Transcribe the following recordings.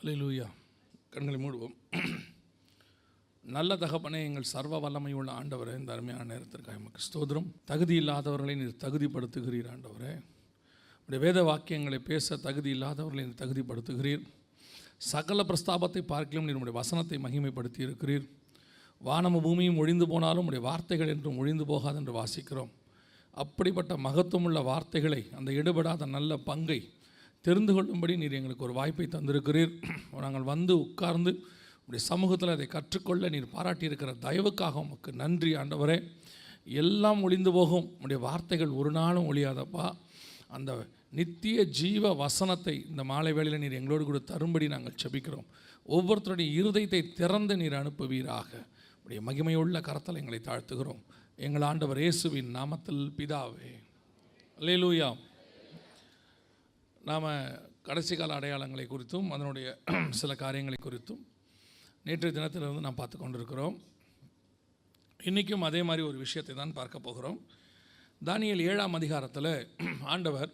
அல்லேலூயா. கண்களை மூடுவோம். நல்ல தகப்பனே, எங்கள் சர்வ வல்லமையுள்ள ஆண்டவரே, இந்த அருமையான நேரத்திற்காக எமக்கு ஸ்தோத்திரம். தகுதி இல்லாதவர்களை நீர் தகுதிப்படுத்துகிறீர் ஆண்டவரே. உடைய வேத வாக்கியங்களை பேச தகுதி இல்லாதவர்களை நீர் தகுதிப்படுத்துகிறீர். சகல பிரஸ்தாபத்தை பார்க்கலும் நீர் உடைய வசனத்தை மகிமைப்படுத்தி இருக்கிறீர். வானமும் பூமியும் ஒழிந்து போனாலும் உடைய வார்த்தைகள் என்றும் ஒழிந்து போகாது என்று வாசிக்கிறோம். அப்படிப்பட்ட மகத்துவமுள்ள வார்த்தைகளை, அந்த எடுபடாத நல்ல பங்கை தெரிந்து கொள்ளும்படி நீர் எங்களுக்கு ஒரு வாய்ப்பை தந்திருக்கிறீர். நாங்கள் வந்து உட்கார்ந்து உடைய சமூகத்தில் அதை கற்றுக்கொள்ள நீர் பாராட்டியிருக்கிற தயவுக்காக உமக்கு நன்றி ஆண்டவரே. எல்லாம் ஒழிந்து போகும், உடைய வார்த்தைகள் ஒரு நாளும் ஒழியாதப்பா. அந்த நித்திய ஜீவ வசனத்தை இந்த மாலை வேளையில் நீர் எங்களோடு கூட தரும்படி நாங்கள் செபிக்கிறோம். ஒவ்வொருத்தருடைய இருதயத்தை திறந்து நீர் அனுப்புவீராக. உடைய மகிமையுள்ள கரத்தில் எங்களை தாழ்த்துகிறோம். எங்கள் ஆண்டவர் இயேசுவின் நாமத்தில் பிதாவே, அல்லேலூயா. நாம் கடைசி கால அடையாளங்களை குறித்தும் அதனுடைய சில காரியங்களை குறித்தும் நேற்றைய தினத்திலிருந்து நாம் பார்த்து கொண்டிருக்கிறோம். இன்றைக்கும் அதே மாதிரி ஒரு விஷயத்தை தான் பார்க்க போகிறோம். தானியேல் 7ஆம் அதிகாரத்தில் ஆண்டவர்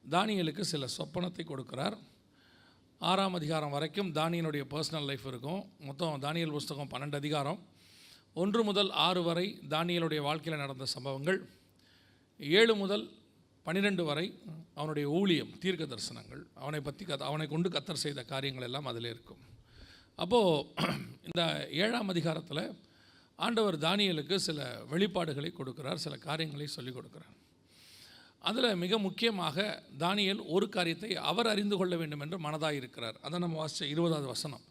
தானியேலுக்கு சில சொப்பனத்தை கொடுக்கிறார். 6ஆம் அதிகாரம் வரைக்கும் தானியேலுடைய பர்சனல் லைஃப் இருக்கும். மொத்தம் தானியேல் புஸ்தகம் 12 அதிகாரம், 1 முதல் 6 வரை தானியேலுடைய வாழ்க்கையில் நடந்த சம்பவங்கள், 7 முதல் 12 வரை அவனுடைய ஊழியம், தீர்க்க தரிசனங்கள், அவனை கொண்டு கர்த்தர் செய்த காரியங்கள் எல்லாம் அதில் இருக்கும். அப்போது இந்த 7ஆம் அதிகாரத்தில் ஆண்டவர் தானியேலுக்கு சில வெளிப்பாடுகளை கொடுக்கிறார், சில காரியங்களை சொல்லிக் கொடுக்கிறார். அதில் மிக முக்கியமாக தானியேல் ஒரு காரியத்தை அவர் அறிந்து கொள்ள வேண்டும் என்று மனதாக இருக்கிறார். அதை நம்ம வாசித்த 20வது வசனம்.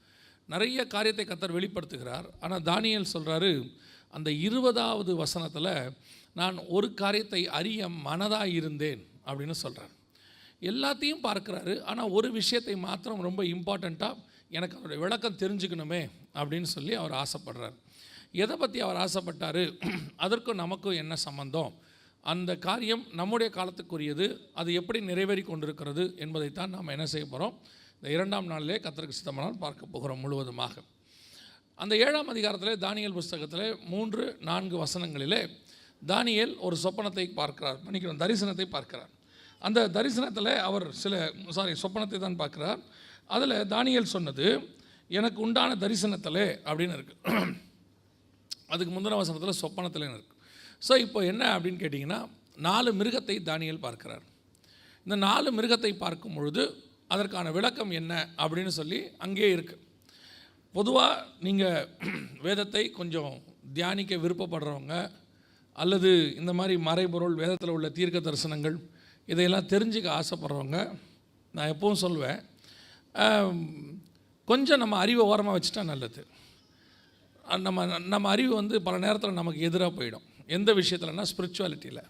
நிறைய காரியத்தை கர்த்தர் வெளிப்படுத்துகிறார். ஆனால் தானியேல் சொல்கிறாரு, அந்த 20வது வசனத்தில் நான் ஒரு காரியத்தை அறிய மனதாக இருந்தேன் அப்படின்னு சொல்கிறார். எல்லாத்தையும் பார்க்குறாரு, ஆனால் ஒரு விஷயத்தை மாத்திரம் ரொம்ப இம்பார்ட்டண்ட்டாக எனக்கு அவருடைய விளக்கம் தெரிஞ்சுக்கணுமே அப்படின்னு சொல்லி அவர் ஆசைப்படுறார். எதை பற்றி அவர் ஆசைப்பட்டார், அதற்கும் நமக்கும் என்ன சம்பந்தம், அந்த காரியம் நம்முடைய காலத்துக்குரியது, அது எப்படி நிறைவேறி கொண்டிருக்கிறது என்பதைத்தான் நாம் என்ன செய்ய போகிறோம், இந்த 2ஆம் நாளிலே கர்த்தருக்கு சித்தமானால் பார்க்க போகிறோம் முழுவதுமாக. அந்த 7ஆம் அதிகாரத்தில் தானியேல் புஸ்தகத்தில் 3-4 வசனங்களிலே தானியேல் ஒரு சொப்பனத்தை பார்க்கிறார், தரிசனத்தை பார்க்கிறார். அந்த தரிசனத்தில் அவர் சொப்பனத்தை தான் பார்க்கிறார். அதில் தானியேல் சொன்னது, எனக்கு உண்டான தரிசனத்தில் அப்படின்னு இருக்குது. அதுக்கு முந்தின வசனத்தில் சொப்பனத்தில் இருக்குது. ஸோ இப்போ என்ன அப்படின்னு கேட்டிங்கன்னா, 4 மிருகத்தை தானியேல் பார்க்கிறார். இந்த 4 மிருகத்தை பார்க்கும் பொழுது அதற்கான விளக்கம் என்ன அப்படின்னு சொல்லி அங்கே இருக்குது. பொதுவாக நீங்கள் வேதத்தை கொஞ்சம் தியானிக்க விருப்பப்படுறவங்க, அல்லது இந்த மாதிரி மறைபொருள் வேதத்தில் உள்ள தீர்க்க தரிசனங்கள் இதையெல்லாம் தெரிஞ்சுக்க ஆசைப்படுறவங்க, நான் எப்பவும் சொல்வேன், கொஞ்சம் நம்ம அறிவை ஓரமாக வச்சுட்டா நல்லது. நம்ம அறிவு வந்து பல நேரத்தில் நமக்கு எதிராக போயிடும். எந்த விஷயத்துலனா ஸ்பிரிச்சுவாலிட்டியில்.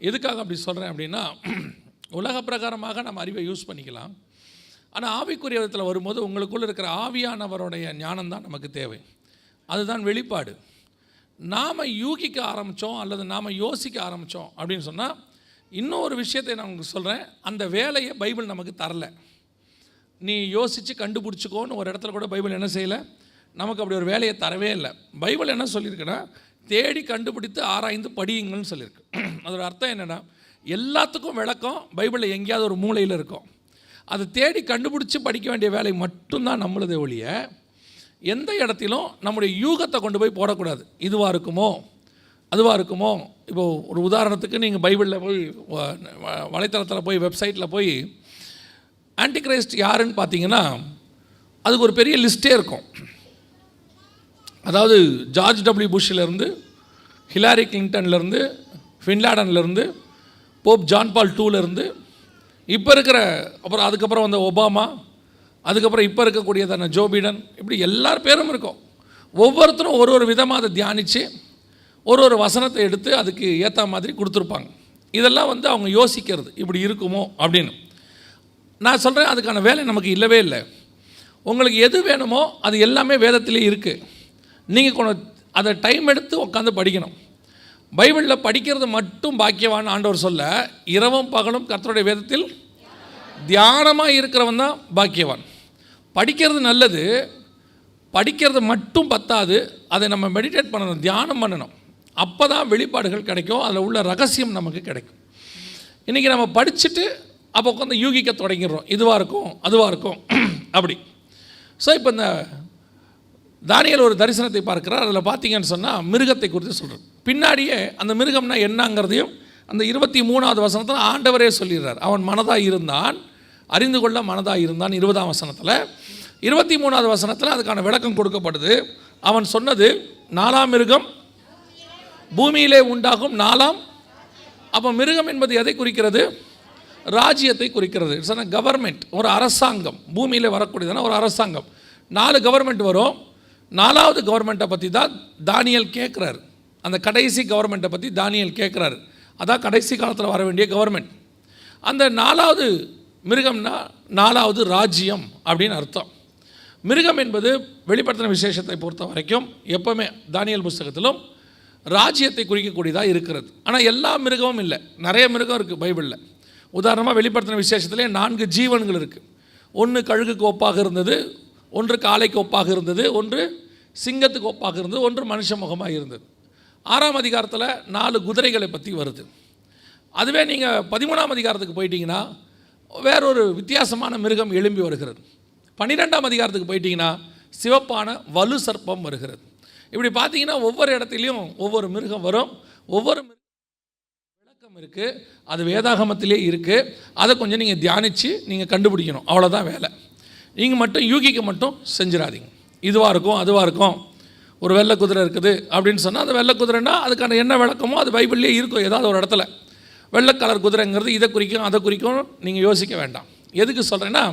எதுக்காக அப்படி சொல்கிறேன் அப்படின்னா, உலக பிரகாரமாக நம்ம அறிவை யூஸ் பண்ணிக்கலாம். ஆனால் ஆவிக்குரிய விதத்தில் வரும்போது உங்களுக்குள்ளே இருக்கிற ஆவியானவருடைய ஞானம்தான் நமக்கு தேவை. அதுதான் வெளிப்பாடு. நாம் யூகிக்க ஆரம்பித்தோம் அல்லது நாம் யோசிக்க ஆரம்பித்தோம் அப்படின்னு சொன்னால், இன்னொரு விஷயத்தை நான் உங்களுக்கு சொல்கிறேன், அந்த வேலையை பைபிள் நமக்கு தரல. நீ யோசித்து கண்டுபிடிச்சிக்கோன்னு ஒரு இடத்துல கூட பைபிள் என்ன செய்யலை, நமக்கு அப்படி ஒரு வேலையை தரவே இல்லை. பைபிள் என்ன சொல்லியிருக்குன்னா, தேடி கண்டுபிடித்து ஆராய்ந்து படியுங்கள்னு சொல்லியிருக்கு. அதோட அர்த்தம் என்னென்னா, எல்லாத்துக்கும் விளக்கம் பைபிளில் எங்கேயாவது ஒரு மூலையில் இருக்கும். அதை தேடி கண்டுபிடிச்சி படிக்க வேண்டிய வேலை மட்டும்தான் நம்மளதே ஒழிய, எந்த இடத்திலும் நம்முடைய யூகத்தை கொண்டு போய் போடக்கூடாது. இதுவாக இருக்குமோ அதுவாக இருக்குமோ. இப்போது ஒரு உதாரணத்துக்கு நீங்கள் பைபிளில் போய் வலைத்தளத்தில் போய் வெப்சைட்டில் போய் ஆன்டிகிரைஸ்ட் யாருன்னு பார்த்தீங்கன்னா, அதுக்கு ஒரு பெரிய லிஸ்ட்டே இருக்கும். அதாவது ஜார்ஜ் டபிள்யூ புஷ்லேருந்து, ஹிலாரி கிளின்டன்லேருந்து, ஃபின்லாடன்லேருந்து, போப் ஜான் பால் II இப்போ இருக்கிற, அதுக்கப்புறம் வந்த ஒபாமா, அதுக்கப்புறம் இப்போ இருக்கக்கூடியதான ஜோ பைடன், இப்படி எல்லார் பேரும் இருக்கும். ஒவ்வொருத்தரும் ஒரு விதமாக அதை தியானித்து ஒரு வசனத்தை எடுத்து அதுக்கு ஏற்ற மாதிரி கொடுத்துருப்பாங்க. இதெல்லாம் வந்து அவங்க யோசிக்கிறது, இப்படி இருக்குமோ அப்படின்னு. நான் சொல்கிறேன், அதுக்கான வேலை நமக்கு இல்லவே இல்லை. உங்களுக்கு எது வேணுமோ அது எல்லாமே வேதத்திலே இருக்குது. நீங்கள் அதை டைம் எடுத்து உட்காந்து படிக்கணும். பைபிளில் படிக்கிறது மட்டும் பாக்கியவான் ஆண்டவர் சொல்ல, இரவும் பகலும் கர்த்தருடைய வேதத்தில் தியானமாக இருக்கிறவன் தான் பாக்கியவான். படிக்கிறது நல்லது, படிக்கிறது மட்டும் பத்தாது, அதை நம்ம மெடிடேட் பண்ணணும், தியானம் பண்ணணும். அப்போ தான் வெளிப்பாடுகள் கிடைக்கும், அதில் உள்ள ரகசியம் நமக்கு கிடைக்கும். இன்றைக்கி நம்ம படிச்சுட்டு அப்போ உட்காந்து யூகிக்க தொடங்கிடுறோம், இதுவாக இருக்கும் அதுவாக இருக்கும் அப்படி. ஸோ இப்போ இந்த தானியேல் ஒரு தரிசனத்தை பார்க்கிறார். அதில் பார்த்தீங்கன்னு சொன்னால் மிருகத்தை குறித்து சொல்கிறார். பின்னாடியே அந்த மிருகம்னா என்னங்கிறதையும் அந்த 23வது வசனத்தில் ஆண்டவரே சொல்லிடுறார். அவன் மனதாக இருந்தான், அறிந்து கொள்ள மனதாக இருந்தான். 20ஆம் வசனத்தில், 23வது வசனத்தில் அதுக்கான விளக்கம் கொடுக்கப்படுது. அவன் சொன்னது 4ஆம் மிருகம் பூமியிலே உண்டாகும் 4ஆம். அப்போ மிருகம் என்பது எதை குறிக்கிறது? ராஜ்யத்தை குறிக்கிறது. இட்ஸ் அ கவர்மெண்ட், ஒரு அரசாங்கம். பூமியில் வரக்கூடியதான ஒரு அரசாங்கம். 4 கவர்மெண்ட் வரும். 4வது கவர்மெண்ட்டை பற்றி தான் தானியேல் கேட்குறாரு. அந்த கடைசி கவர்மெண்ட்டை பற்றி தானியேல் கேட்குறாரு. அதான் கடைசி காலத்தில் வர வேண்டிய கவர்மெண்ட். அந்த 4வது மிருகம்னா 4வது ராஜ்யம் அப்படின்னு அர்த்தம். மிருகம் என்பது வெளிப்படுத்தின விசேஷத்தை பொறுத்த வரைக்கும் எப்போவுமே தானியேல் புஸ்தகத்திலும் ராஜ்யத்தை குறிக்கக்கூடியதாக இருக்கிறது. ஆனால் எல்லா மிருகமும் இல்லை, நிறைய மிருகம் இருக்குது பைபிளில். உதாரணமாக வெளிப்படுத்தின விசேஷத்திலே 4 ஜீவன்கள் இருக்குது. ஒன்று கழுகுக்கு ஒப்பாக இருந்தது, ஒன்று காளைக்கு ஒப்பாக இருந்தது, ஒன்று சிங்கத்துக்கு ஒப்பாக இருந்தது, ஒன்று மனுஷ முகமாக இருந்தது. 6ஆம் அதிகாரத்தில் 4 குதிரைகளை பற்றி வருது. அதுவே நீங்கள் 13ஆம் அதிகாரத்துக்கு போயிட்டீங்கன்னா வேறொரு வித்தியாசமான மிருகம் எழும்பி வருகிறது. 12ஆம் அதிகாரத்துக்கு போயிட்டீங்கன்னா சிவப்பான வலு சர்ப்பம் வருகிறது. இப்படி பார்த்தீங்கன்னா ஒவ்வொரு இடத்துலையும் ஒவ்வொரு மிருகம் வரும். ஒவ்வொரு விளக்கம் இருக்குது, அது வேதாகமத்திலே இருக்குது. அதை கொஞ்சம் நீங்கள் தியானித்து நீங்கள் கண்டுபிடிக்கணும், அவ்வளோதான் வேலை. நீங்கள் மட்டும் யூகிக்க மட்டும் செஞ்சிடாதீங்க. இதுவாக இருக்கும் அதுவாக இருக்கும். ஒரு வெள்ளை குதிரை இருக்குது அப்படின்னு சொன்னால் அந்த வெள்ளை குதிரைன்னா அதுக்கான என்ன விளக்கமோ அது பைபிள்லேயே இருக்கும். ஏதாவது ஒரு இடத்துல வெள்ளை கலர் குதிரைங்கிறது இதை குறிக்கும் அதை குறிக்கும், நீங்கள் யோசிக்க வேண்டாம். எதுக்கு சொல்கிறேன்னா,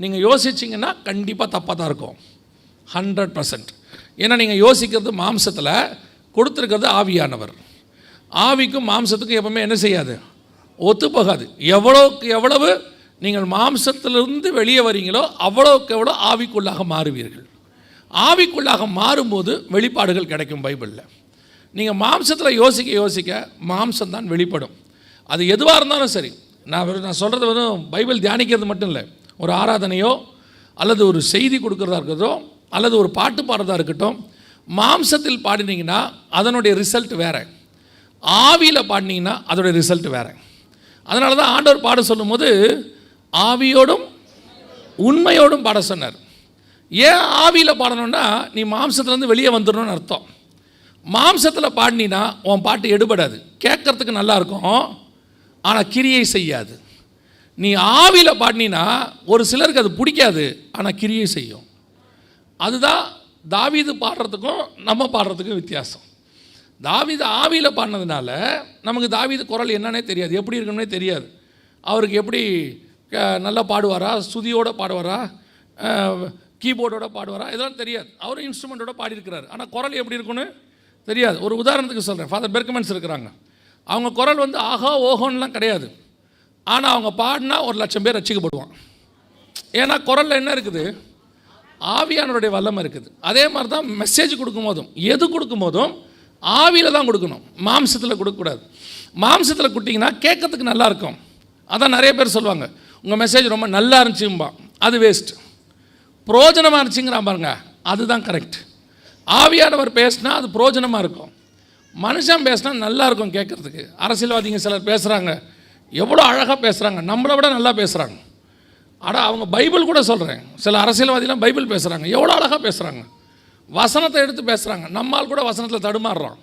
நீங்கள் யோசிச்சிங்கன்னா கண்டிப்பாக தப்பாக தான் இருக்கும், 100%. ஏன்னா நீங்கள் யோசிக்கிறது மாம்சத்தில், கொடுத்துருக்கிறது ஆவியானவர். ஆவிக்கும் மாம்சத்துக்கும் எப்பவுமே என்ன செய்யாது, ஒத்து போகாது. எவ்வளோக்கு எவ்வளவு நீங்கள் மாம்சத்திலிருந்து வெளியே வரீங்களோ அவ்வளோக்கு எவ்வளோ ஆவிக்குள்ளாக மாறுவீர்கள். ஆவிக்குள்ளாக மாறும்போது வெளிப்பாடுகள் கிடைக்கும். பைபிளில் நீங்கள் மாம்சத்தில் யோசிக்க யோசிக்க மாம்சம்தான் வெளிப்படும். அது எதுவாக இருந்தாலும் சரி. நான் சொல்கிறது வெறும் பைபிள் தியானிக்கிறது மட்டும் இல்லை. ஒரு ஆராதனையோ அல்லது ஒரு செய்தி கொடுக்குறதா இருக்கட்டும் அல்லது ஒரு பாட்டு பாடுறதா இருக்கட்டும், மாம்சத்தில் பாடினீங்கன்னா அதனுடைய ரிசல்ட் வேறு, ஆவியில் பாடினீங்கன்னா அதோடைய ரிசல்ட் வேறு. அதனால தான் ஆண்டவர் பாட சொல்லும்போது ஆவியோடும் உண்மையோடும் பாட சொன்னார். ஏன் ஆவியில் பாடணுன்னா, நீ மாம்சத்துலேருந்து வெளியே வந்துடணும்னு அர்த்தம். மாம்சத்தில் பாடினா உன் பாட்டு எடுபடாது, கேட்கறதுக்கு நல்லாயிருக்கும், ஆனால் கிரியை செய்யாது. நீ ஆவியில் பாடினா ஒரு சிலருக்கு அது பிடிக்காது, ஆனால் கிரியை செய்யும். அதுதான் தாவீது பாடுறதுக்கும் நம்ம பாடுறதுக்கும் வித்தியாசம். தாவீது ஆவியில் பாடினதுனால நமக்கு தாவீது குரல் என்னன்னே தெரியாது, எப்படி இருக்குன்னே தெரியாது. அவருக்கு எப்படி நல்லா பாடுவாரா, சுதியோடு பாடுவாரா, கீபோர்டோட பாடுவாரா, இதெல்லாம் தெரியாது. அவரும் இன்ஸ்ட்ருமெண்ட்டோட பாடியிருக்கிறார், ஆனால் குரல் எப்படி இருக்குன்னு தெரியாது. ஒரு உதாரணத்துக்கு சொல்கிறேன். ஃபாதர் பெர்க்மன்ஸ் இருக்கிறாங்க. அவங்க குரல் வந்து ஆஹா ஓஹோன்லாம் கிடையாது, ஆனால் அவங்க பாடினா 1,00,000 பேர் ரட்சிக்கப்படுவான். ஏன்னா குரலில் என்ன இருக்குது, ஆவியானவருடைய வல்லமை இருக்குது. அதே மாதிரி தான் மெசேஜ் கொடுக்கும்போதும் எது கொடுக்கும்போதும் ஆவியில் தான் கொடுக்கணும், மாம்சத்தில் கொடுக்கக்கூடாது. மாம்சத்தில் கொடுத்தீங்கன்னா கேட்கறதுக்கு நல்லாயிருக்கும். அதான் நிறைய பேர் சொல்லுவாங்க, உங்கள் மெசேஜ் ரொம்ப நல்லா இருந்துச்சும்பா, அது வேஸ்ட். புரோஜனமாக இருந்துச்சுங்கிறான் பாருங்க, அதுதான் கரெக்ட். ஆவியானவர் பேசினா அது புரோஜனமாக இருக்கும், மனுஷன் பேசினா நல்லா இருக்கும் கேட்குறதுக்கு. அரசியல்வாதிங்க சிலர் பேசுகிறாங்க, எவ்வளோ அழகாக பேசுகிறாங்க, நம்மளை விட நல்லா பேசுகிறாங்க. ஆனால் அவங்க பைபிள் கூட சொல்கிறேன், சில அரசியல்வாதிலாம் பைபிள் பேசுகிறாங்க, எவ்வளோ அழகாக பேசுகிறாங்க, வசனத்தை எடுத்து பேசுகிறாங்க. நம்மால் கூட வசனத்தில் தடுமாறுறான்,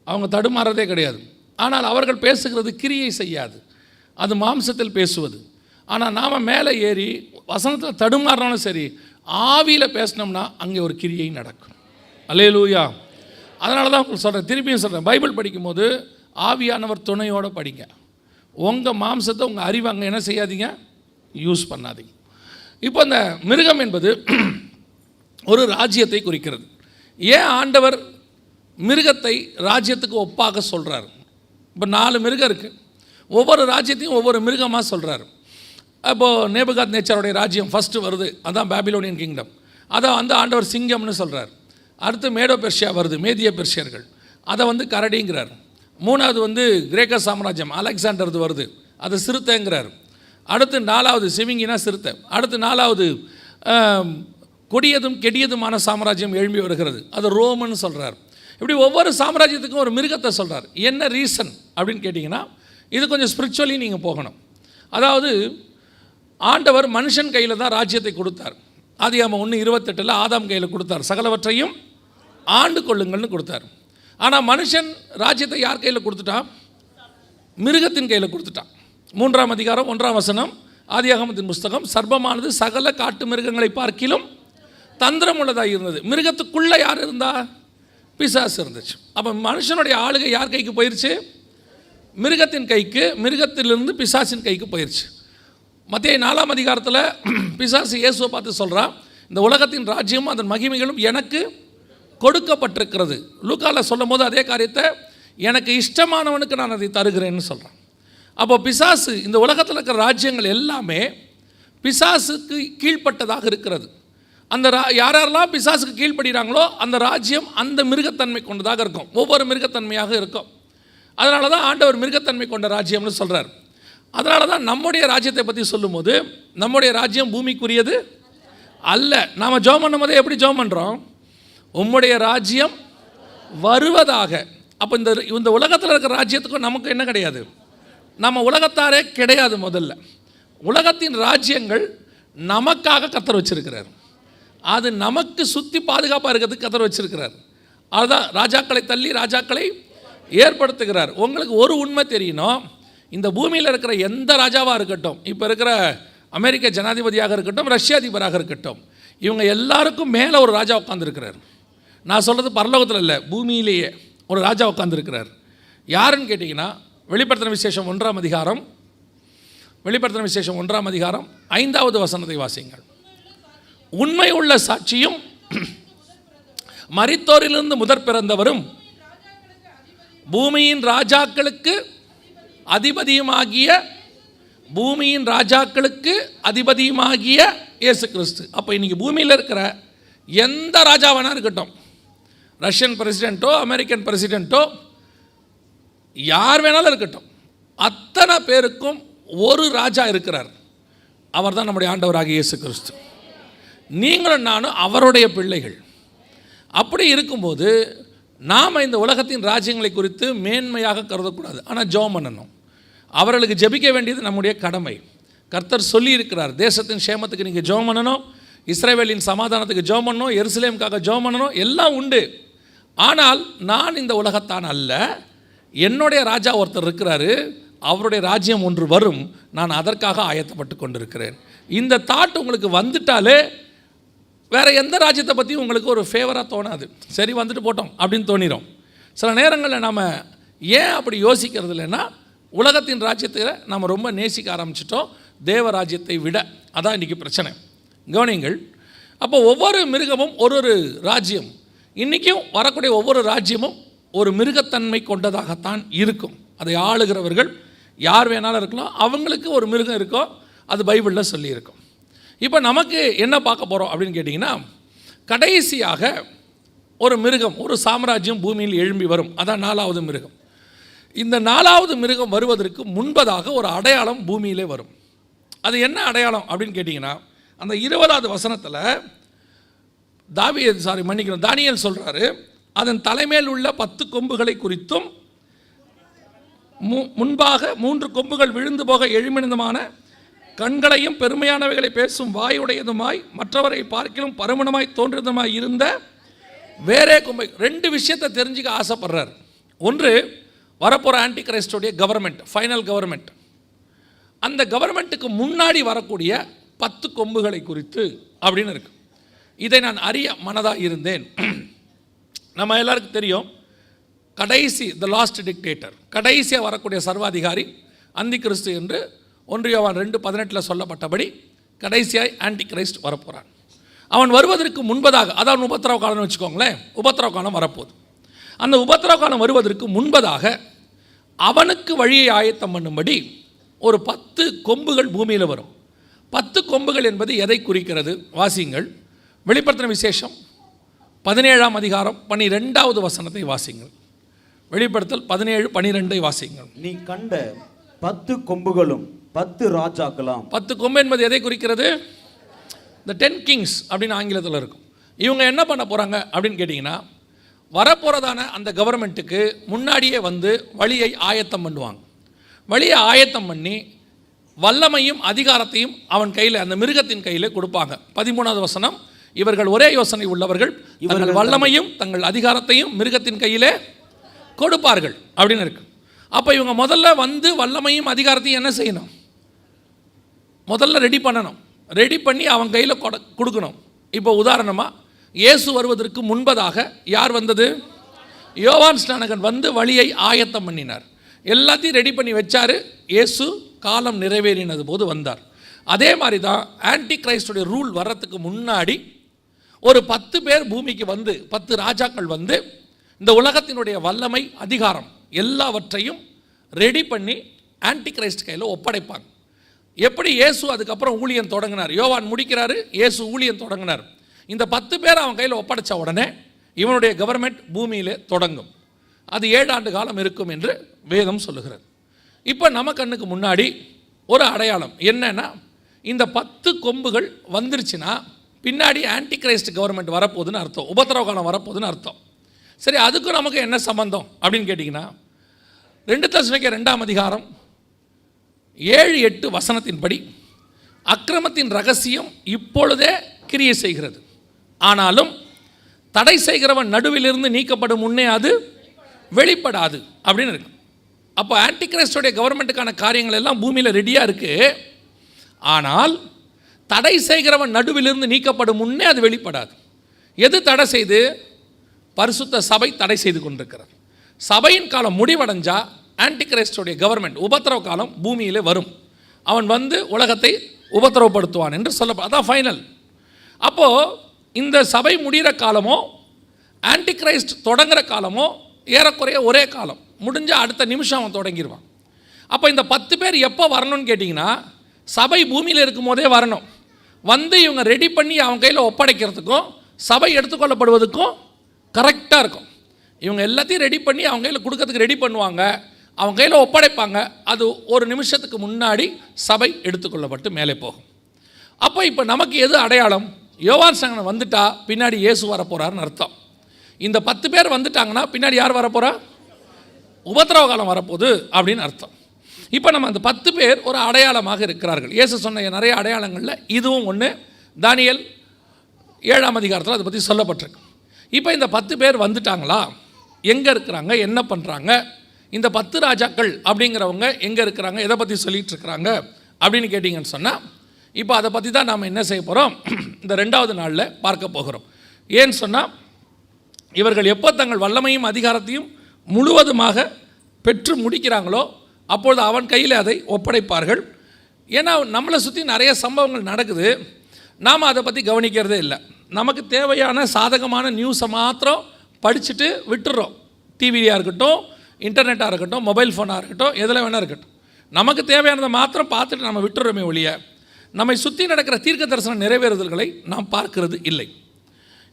அவங்க தடுமாறதே கிடையாது. ஆனால் அவர்கள் பேசுகிறது கிரியை செய்யாது, அது மாம்சத்தில் பேசுவது. ஆனால் நாம் மேலே ஏறி வசனத்தில் தடுமாறினாலும் சரி, ஆவியில் பேசினோம்னா அங்கே ஒரு கிரியை நடக்கும். அல்லேலூயா. அதனால தான் உங்களுக்கு சொல்கிறேன், திருப்பியும் சொல்கிறேன், பைபிள் படிக்கும்போது ஆவியானவர் துணையோடு படிங்க. உங்கள் மாம்சத்தை, உங்கள் அறிவை அங்கே என்ன செய்யாதீங்க, யூஸ் பண்ணாதீங்க. இப்போ அந்த மிருகம் என்பது ஒரு ராஜ்யத்தை குறிக்கிறது. ஏன் ஆண்டவர் மிருகத்தை ராஜ்யத்துக்கு ஒப்பாக சொல்கிறார்? இப்போ 4 மிருகம் இருக்குது, ஒவ்வொரு ராஜ்யத்தையும் ஒவ்வொரு மிருகமாக சொல்கிறார். அப்போது நேபுகாத் நேச்சாருடைய ராஜ்யம் ஃபஸ்ட்டு வருது, அதான் பாபிலோனியன் கிங்டம். அதை வந்து ஆண்டவர் சிங்கம்னு சொல்கிறார். அடுத்து மேடோ பெர்ஷியா வருது, மேதிய பெர்ஷியர்கள், அதை வந்து கரடிங்கிறார். 3வது வந்து கிரேக்க சாம்ராஜ்யம் அலெக்சாண்டர்து வருது, அது சிறுத்தைங்கிறார். அடுத்து 4வது சிவிங்கினா சிறுத்தை. அடுத்து 4வது கொடியதும் கெடியதுமான சாம்ராஜ்யம் எழும்பி வருகிறது, அது ரோம்னு சொல்கிறார். இப்படி ஒவ்வொரு சாம்ராஜ்யத்துக்கும் ஒரு மிருகத்தை சொல்கிறார். என்ன ரீசன் அப்படின்னு கேட்டிங்கன்னா, இது கொஞ்சம் ஸ்பிரிச்சுவலி நீங்கள் போகணும். அதாவது ஆண்டவர் மனுஷன் கையில் தான் ராஜ்யத்தை கொடுத்தார். ஆதியாகமம் 1:28 ஆதாம் கையில் கொடுத்தார், சகலவற்றையும் ஆண்டு கொள்ளுங்கள்னு கொடுத்தார். ஆனால் மனுஷன் ராஜ்யத்தை யார் கையில் கொடுத்துட்டான்? மிருகத்தின் கையில் கொடுத்துட்டான். 3ஆம் அதிகாரம் 1ஆம் வசனம் ஆதியாகமத்தின் புஸ்தகம், சர்ப்பமானது சகல காட்டு மிருகங்களை பார்க்கிலும் தந்திரம் உள்ளதாக இருந்தது. மிருகத்துக்குள்ளே யார் இருந்தா? பிசாசு இருந்துச்சு. அப்போ மனுஷனுடைய ஆளுகை யார் கைக்கு போயிடுச்சு? மிருகத்தின் கைக்கு. மிருகத்திலிருந்து பிசாசின் கைக்கு போயிடுச்சு. மத்தேயு 4ஆம் அதிகாரத்தில் பிசாசு இயேசுவை பார்த்து சொல்கிறான், இந்த உலகத்தின் ராஜ்யமும் அதன் மகிமைகளும் எனக்கு கொடுக்கப்பட்டிருக்கிறது. லூக்காவில் சொல்லும் போது அதே காரியத்தை, எனக்கு இஷ்டமானவனுக்கு நான் அதை தருகிறேன்னு சொல்கிறேன். அப்போ பிசாசு, இந்த உலகத்தில் இருக்கிற ராஜ்யங்கள் எல்லாமே பிசாசுக்கு கீழ்ப்பட்டதாக இருக்கிறது. அந்த யாரெல்லாம் பிசாசுக்கு கீழ்ப்படுகிறாங்களோ அந்த ராஜ்யம் அந்த மிருகத்தன்மை கொண்டதாக இருக்கும். ஒவ்வொரு மிருகத்தன்மையாக இருக்கும். அதனால தான் ஆண்டவர் மிருகத்தன்மை கொண்ட ராஜ்யம்னு சொல்கிறார். அதனால தான் நம்முடைய ராஜ்யத்தை பற்றி சொல்லும்போது, நம்முடைய ராஜ்யம் பூமிக்குரியது அல்ல. நாம் ஜெபம் பண்ணும்போது எப்படி ஜெபம் பண்ணுறோம்? உம்முடைய ராஜ்யம் வருவதாக. அப்போ இந்த உலகத்தில் இருக்கிற ராஜ்யத்துக்கும் நமக்கு என்ன கிடையாது? நம்ம உலகத்தாரே கிடையாது. முதல்ல உலகத்தின் ராஜ்யங்கள் நமக்காக கர்த்தர் வச்சிருக்கிறார். அது நமக்கு சுற்றி பாதுகாப்பாக இருக்கிறதுக்கு கர்த்தர் வச்சிருக்கிறார். அதுதான் ராஜாக்களை தள்ளி ராஜாக்களை ஏற்படுத்துகிறார். உங்களுக்கு ஒரு உண்மை தெரியணும், இந்த பூமியில் இருக்கிற எந்த ராஜாவாக இருக்கட்டும், இப்போ இருக்கிற அமெரிக்க ஜனாதிபதியாக இருக்கட்டும், ரஷ்ய அதிபராக இருக்கட்டும், இவங்க எல்லாருக்கும் மேலே ஒரு ராஜா உட்காந்துருக்கிறார். நான் சொல்கிறது பரலோகத்தில் இல்லை, பூமியிலேயே ஒரு ராஜா உட்காந்துருக்கிறார். யாருன்னு கேட்டிங்கன்னா, வெளிப்படுத்தின விசேஷம் 1ஆம் அதிகாரம், வெளிப்படுத்தின விசேஷம் 1ஆம் அதிகாரம் 5வது வசனத்தை வாசிங்கள். உண்மை உள்ள சாட்சியும் மரித்தோரிலிருந்து முதற் பிறந்தவரும் பூமியின் ராஜாக்களுக்கு அதிபதியுமாகிய இயேசு கிறிஸ்து. அப்போ இன்றைக்கி பூமியில் இருக்கிற எந்த ராஜாவானா இருக்கட்டும், ரஷ்யன் பிரசிடெண்ட்டோ அமெரிக்கன் பிரசிடெண்ட்டோ யார் வேணாலும் இருக்கட்டும், அத்தனை பேருக்கும் ஒரு ராஜா இருக்கிறார். அவர் தான் நம்முடைய ஆண்டவராகிய இயேசு கிறிஸ்து. நீங்களும் நானும் அவருடைய பிள்ளைகள். அப்படி இருக்கும்போது நாம் இந்த உலகத்தின் ராஜ்யங்களை குறித்து மேன்மையாக கருதக்கூடாது. ஆனால் ஜெபம் பண்ணணும். அவர்களுக்கு ஜெபிக்க வேண்டியது நம்முடைய கடமை. கர்த்தர் சொல்லியிருக்கிறார், தேசத்தின் சேமத்துக்கு நீங்கள் ஜெபம் பண்ணணும், இஸ்ரவேலின் சமாதானத்துக்கு ஜெபம் பண்ணணும், எருசலேமுக்காக ஜெபம் பண்ணணும், எல்லாம் உண்டு. ஆனால் நான் இந்த உலகத்தான் அல்ல, என்னுடைய ராஜா ஒருத்தர் இருக்கிறாரு, அவருடைய ராஜ்யம் ஒன்று வரும், நான் அதற்காக ஆயத்தப்பட்டு கொண்டிருக்கிறேன். இந்த தாட் உங்களுக்கு வந்துட்டாலே வேறு எந்த ராஜ்யத்தை பற்றியும் உங்களுக்கு ஒரு ஃபேவராக தோணாது. சரி வந்துட்டு போட்டோம் அப்படின்னு தோணிடும். சில நேரங்களில் நம்ம ஏன் அப்படி யோசிக்கிறது இல்லைன்னா, உலகத்தின் ராஜ்யத்தை நம்ம ரொம்ப நேசிக்க ஆரம்பிச்சிட்டோம் தேவ ராஜ்யத்தை விட. அதான் இன்றைக்கி பிரச்சனை. கவனிங்கள். அப்போ ஒவ்வொரு மிருகமும் ஒரு ராஜ்யம், இன்றைக்கும் வரக்கூடிய ஒவ்வொரு ராஜ்யமும் ஒரு மிருகத்தன்மை கொண்டதாகத்தான் இருக்கும். அதை ஆளுகிறவர்கள் யார் வேணாலும் இருக்கலாம், அவங்களுக்கு ஒரு மிருகம் இருக்கோ, அது பைபிளில் சொல்லியிருக்கும். இப்போ நமக்கு என்ன பார்க்க போகிறோம் அப்படின்னு கேட்டிங்கன்னா, கடைசியாக ஒரு மிருகம், ஒரு சாம்ராஜ்யம் பூமியில் எழும்பி வரும். அதான் 4வது மிருகம். இந்த 4வது மிருகம் வருவதற்கு முன்பதாக ஒரு அடையாளம் பூமியிலே வரும். அது என்ன அடையாளம் அப்படின்னு கேட்டிங்கன்னா, அந்த 20வது வசனத்தில் தானியேல் சொல்கிறாரு, அதன் தலைமையில் உள்ள 10 கொம்புகளை குறித்தும் முன்பாக 3 கொம்புகள் விழுந்து போக எழுமினதுமான கண்களையும் பெருமையானவைகளை பேசும் வாயுடையதுமாய் மற்றவரை பார்க்கிலும் பருமனமாய் தோன்றியதுமாய் இருந்த வேறே கொம்பை. 2 விஷயத்தை தெரிஞ்சுக்க ஆசைப்படுறார். ஒன்று, வரப்போகிற ஆன்டி கிரைஸ்டோடைய கவர்மெண்ட், ஃபைனல் கவர்மெண்ட். அந்த கவர்மெண்ட்டுக்கு முன்னாடி வரக்கூடிய 10 கொம்புகளை குறித்து அப்படின்னு இருக்கு. இதை நான் அறிய மனதாக இருந்தேன். நம்ம எல்லாருக்கும் தெரியும், கடைசி த லாஸ்ட் டிக்டேட்டர், கடைசியாக வரக்கூடிய சர்வாதிகாரி அந்தி கிறிஸ்து என்று 1 யோவான் 2:18 சொல்லப்பட்டபடி கடைசியாய் ஆன்டி கிரைஸ்ட் வரப்போகிறான். அவன் வருவதற்கு முன்பதாக, அதாவது உபத்திரவ காலம்னு வச்சுக்கோங்களேன், உபத்திரவ காலம் வரப்போகுது. அந்த உபத்திரவ காலம் வருவதற்கு முன்பதாக அவனுக்கு வழியை ஆயத்தம் பண்ணும்படி ஒரு 10 கொம்புகள் பூமியில் வரும். 10 கொம்புகள் என்பது எதை குறிக்கிறது? வாசிங்கள். வெளிப்படுத்தின விசேஷம் 17ஆம் அதிகாரம் 12வது வசனத்தை வாசிங்கள். வெளிப்படுத்தல் 17:12 வாசிங்கள். நீ கண்ட 10 கொம்புகளும் 10 ராஜாக்களாம். 10 கொம்பு என்பது எதை குறிக்கிறது? The 10 kings அப்படின்னு ஆங்கிலத்தில் இருக்கும். இவங்க என்ன பண்ண போகிறாங்க அப்படின்னு கேட்டிங்கன்னா, வரப்போகிறதான அந்த கவர்மெண்ட்டுக்கு முன்னாடியே வந்து வழியை ஆயத்தம் பண்ணுவாங்க. வழியை ஆயத்தம் பண்ணி வல்லமையும் அதிகாரத்தையும் அவன் கையில், அந்த மிருகத்தின் கையில் கொடுப்பாங்க. 13வது வசனம், இவர்கள் ஒரே யோசனை உள்ளவர்கள், இவர்கள் வல்லமையும் தங்கள் அதிகாரத்தையும் மிருகத்தின் கையிலே கொடுப்பார்கள் அப்படின்னு இருக்கு. அப்போ இவங்க முதல்ல வந்து வல்லமையும் அதிகாரத்தையும் என்ன செய்யணும்? முதல்ல ரெடி பண்ணணும். ரெடி பண்ணி அவன் கையில் கொடுக்கணும். இப்போ உதாரணமாக இயேசு வருவதற்கு முன்பதாக யார் வந்தது? யோவான் ஸ்நானகன் வந்து வழியை ஆயத்தம் பண்ணினார். எல்லாத்தையும் ரெடி பண்ணி வச்சார். இயேசு காலம் நிறைவேறினது போது வந்தார். அதே மாதிரி தான் ஆன்டி கிரைஸ்டுடைய ரூல் வர்றதுக்கு முன்னாடி ஒரு 10 பேர் பூமிக்கு வந்து, 10 ராஜாக்கள் வந்து இந்த உலகத்தினுடைய வல்லமை அதிகாரம் எல்லாவற்றையும் ரெடி பண்ணி ஆன்டி கிரைஸ்ட் கையில் ஒப்படைப்பாங்க. எப்படி இயேசு அதுக்கப்புறம் ஊழியம் தொடங்கினார், யோவான் முடிக்கிறாரு, இயேசு ஊழியம் தொடங்கினார். இந்த 10 பேர் அவன் கையில் ஒப்படைச்ச உடனே இவனுடைய கவர்மெண்ட் பூமியிலே தொடங்கும். அது 7 ஆண்டு காலம் இருக்கும் என்று வேதம் சொல்லுகிறது. இப்போ நம்ம கண்ணுக்கு முன்னாடி ஒரு அடையாளம் என்னன்னா, இந்த 10 கொம்புகள் வந்துருச்சுன்னா பின்னாடி ஆன்டி கிரைஸ்ட் கவர்மெண்ட் வரப்போகுதுன்னு அர்த்தம், உபத்திரவ காலம் வரப்போகுதுன்னு அர்த்தம். சரி, அதுக்கும் நமக்கு என்ன சம்பந்தம் அப்படின்னு கேட்டிங்கன்னா, 2 தெசலோனிக்கேயர் 2ஆம் அதிகாரம் 7-8 வசனத்தின்படி, அக்கிரமத்தின் ரகசியம் இப்பொழுதே கிரியை செய்கிறது, ஆனாலும் தடை செய்கிறவன் நடுவிலிருந்து நீக்கப்படும் முன்னே அது வெளிப்படாது அப்படின்னு இருக்கு. அப்போ ஆன்டி கிரைஸ்டோடைய கவர்மெண்ட்டுக்கான காரியங்கள் எல்லாம் பூமியில் ரெடியாக இருக்குது. ஆனால் தடை செய்கிறவன் நடுவிலிருந்து நீக்கப்படும் முன்னே அது வெளிப்படாது. எது தடை செய்து? பரிசுத்த சபை தடை செய்து கொண்டிருக்கிறது. சபையின் காலம் முடிவடைஞ்சா ஆன்டி கிரைஸ்டோடைய கவர்மெண்ட் உபத்திரவ காலம் பூமியிலே வரும். அவன் வந்து உலகத்தை உபத்திரவப்படுத்துவான் என்று சொல்லப்படும். அதான் ஃபைனல். அப்போது இந்த சபை முடிகிற காலமோ ஆன்டி கிரைஸ்ட் தொடங்குகிற காலமோ ஏறக்குறைய ஒரே காலம். முடிஞ்ச அடுத்த நிமிஷம் அவன் தொடங்கிடுவான். அப்போ இந்த 10 பேர் எப்போ வரணும்னு கேட்டிங்கன்னா, சபை பூமியில் இருக்கும் போதே வரணும். வந்து இவங்க ரெடி பண்ணி அவன் கையில் ஒப்படைக்கிறதுக்கும் சபை எடுத்துக்கொள்ளப்படுவதுக்கும் கரெக்டாக இருக்கும். இவங்க எல்லாத்தையும் ரெடி பண்ணி அவங்க கையில் கொடுக்கறதுக்கு ரெடி பண்ணுவாங்க, அவங்க கையில் ஒப்படைப்பாங்க. அது ஒரு நிமிஷத்துக்கு முன்னாடி சபை எடுத்துக்கொள்ளப்பட்டு மேலே போகும். அப்போ இப்போ நமக்கு எது அடையாளம்? யோவான் ஸ்நானகன் வந்துட்டா பின்னாடி இயேசு வரப்போகிறாருன்னு அர்த்தம். இந்த 10 பேர் வந்துட்டாங்கன்னா பின்னாடி யார் வரப்போகிறா? உபத்திரவ காலம் வரப்போகுது அப்படின்னு அர்த்தம். இப்போ நம்ம அந்த 10 பேர் ஒரு அடையாளமாக இருக்கிறார்கள். இயேசு சொன்ன நிறைய அடையாளங்களில் இதுவும் ஒன்று. தானியேல் 7ஆம் அதிகாரத்தில் அதை பற்றி சொல்லப்பட்டிருக்கு. இப்போ இந்த 10 பேர் வந்துட்டாங்களா? எங்கே இருக்கிறாங்க? என்ன பண்ணுறாங்க? இந்த 10 ராஜாக்கள் அப்படிங்கிறவங்க எங்கே இருக்கிறாங்க? எதை பற்றி சொல்லிகிட்டு இருக்கிறாங்க அப்படின்னு கேட்டிங்கன்னு சொன்னால், இப்போ அதை பற்றி தான் நாம் என்ன செய்ய போகிறோம், இந்த 2வது நாளில் பார்க்க போகிறோம். ஏன்னு சொன்னால், இவர்கள் எப்போ தங்கள் வல்லமையும் அதிகாரத்தையும் முழுவதுமாக பெற்று முடிக்கிறாங்களோ அப்பொழுது அவன் கையில் அதை ஒப்படைப்பார்கள். ஏன்னா நம்மளை சுற்றி நிறைய சம்பவங்கள் நடக்குது, நாம் அதை பற்றி கவனிக்கிறதே இல்லை. நமக்கு தேவையான சாதகமான நியூஸை மாத்திரம் படிச்சுட்டு விட்டுறோம். டிவியாக இருக்கட்டும், இன்டர்நெட்டாக இருக்கட்டும், மொபைல் ஃபோனாக இருக்கட்டும், எதில் வேணா இருக்கட்டும், நமக்கு தேவையானதை மாத்திரம் பார்த்துட்டு நம்ம விட்டுறோமே ஒழிய நம்மை சுற்றி நடக்கிற தீர்க்க தரிசன நிறைவேறுதல்களை நாம் பார்க்கிறது இல்லை.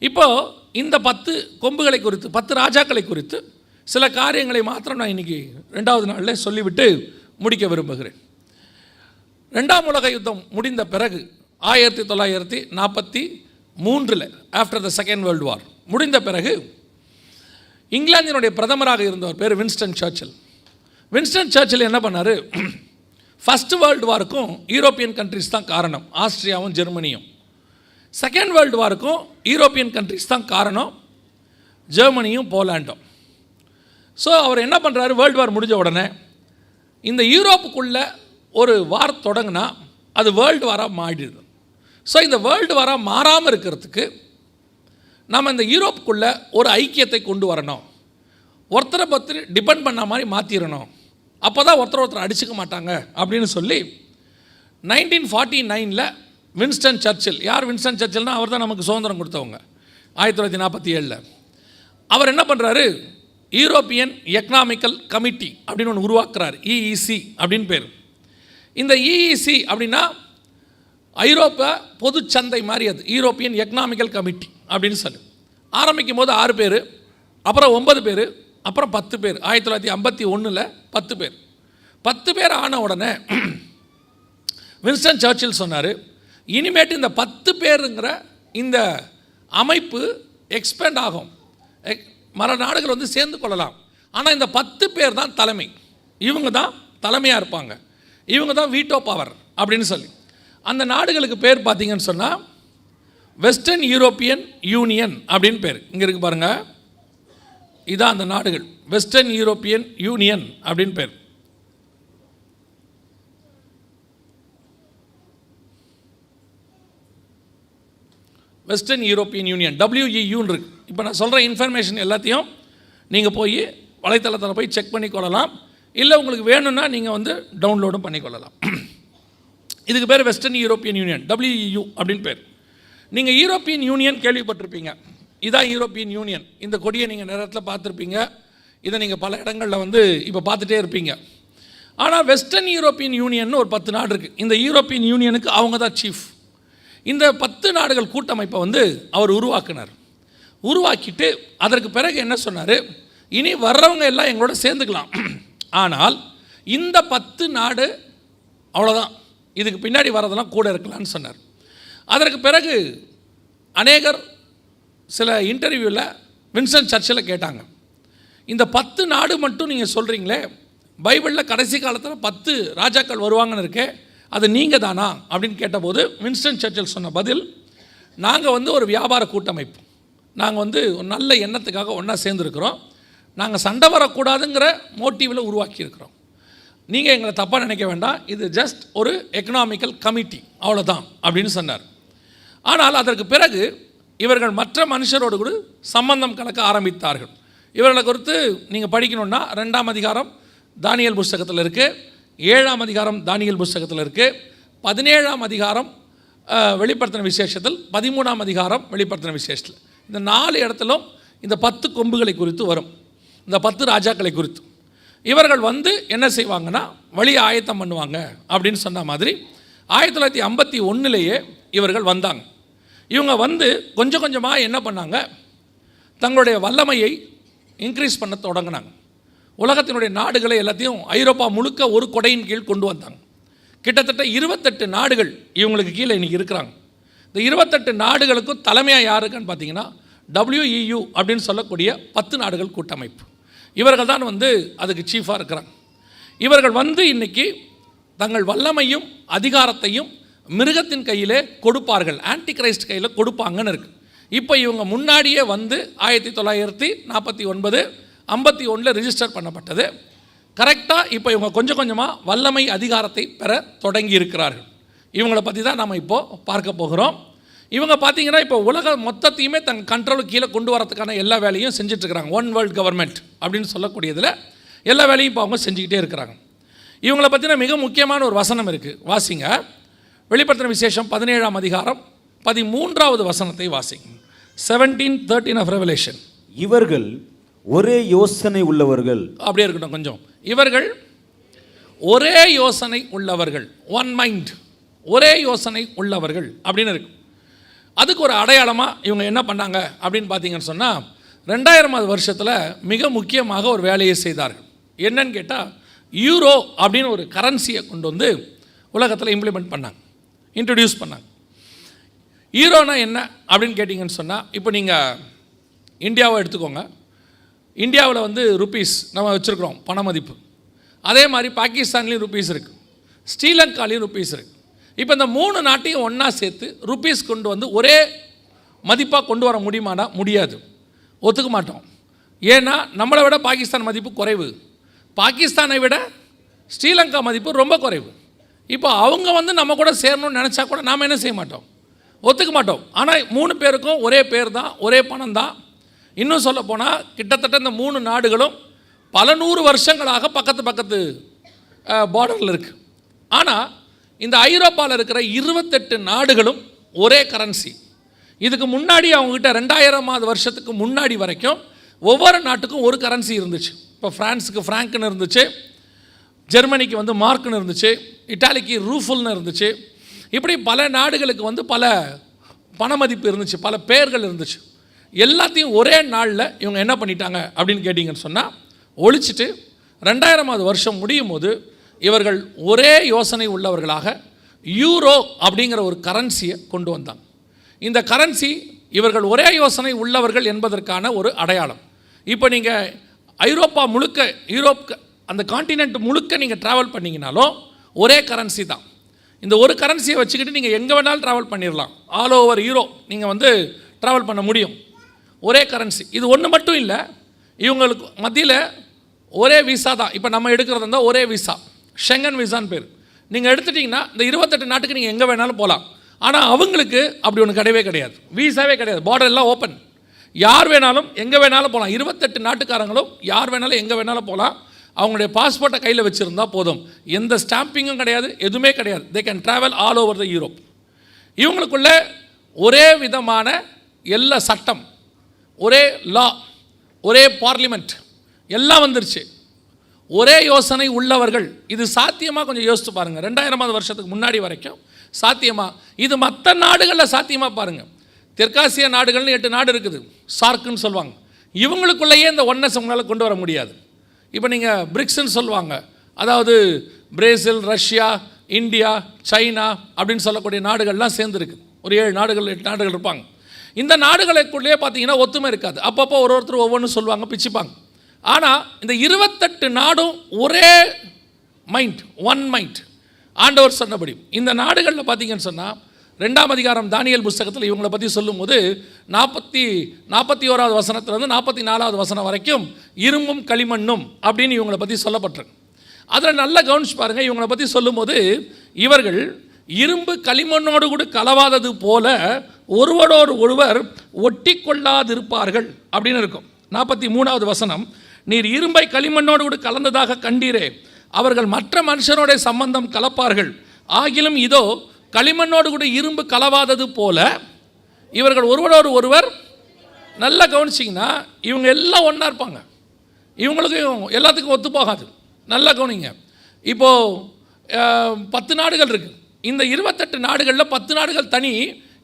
இப்போது இந்த 10 கொம்புகளை குறித்து, 10 ராஜாக்களை குறித்து சில காரியங்களை மாத்திரம் நான் இன்றைக்கி 2வது நாளில் சொல்லிவிட்டு முடிக்க விரும்புகிறேன். 2ஆம் உலக யுத்தம் முடிந்த பிறகு 1943 after the second world war முடிந்த பிறகு இங்கிலாந்தினுடைய பிரதமராக இருந்தவர் பேர் வின்ஸ்டன் சர்ச்சில். வின்ஸ்டன் சர்ச்சில் என்ன பண்ணார்? ஃபஸ்ட்டு வேர்ல்டு வாருக்கும் யூரோப்பியன் கண்ட்ரிஸ் தான் காரணம், ஆஸ்திரியாவும் ஜெர்மனியும். செகண்ட் வேர்ல்டு வாருக்கும் யூரோப்பியன் கண்ட்ரிஸ் தான் காரணம், ஜெர்மனியும் போலாண்டும். ஸோ அவர் என்ன பண்ணுறாரு? வேர்ல்டு வார் முடிஞ்ச உடனே இந்த யூரோப்புக்குள்ளே ஒரு வார் தொடங்கினா அது வேர்ல்டு வாராக மாறிடுது. ஸோ இந்த வேர்ல்டு வாராக மாறாமல் இருக்கிறதுக்கு நம்ம இந்த யூரோப்புக்குள்ளே ஒரு ஐக்கியத்தை கொண்டு வரணும், ஒருத்தரை பற்றி டிபெண்ட் பண்ண மாதிரி மாற்றிடணும், அப்போ தான் ஒருத்தர் அடிச்சுக்க மாட்டாங்க அப்படின்னு சொல்லி 1949 வின்ஸ்டன் சர்ச்சில், யார் வின்ஸ்டன் சர்ச்சில்னால் அவர் தான் நமக்கு சுதந்திரம் கொடுத்தவங்க 1947. அவர் என்ன பண்ணுறாரு? யூரோப்பியன் எக்கனாமிக்கல் கமிட்டி அப்படின்னு ஒன்று உருவாக்குறார், இஇசி அப்படின்னு பேர். இந்த இஇசி அப்படின்னா ஐரோப்பா பொது சந்தை மாதிரி, அது யூரோப்பியன் எக்கனாமிக்கல் கமிட்டி அப்படின்னு சொல்லி ஆரம்பிக்கும் போது 6 பேர், அப்புறம் 9 பேர், அப்புறம் 10 பேர். 1951 10 பேர். 10 பேர் ஆன உடனே வின்ஸ்டன் சர்ச்சில் சொன்னார், இனிமேட்டு இந்த 10 பேருங்கிற இந்த அமைப்பு எக்ஸ்பேண்ட் ஆகும், மற்ற நாடுகள் வந்து சேர்ந்து கொள்ளலாம், ஆனால் இந்த 10 பேர் தான் தலைமை, இவங்க தான் தலைமையாக இருப்பாங்க. இவங்க தான் வீட்டோ பவர் அப்படின்னு சொல்லி. அந்த நாடுகளுக்கு பேர் பார்த்தீங்கன்னு சொன்னால் வெஸ்டர்ன் யூரோப்பியன் யூனியன் அப்படின்னு பேர். இங்கே இருக்கு பாருங்கள், இதான் அந்த நாடுகள், வெஸ்டர்ன் யூரோப்பியன் யூனியன் அப்படின்னு பேர். வெஸ்டர்ன் யூரோப்பியன் யூனியன் WEUன்னு இருக்கு. இப்போ நான் சொல்கிற இன்ஃபர்மேஷன் எல்லாத்தையும் நீங்கள் போய் வலைத்தளத்தில் போய் செக் பண்ணிக்கொள்ளலாம். இல்லை உங்களுக்கு வேணும்னா நீங்கள் வந்து டவுன்லோடும் பண்ணிக்கொள்ளலாம். இதுக்கு பேர் வெஸ்டர்ன் யூரோப்பியன் யூனியன், WEU அப்படின்னு பேர். நீங்கள் யூரோப்பியன் யூனியன் கேள்விப்பட்டிருப்பீங்க. இதான் யூரோப்பியன் யூனியன். இந்த கொடியை நீங்கள் நேரத்தில் பார்த்துருப்பீங்க. இதை நீங்கள் பல இடங்களில் வந்து இப்போ பார்த்துட்டே இருப்பீங்க. ஆனால் வெஸ்டர்ன் யூரோப்பியன் யூனியன் ஒரு 10 நாடு இருக்குது. இந்த யூரோப்பியன் யூனியனுக்கு அவங்க தான் சீஃப். இந்த 10 நாடுகள் கூட்டமைப்பை வந்து அவர் உருவாக்கினார். உருவாக்கிட்டு அதற்கு பிறகு என்ன சொன்னார், இனி வர்றவங்க எல்லாம் எங்களோட சேர்ந்துக்கலாம், ஆனால் இந்த 10 நாடு அவ்வளோதான், இதுக்கு பின்னாடி வர்றதெல்லாம் கூட இருக்கலான்னு சொன்னார். அதற்கு பிறகு அநேகர் சில இன்டர்வியூவில் வின்ஸ்டன் சர்ச்சில் கேட்டாங்க, இந்த 10 நாடு மட்டும் நீங்கள் சொல்கிறீங்களே, பைபிளில் கடைசி காலத்தில் 10 ராஜாக்கள் வருவாங்கன்னு இருக்கே, அது நீங்கள் தானா அப்படின்னு கேட்டபோது வின்ஸ்டன் சர்ச்சில் சொன்ன பதில், நாங்கள் வந்து ஒரு வியாபார கூட்டமைப்பு, நாங்கள் வந்து ஒரு நல்ல எண்ணத்துக்காக ஒன்றா சேர்ந்துருக்கிறோம், நாங்கள் சண்டை வரக்கூடாதுங்கிற மோட்டிவில் உருவாக்கியிருக்கிறோம், நீங்கள் எங்களை தப்பாக நினைக்க வேண்டாம், இது ஜஸ்ட் ஒரு எக்கனாமிக்கல் கமிட்டி அவ்வளோதான் அப்படின்னு சொன்னார். ஆனால் அதற்கு பிறகு இவர்கள் மற்ற மனுஷரோடு கூட சம்பந்தம் கலக்க ஆரம்பித்தார்கள். இவர்களை குறித்து நீங்கள் படிக்கணுன்னா 2ஆம் அதிகாரம் தானியேல் புஸ்தகத்தில் இருக்குது, 7ஆம் அதிகாரம் தானியேல் புஸ்தகத்தில் இருக்குது, 17ஆம் அதிகாரம் வெளிப்படுத்தின விசேஷத்தில், 13ஆம் அதிகாரம் வெளிப்படுத்தின விசேஷத்தில், இந்த 4 இடத்திலும் இந்த 10 கொம்புகளை குறித்து வரும், இந்த 10 ராஜாக்களை குறித்து. இவர்கள் வந்து என்ன செய்வாங்கன்னா வழி ஆயத்தம் பண்ணுவாங்க அப்படின்னு சொன்ன மாதிரி 1951 இவர்கள் வந்தாங்க. இவங்க வந்து கொஞ்சம் கொஞ்சமாக என்ன பண்ணாங்க, தங்களுடைய வல்லமையை இன்க்ரீஸ் பண்ண தொடங்கினாங்க. உலகத்தினுடைய நாடுகளை எல்லாத்தையும் ஐரோப்பா முழுக்க ஒரு கொடையின் கீழ் கொண்டு வந்தாங்க. கிட்டத்தட்ட 28 நாடுகள் இவங்களுக்கு கீழே இன்றைக்கி இருக்கிறாங்க. இந்த 28 நாடுகளுக்கும் தலைமையாக யாருக்குன்னு பார்த்தீங்கன்னா WEU அப்படின்னு சொல்லக்கூடிய 10 நாடுகள் கூட்டமைப்பு. இவர்கள் தான் வந்து அதுக்கு சீஃபாக இருக்கிறாங்க. இவர்கள் வந்து இன்றைக்கி தங்கள் வல்லமையும் அதிகாரத்தையும் மிருகத்தின் கையிலே கொடுப்பார்கள், ஆன்டி கிரைஸ்ட் கையில் கொடுப்பாங்கன்னு இருக்குது. இப்போ இவங்க முன்னாடியே வந்து 1949 51 ரிஜிஸ்டர் பண்ணப்பட்டது. கரெக்டாக இப்போ இவங்க கொஞ்சம் கொஞ்சமாக வல்லமை அதிகாரத்தை பெற தொடங்கி இருக்கிறார்கள். இவங்களை பற்றி தான் நம்ம இப்போது பார்க்க போகிறோம். இவங்க பார்த்தீங்கன்னா இப்போ உலக மொத்தத்தையுமே தன் கண்ட்ரோலுக்கு கீழே கொண்டு வரதுக்கான எல்லா வேலையும் செஞ்சிட்ருக்கிறாங்க. ஒன் வேர்ல்டு கவர்மெண்ட் அப்படின்னு சொல்லக்கூடியதில் எல்லா வேலையும் இப்போ அவங்க செஞ்சுக்கிட்டே இருக்கிறாங்க. இவங்களை பற்றின மிக முக்கியமான ஒரு வசனம் இருக்குது, வாசிங்க. வெளிப்படுத்தின விசேஷம் 17ஆம் அதிகாரம் 13வது வசனத்தை வாசிங்க. 17:13 ஆஃப் ரெவலேஷன். இவர்கள் ஒரே யோசனை உள்ளவர்கள். அப்படியே இருக்கட்டும் கொஞ்சம். இவர்கள் ஒரே யோசனை உள்ளவர்கள், ஒன் மைண்ட், ஒரே யோசனை உள்ளவர்கள் அப்படின்னு இருக்கு. அதுக்கு ஒரு அடையாளமாக இவங்க என்ன பண்ணாங்க அப்படின்னு பார்த்தீங்கன்னு சொன்னால் 2000வது வருஷத்தில் மிக முக்கியமாக ஒரு வேலையை செய்தார்கள். என்னன்னு கேட்டால் யூரோ அப்படின்னு ஒரு கரன்சியை கொண்டு வந்து உலகத்தில் இம்ப்ளிமெண்ட் பண்ணாங்க, இன்ட்ரடியூஸ் பண்ணாங்க. யூரோனா என்ன அப்படின்னு கேட்டிங்கன்னு சொன்னால், இப்போ நீங்கள் இந்தியாவை எடுத்துக்கோங்க. இந்தியாவில் வந்து ருப்பீஸ் நம்ம வச்சுருக்கிறோம் பண மதிப்பு. அதே மாதிரி பாகிஸ்தான்லேயும் ருப்பீஸ் இருக்குது, ஸ்ரீலங்காலேயும் ருப்பீஸ் இருக்குது. இப்போ இந்த 3 நாட்டையும் ஒன்றா சேர்த்து ருப்பீஸ் கொண்டு வந்து ஒரே மதிப்பாக கொண்டு வர முடியுமானா முடியாது, ஒத்துக்க மாட்டோம். ஏன்னா நம்மளை விட பாகிஸ்தான் மதிப்பு குறைவு, பாகிஸ்தானை விட ஸ்ரீலங்கா மதிப்பு ரொம்ப குறைவு. இப்போ அவங்க வந்து நம்ம கூட சேரணும்னு நினச்சா கூட நாம் என்ன செய்ய மாட்டோம், ஒத்துக்க மாட்டோம். ஆனால் 3 பேருக்கும் ஒரே பேர் தான், ஒரே பணம் தான். இன்னும் சொல்ல போனால் கிட்டத்தட்ட இந்த 3 நாடுகளும் பல 100 வருஷங்களாக பக்கத்து பார்டரில் இருக்குது. ஆனால் இந்த ஐரோப்பாவில் இருக்கிற 28 நாடுகளும் ஒரே கரன்சி. இதுக்கு முன்னாடி அவங்ககிட்ட 2000வது வருஷத்துக்கு முன்னாடி வரைக்கும் ஒவ்வொரு நாட்டுக்கும் ஒரு கரன்சி இருந்துச்சு. இப்போ ஃப்ரான்ஸுக்கு ஃப்ராங்க்னு இருந்துச்சு, ஜெர்மனிக்கு வந்து மார்க்னு இருந்துச்சு, இட்டாலிக்கு ரூஃபுல்னு இருந்துச்சு. இப்படி பல நாடுகளுக்கு வந்து பல பண மதிப்பு இருந்துச்சு, பல பெயர்கள் இருந்துச்சு. எல்லாத்தையும் ஒரே நாளில் இவங்க என்ன பண்ணிட்டாங்க அப்படின்னு கேட்டிங்கன்னு சொன்னால் ஒழிச்சிட்டு 2000வது வருஷம் முடியும் போது இவர்கள் ஒரே யோசனை உள்ளவர்களாக யூரோ அப்படிங்கிற ஒரு கரன்சியை கொண்டு வந்தாங்க. இந்த கரன்சி இவர்கள் ஒரே யோசனை உள்ளவர்கள் என்பதற்கான ஒரு அடையாளம். இப்போ நீங்கள் ஐரோப்பா முழுக்க, யூரோப் அந்த கான்டினென்ட் முழுக்க நீங்கள் ட்ராவல் பண்ணிங்கனாலும் ஒரே கரன்சி தான். இந்த ஒரு கரன்சியை வச்சுக்கிட்டு நீங்கள் எங்கே வேணாலும் ட்ராவல் பண்ணிடலாம். ஆல் ஓவர் யூரோப் நீங்கள் வந்து ட்ராவல் பண்ண முடியும். ஒரே கரன்சி. இது ஒன்று மட்டும் இல்லை, இவங்களுக்கு மத்தியில் ஒரே விசா தான். இப்போ நம்ம எடுக்கிறது இருந்தால் ஒரே விசா, ஷெங்கன் விசான்னு பேர். நீங்கள் எடுத்துட்டிங்கன்னா இந்த 28 நாட்டுக்கு நீங்கள் எங்கே வேணாலும் போகலாம். ஆனால் அவங்களுக்கு அப்படி ஒன்று கிடையவே கிடையாது, விசாவே கிடையாது. பார்டர் எல்லாம் ஓப்பன், யார் வேணாலும் எங்கே வேணாலும் போகலாம். 28 நாட்டுக்காரங்களும் யார் வேணாலும் எங்கே வேணாலும் போகலாம். அவங்களுடைய பாஸ்போர்ட்டை கையில் வச்சுருந்தா போதும், எந்த ஸ்டாம்பிங்கும் கிடையாது, எதுவுமே கிடையாது. They can travel all over the Europe. இவங்களுக்குள்ள ஒரே விதமான எல்லா சட்டம், ஒரே லா, ஒரே பார்லிமெண்ட் எல்லாம் வந்துருச்சு. ஒரே யோசனை உள்ளவர்கள். இது சாத்தியமாக கொஞ்சம் யோசித்து பாருங்கள். 2000 வருஷத்துக்கு முன்னாடி வரைக்கும் சாத்தியமா? இது மற்ற நாடுகளில் சாத்தியமாக பாருங்கள். தெற்காசிய நாடுகள்னு 8 நாடு இருக்குது, சார்க்குன்னு சொல்லுவாங்க. இவங்களுக்குள்ளேயே இந்த ஒன்னஸ் உங்களால் கொண்டு வர முடியாது. இப்போ நீங்கள் பிரிக்ஸ்ன்னு சொல்லுவாங்க, அதாவது பிரேசில், ரஷ்யா, இந்தியா, சைனா அப்படின்னு சொல்லக்கூடிய நாடுகள்லாம் சேர்ந்துருக்கு. ஒரு 7 நாடுகள் 8 நாடுகள் இருப்பாங்க. இந்த நாடுகளுக்குள்ளேயே பார்த்தீங்கன்னா ஒத்துமை இருக்காது. அப்பப்போ ஒருத்தர் ஒவ்வொன்றும் சொல்லுவாங்க, பிச்சுப்பாங்க. ஆனால் இந்த 28 நாடும் ஒரே மைண்ட், ஒன் மைண்ட், ஆண்டவர் சொன்னபடி. இந்த நாடுகளில் பார்த்தீங்கன்னு சொன்னால் 2ஆம் அதிகாரம் தானியேல் புஸ்தகத்தில் இவங்களை பற்றி சொல்லும்போது 41வது வசனத்திலிருந்து 44வது வசனம் வரைக்கும் இரும்பும் களிமண்ணும் அப்படின்னு இவங்களை பற்றி சொல்லப்பட்டிருக்கு. அதில் நல்லா கவனிச்சு பாருங்கள். இவங்களை பற்றி சொல்லும்போது இவர்கள் இரும்பு களிமண்ணோடு கூட கலவாதது போல ஒருவரோடு ஒருவர் ஒட்டி கொள்ளாதிருப்பார்கள் அப்படின்னு இருக்கும். 43வது வசனம், நீர் இரும்பை களிமண்ணோடு கூட கலந்ததாக கண்டீரே, அவர்கள் மற்ற மனுஷனோட சம்பந்தம் கலப்பார்கள். ஆகிலும் இதோ களிமண்ணோடு கூட இரும்பு கலவாதது போல இவர்கள் ஒருவரோடு ஒருவர். நல்லா கவனிச்சிங்கன்னா இவங்க எல்லாம் ஒன்றா இருப்பாங்க. இவங்களுக்கும் எல்லாத்துக்கும் ஒத்து போகாது. நல்லா கவனிங்க. இப்போது 10 நாடுகள் இருக்குது. இந்த 28 நாடுகளில் 10 நாடுகள் தனி,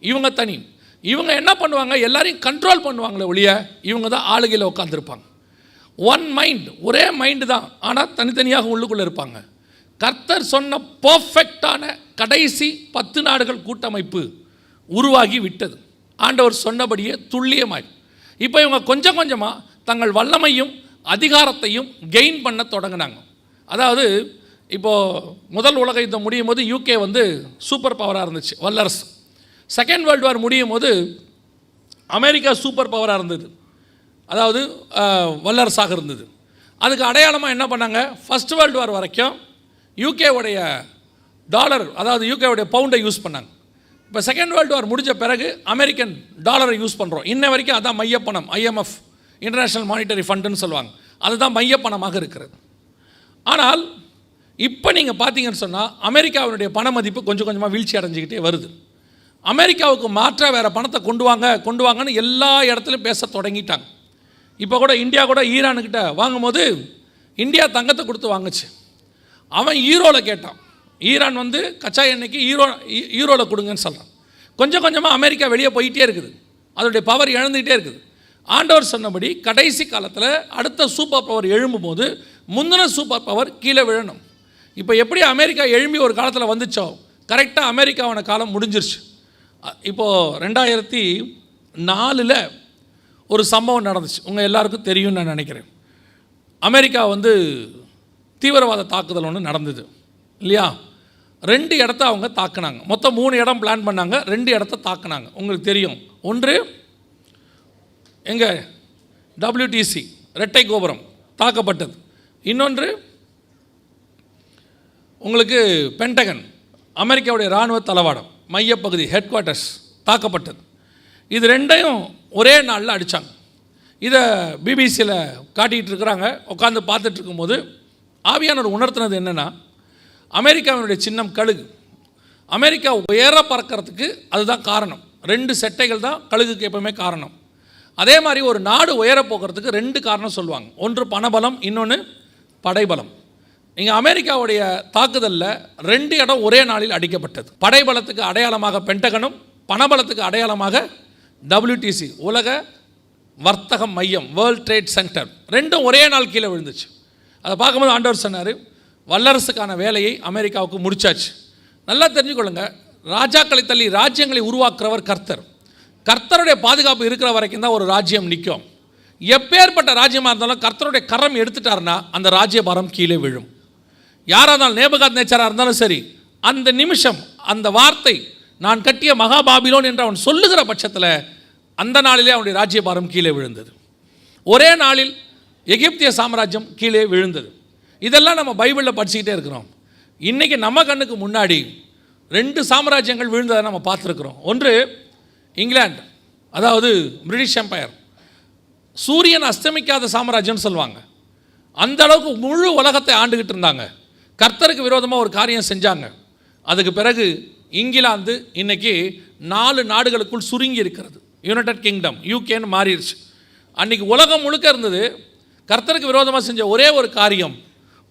இவங்க தனி. இவங்க என்ன பண்ணுவாங்க, எல்லாரையும் கண்ட்ரோல் பண்ணுவாங்களே ஒழிய இவங்க தான் ஆளுகையில் உட்காந்துருப்பாங்க. ஒன் மைண்ட், ஒரே மைண்டு தான், ஆனால் தனித்தனியாக உள்ளுக்குள்ளே இருப்பாங்க. கர்த்தர் சொன்ன பர்ஃபெக்டான கடைசி 10 நாடுகள் கூட்டமைப்பு உருவாகி விட்டது. ஆண்டவர் சொன்னபடியே துல்லியமாய். இப்போ இவங்க கொஞ்சம் கொஞ்சமாக தங்கள் வல்லமையும் அதிகாரத்தையும் கெயின் பண்ண தொடங்கினாங்க. அதாவது இப்போது முதல் உலக யுத்தம் முடியும் போது யூகே வந்து சூப்பர் பவராக இருந்துச்சு, வல்லரசு. செகண்ட் வேர்ல்டு வார் முடியும் போது அமெரிக்கா சூப்பர் பவராக இருந்தது, அதாவது வல்லரசாக இருந்தது. அதுக்கு அடையாளமாக என்ன பண்ணாங்க, ஃபர்ஸ்ட் வேர்ல்டு வார் வரைக்கும் யூகேவுடைய டாலர், அதாவது யூகேவுடைய பவுண்டை யூஸ் பண்ணாங்க. இப்போ செகண்ட் வேர்ல்டு வார் முடிஞ்ச பிறகு அமெரிக்கன் டாலரை யூஸ் பண்ணுறோம். இன்ன வரைக்கும் அதான் மையப்பணம், IMF, இன்டர்நேஷ்னல் மானிட்டரி ஃபண்டுன்னு சொல்லுவாங்க, அதுதான் மையப்பணமாக இருக்கிறது. ஆனால் இப்போ நீங்கள் பார்த்தீங்கன்னு சொன்னால் அமெரிக்காவினுடைய பண மதிப்பு கொஞ்சம் கொஞ்சமாக வீழ்ச்சி அடைஞ்சிக்கிட்டே வருது. அமெரிக்காவுக்கு மாற்றாக வேறு பணத்தை கொண்டு வாங்கன்னு எல்லா இடத்துலையும் பேச தொடங்கிட்டாங்க. இப்போ கூட இந்தியா கூட ஈரானுக்கிட்ட வாங்கும்போது இந்தியா தங்கத்தை கொடுத்து வாங்குச்சு. அவன் ஈரோவில் கேட்டான். ஈரான் வந்து கச்சா எண்ணெய்க்கு ஈரோவில் கொடுங்கன்னு சொல்கிறான். கொஞ்சம் கொஞ்சமாக அமெரிக்கா வெளியே போயிட்டே இருக்குது, அதோடைய பவர் இழந்துக்கிட்டே இருக்குது. ஆண்டவர் சொன்னபடி கடைசி காலத்தில் அடுத்த சூப்பர் பவர் எழும்பும்போது முந்தின சூப்பர் பவர் கீழே விழணும். இப்போ எப்படி அமெரிக்கா எழும்பி ஒரு காலத்தில் வந்துச்சோ, கரெக்டாக அமெரிக்காவோட காலம் முடிஞ்சிருச்சு. இப்போது 2004 ஒரு சம்பவம் நடந்துச்சு, உங்கள் எல்லாருக்கும் தெரியும்னு நான் நினைக்கிறேன். அமெரிக்கா வந்து தீவிரவாத தாக்குதல் ஒன்று நடந்தது இல்லையா? 2 இடத்த அவங்க தாக்குனாங்க. மொத்தம் 3 இடம் பிளான் பண்ணாங்க, 2 இடத்த தாக்குனாங்க. உங்களுக்கு தெரியும், ஒன்று எங்கே WTC இரட்டை கோபுரம் தாக்கப்பட்டது, இன்னொன்று உங்களுக்கு பென்டகன், அமெரிக்காவுடைய இராணுவ தளவாடம் மையப்பகுதி ஹெட் குவார்ட்டர்ஸ் தாக்கப்பட்டது. இது 2ஐயும் ஒரே நாளில் அடித்தாங்க. இதை பிபிசியில் காட்டிகிட்டு இருக்கிறாங்க. உட்காந்து பார்த்துட்டு இருக்கும்போது ஆவியானவர் உணர்த்தினது என்னென்னா, அமெரிக்காவினுடைய சின்னம் கழுகு. அமெரிக்கா உயர பறக்கிறதுக்கு அதுதான் காரணம். 2 செட்டைகள் தான் கழுகுக்கு எப்பவுமே காரணம். அதே மாதிரி ஒரு நாடு உயர போகிறதுக்கு 2 காரணம் சொல்லுவாங்க. ஒன்று பணபலம், இன்னொன்று படைபலம். இங்கே அமெரிக்காவுடைய தாக்குதலில் 2 இடம் ஒரே நாளில் அடிக்கப்பட்டது. படைபலத்துக்கு அடையாளமாக பென்டகனும், பணபலத்துக்கு அடையாளமாக WTC உலக வர்த்தக மையம், வேர்ல்ட் ட்ரேட் சென்டர், 2ம் ஒரே நாள் கீழே விழுந்துச்சு. அதை பார்க்கும்போது ஆண்டவர் சொன்னார், வல்லரசுக்கான வேலையை அமெரிக்காவுக்கு முடிச்சாச்சு. நல்லா தெரிஞ்சுக்கொள்ளுங்க, ராஜாக்களை தள்ளி ராஜ்யங்களை உருவாக்குறவர் கர்த்தர். கர்த்தருடைய பாதுகாப்பு இருக்கிற வரைக்கும் தான் ஒரு ராஜ்யம் நிற்கும். எப்பேற்பட்ட ராஜ்யமாக இருந்தாலும் கர்த்தருடைய கரம் எடுத்துட்டாருன்னா அந்த ராஜ்யபாரம் கீழே விழும். யாராக இருந்தாலும் நேபுகாத் நேச்சாராக இருந்தாலும் சரி, அந்த நிமிஷம் அந்த வார்த்தை நான் கட்டிய மகாபாபிலோன் என்று அவன் சொல்லுகிற பட்சத்தில் அந்த நாளிலே அவனுடைய ராஜ்யபாரம் கீழே விழுந்தது. ஒரே நாளில் எகிப்திய சாம்ராஜ்யம் கீழே விழுந்தது. இதெல்லாம் நம்ம பைபிளில் படிச்சுக்கிட்டே இருக்கிறோம். இன்றைக்கி நம்ம கண்ணுக்கு முன்னாடி 2 சாம்ராஜ்யங்கள் விழுந்ததை நம்ம பார்த்துருக்குறோம். ஒன்று இங்கிலாந்து, அதாவது பிரிட்டிஷ் எம்பையர், சூரியன் அஸ்தமிக்காத சாம்ராஜ்யம்னு சொல்லுவாங்க. அந்த அளவுக்கு முழு உலகத்தை ஆண்டுகிட்டு இருந்தாங்க. கர்த்தருக்கு விரோதமாக ஒரு காரியம் செஞ்சாங்க. அதுக்கு பிறகு இங்கிலாந்து இன்னைக்கு 4 நாடுகளுக்குள் சுருங்கி இருக்கிறது. யுனைடெட் கிங்டம், யூகேன்னு மாறிடுச்சு. அன்றைக்கி உலகம் முழுக்க இருந்தது. கர்த்தருக்கு விரோதமாக செஞ்ச ஒரே ஒரு காரியம்,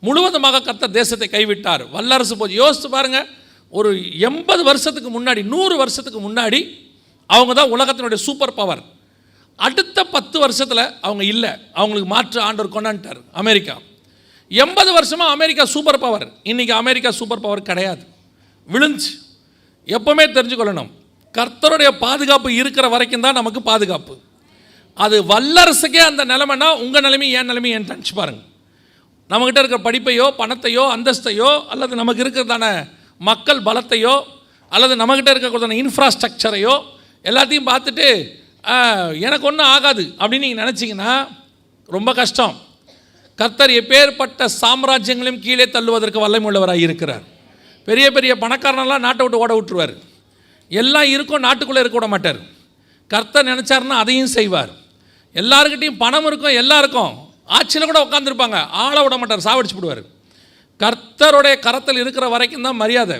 முழுவதுமாக கர்த்தர் தேசத்தை கைவிட்டார். வல்லரசு போச்சு. யோசித்து பாருங்கள், ஒரு 80 வருஷத்துக்கு முன்னாடி, 100 வருஷத்துக்கு முன்னாடி அவங்க தான் உலகத்தினுடைய சூப்பர் பவர். அடுத்த 10 வருஷத்தில் அவங்க இல்லை. அவங்களுக்கு மாற்று ஆண்டவர் கொண்டாண்டார் அமெரிக்கா. 80 வருஷமாக அமெரிக்கா சூப்பர் பவர். இன்றைக்கி அமெரிக்கா சூப்பர் பவர் கிடையாது, விழுந்துச்சு. எப்போவுமே தெரிஞ்சுக்கொள்ளணும், கர்த்தருடைய பாதுகாப்பு இருக்கிற வரைக்கும் தான் நமக்கு பாதுகாப்பு. அது வல்லரசுக்கே அந்த நிலைமைனா உங்கள் நிலைமை என் நிலைமை என் நினச்சி பாருங்கள். நம்மக்கிட்ட இருக்கிற படிப்பையோ பணத்தையோ அந்தஸ்தையோ அல்லது நமக்கு இருக்கிறதான மக்கள் பலத்தையோ அல்லது நம்மக்கிட்ட இருக்கிறதான இன்ஃப்ராஸ்ட்ரக்சரையோ எல்லாத்தையும் பார்த்துட்டு எனக்கு ஒன்றும் ஆகாது அப்படின்னு நீங்கள் நினச்சிங்கன்னா ரொம்ப கஷ்டம். கர்த்தர் எப்பேற்பட்ட சாம்ராஜ்யங்களையும் கீழே தள்ளுவதற்கு வல்லமை உள்ளவராக இருக்கிறார். பெரிய பெரிய பணக்காரனெல்லாம் நாட்டை விட்டு ஓட விட்டுருவார். எல்லாம் இருக்கும், நாட்டுக்குள்ளே இருக்க விட மாட்டார். கர்த்தர் நினச்சாருன்னா அதையும் செய்வார். எல்லாருக்கிட்டையும் பணம் இருக்கும், எல்லாருக்கும் ஆட்சியில் கூட உட்காந்துருப்பாங்க, ஆளை விட மாட்டார், சாவடிச்சு விடுவார். கர்த்தருடைய கரத்தில் இருக்கிற வரைக்கும் தான் மரியாதை.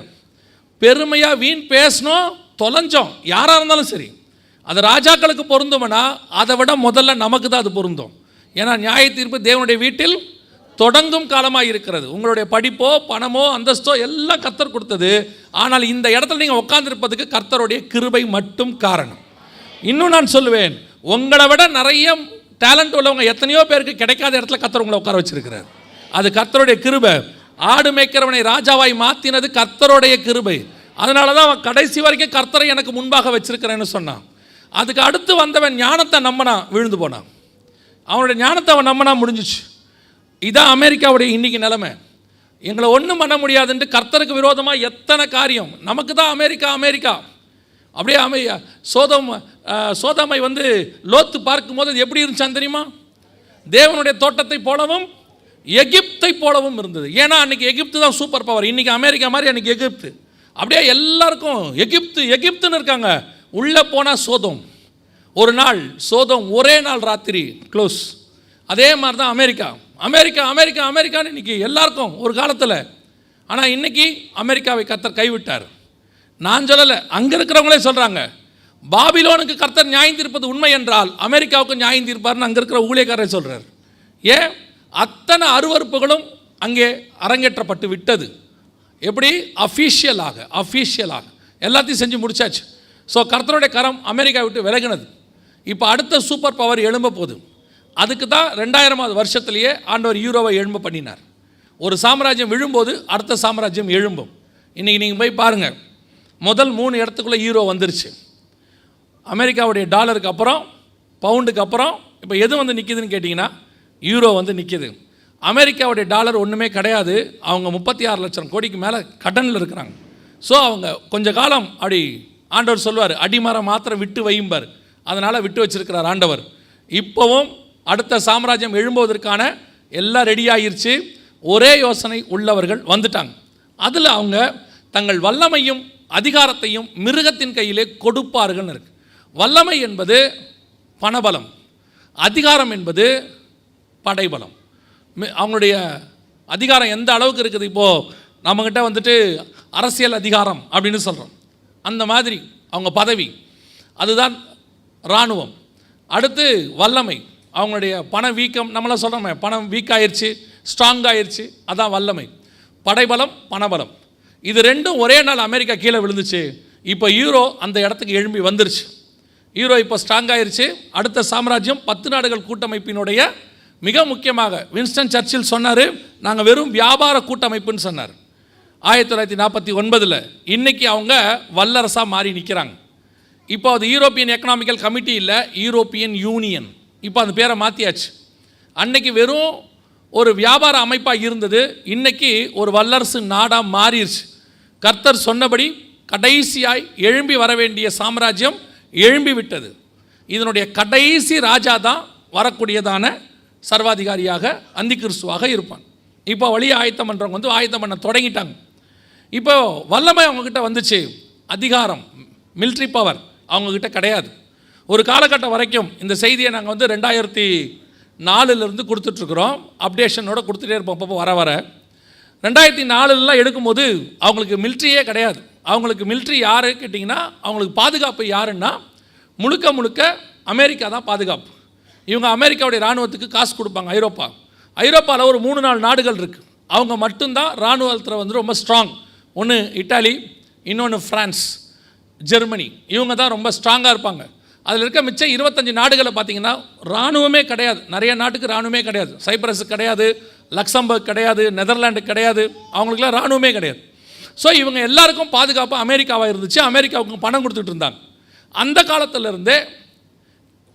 பெருமையாக வீண் பேசணும், தொலைஞ்சோம், யாராக இருந்தாலும் சரி. அது ராஜாக்களுக்கு பொருந்தும்னா அதை விட முதல்ல நமக்கு தான் அது பொருந்தும். ஏன்னா நியாய தீர்ப்பு தேவனுடைய வீட்டில் தொடங்கும் காலமாக இருக்கிறது. உங்களுடைய படிப்போ பணமோ அந்தஸ்தோ எல்லாம் கர்த்தர் கொடுத்தது. ஆனால் இந்த இடத்துல நீங்கள் உட்கார்ந்துருப்பதுக்கு கர்த்தருடைய கிருபை மட்டும் காரணம். இன்னும் நான் சொல்லுவேன், உங்களை விட நிறைய டேலண்ட் உள்ளவங்க எத்தனையோ பேருக்கு கிடைக்காத இடத்துல கர்த்தர் உங்களை உட்கார வச்சிருக்கிறார். அது கர்த்தருடைய கிருபை. ஆடு மேய்க்கிறவனை ராஜாவாய் மாற்றினது கர்த்தருடைய கிருபை. அதனால தான் அவன் கடைசி வரைக்கும் கர்த்தரை எனக்கு முன்பாக வச்சிருக்கிறேன்னு சொன்னான். அதுக்கு அடுத்து வந்தவன் ஞானத்தை நம்பினா விழுந்து போனான். அவனுடைய ஞானத்தை அவன் நம்பினா முடிஞ்சிச்சு. இதான் அமெரிக்காவுடைய இன்றைக்கி நிலைமை. எங்களை ஒன்றும் பண்ண முடியாதுன்ட்டு கர்த்தருக்கு விரோதமாக எத்தனை காரியம். நமக்கு தான் அமெரிக்கா அமெரிக்கா அப்படியே சோதோமை வந்து லோத்து பார்க்கும்போது அது எப்படி இருந்துச்சான்னு தெரியுமா? தேவனுடைய தோட்டத்தை போலவும் எகிப்தை போலவும் இருந்தது. ஏன்னா அன்றைக்கி எகிப்து தான் சூப்பர் பவர். இன்றைக்கி அமெரிக்கா மாதிரி அன்றைக்கி எகிப்து. அப்படியே எல்லாருக்கும் எகிப்துன்னு இருக்காங்க. உள்ளே போனால் சோதோம். ஒரு நாள் சோதோம் ஒரே நாள் ராத்திரி க்ளோஸ். அதே மாதிரி தான் அமெரிக்கான்னு இன்றைக்கி எல்லாருக்கும் ஒரு காலத்தில். ஆனால் இன்றைக்கி அமெரிக்காவை கர்த்தர் கைவிட்டார். நான் சொல்லலை, அங்கே இருக்கிறவங்களே சொல்கிறாங்க. பாபிலோனுக்கு கர்த்தர் நியாயம் தீர்ப்பது உண்மை என்றால் அமெரிக்காவுக்கு நியாயம் தீர்ப்பார்னு அங்கே இருக்கிற ஊழியக்காரரை சொல்கிறார். ஏன்? அத்தனை அருவறுப்புகளும் அங்கே அரங்கேற்றப்பட்டு விட்டது. எப்படி? அஃபீஷியலாக எல்லாத்தையும் செஞ்சு முடிச்சாச்சு. ஸோ கர்த்தருடைய கரம் அமெரிக்கா விட்டு விலகினது. இப்போ அடுத்த சூப்பர் பவர் எழும்ப போகுது. அதுக்கு தான் 2000வது வருஷத்துலேயே ஆண்டவர் யூரோவை எழும்ப பண்ணினார். ஒரு சாம்ராஜ்யம் விழும்போது அடுத்த சாம்ராஜ்யம் எழும்பும். இன்றைக்கி நீங்கள் போய் பாருங்கள், முதல் 3 இடத்துக்குள்ளே யூரோ வந்துருச்சு. அமெரிக்காவுடைய டாலருக்கு அப்புறம், பவுண்டுக்கு அப்புறம் இப்போ எது வந்து நிற்கிதுன்னு கேட்டிங்கன்னா யூரோ வந்து நிற்கிது. அமெரிக்காவுடைய டாலர் ஒன்றுமே கிடையாது. அவங்க 36 லட்சம் கோடிக்கு மேலே கடனில் இருக்கிறாங்க. ஸோ அவங்க கொஞ்ச காலம் அப்படி ஆண்டவர் சொல்வார், அடிமரம் மாத்திரம் விட்டு வையும்பார். அதனால் விட்டு வச்சிருக்கிறார் ஆண்டவர். இப்போவும் அடுத்த சாம்ராஜ்யம் எழும்புவதற்கான எல்லாம் ரெடி ஆகிருச்சு. ஒரே யோசனை உள்ளவர்கள் வந்துட்டாங்க. அதில் அவங்க தங்கள் வல்லமையும் அதிகாரத்தையும் மிருகத்தின் கையிலே கொடுப்பார்கள் இருக்கு. வல்லமை என்பது பணபலம், அதிகாரம் என்பது படைபலம். அவங்களுடைய அதிகாரம் எந்த அளவுக்கு இருக்குது? இப்போது நம்மக்கிட்ட வந்துட்டு அரசியல் அதிகாரம் அப்படின்னு சொல்கிறோம். அந்த மாதிரி அவங்க பதவி, அதுதான் இராணுவம். அடுத்து வல்லமை, அவங்களுடைய பண வீக்கம். நம்மளாம் சொல்கிறோமே, பணம் வீக் ஆயிடுச்சு, ஸ்ட்ராங் ஆயிடுச்சு, அதான் வல்லமை. படைபலம், பணபலம், இது ரெண்டும் ஒரே நாள் அமெரிக்கா கீழே விழுந்துச்சு. இப்போ யூரோ அந்த இடத்துக்கு எழும்பி வந்துருச்சு. யூரோ இப்போ ஸ்ட்ராங் ஆயிடுச்சு. அடுத்த சாம்ராஜ்யம் 10 நாடுகள் கூட்டமைப்பினுடைய மிக முக்கியமாக வின்ஸ்டன் சர்ச்சில் சொன்னார், நாங்கள் வெறும் வியாபார கூட்டமைப்புன்னு சொன்னார் 1949. இன்றைக்கி அவங்க வல்லரசாக மாறி நிற்கிறாங்க. இப்போ அது யூரோப்பியன் எக்கனாமிக்கல் கமிட்டி இல்லை, யூரோப்பியன் யூனியன். இப்போ அந்த பேரை மாற்றியாச்சு. அன்றைக்கி வெறும் ஒரு வியாபார அமைப்பாக இருந்தது, இன்னைக்கு ஒரு வல்லரசு நாடாக மாறிடுச்சு. கர்த்தர் சொன்னபடி கடைசியாய் எழும்பி வர வேண்டிய சாம்ராஜ்யம் எழும்பி விட்டது. இதனுடைய கடைசி ராஜா தான் வரக்கூடியதான சர்வாதிகாரியாக அந்தி கிறிஸ்துவாக இருப்பான். இப்போ வழியை ஆயத்தம் பண்ணுறவங்க வந்து ஆயத்தம் பண்ண தொடங்கிட்டாங்க. இப்போ வல்லமை அவங்கக்கிட்ட வந்துச்சு, அதிகாரம், மிலிட்ரி பவர் அவங்கக்கிட்ட கிடையாது. ஒரு காலகட்டம் வரைக்கும் இந்த செய்தியை நாங்கள் வந்து 2004 கொடுத்துட்ருக்குறோம், அப்டேஷனோட கொடுத்துட்டே இருப்போம். அப்பப்போ வர வர 2004 எடுக்கும்போது அவங்களுக்கு மிலிட்ரியே கிடையாது. அவங்களுக்கு மிலிட்ரி யார் கேட்டிங்கன்னா, அவங்களுக்கு பாதுகாப்பு யாருன்னா முழுக்க முழுக்க அமெரிக்கா தான் பாதுகாப்பு. இவங்க அமெரிக்காவுடைய இராணுவத்துக்கு காசு கொடுப்பாங்க. ஐரோப்பாவில் ஒரு 3-4 நாடுகள் இருக்குது, அவங்க மட்டும்தான் இராணுவத்தில் வந்து ரொம்ப ஸ்ட்ராங். ஒன்று இட்டாலி, இன்னொன்று ஃப்ரான்ஸ், ஜெர்மனி, இவங்க தான் ரொம்ப ஸ்ட்ராங்காக இருப்பாங்க. அதில் இருக்க மிச்சம் 25 நாடுகளை பார்த்திங்கன்னா இராணுவமே கிடையாது. நிறைய நாட்டுக்கு இராணுவமே கிடையாது. சைப்ரஸ் கிடையாது, லக்சம்பர்க் கிடையாது, நெதர்லாண்டு கிடையாது, அவங்களுக்குலாம் இராணுவமே கிடையாது. ஸோ இவங்க எல்லாருக்கும் பாதுகாப்பு அமெரிக்காவாக இருந்துச்சு. அமெரிக்காவுக்கு பணம் கொடுத்துட்டு இருந்தாங்க. அந்த காலத்திலேருந்தே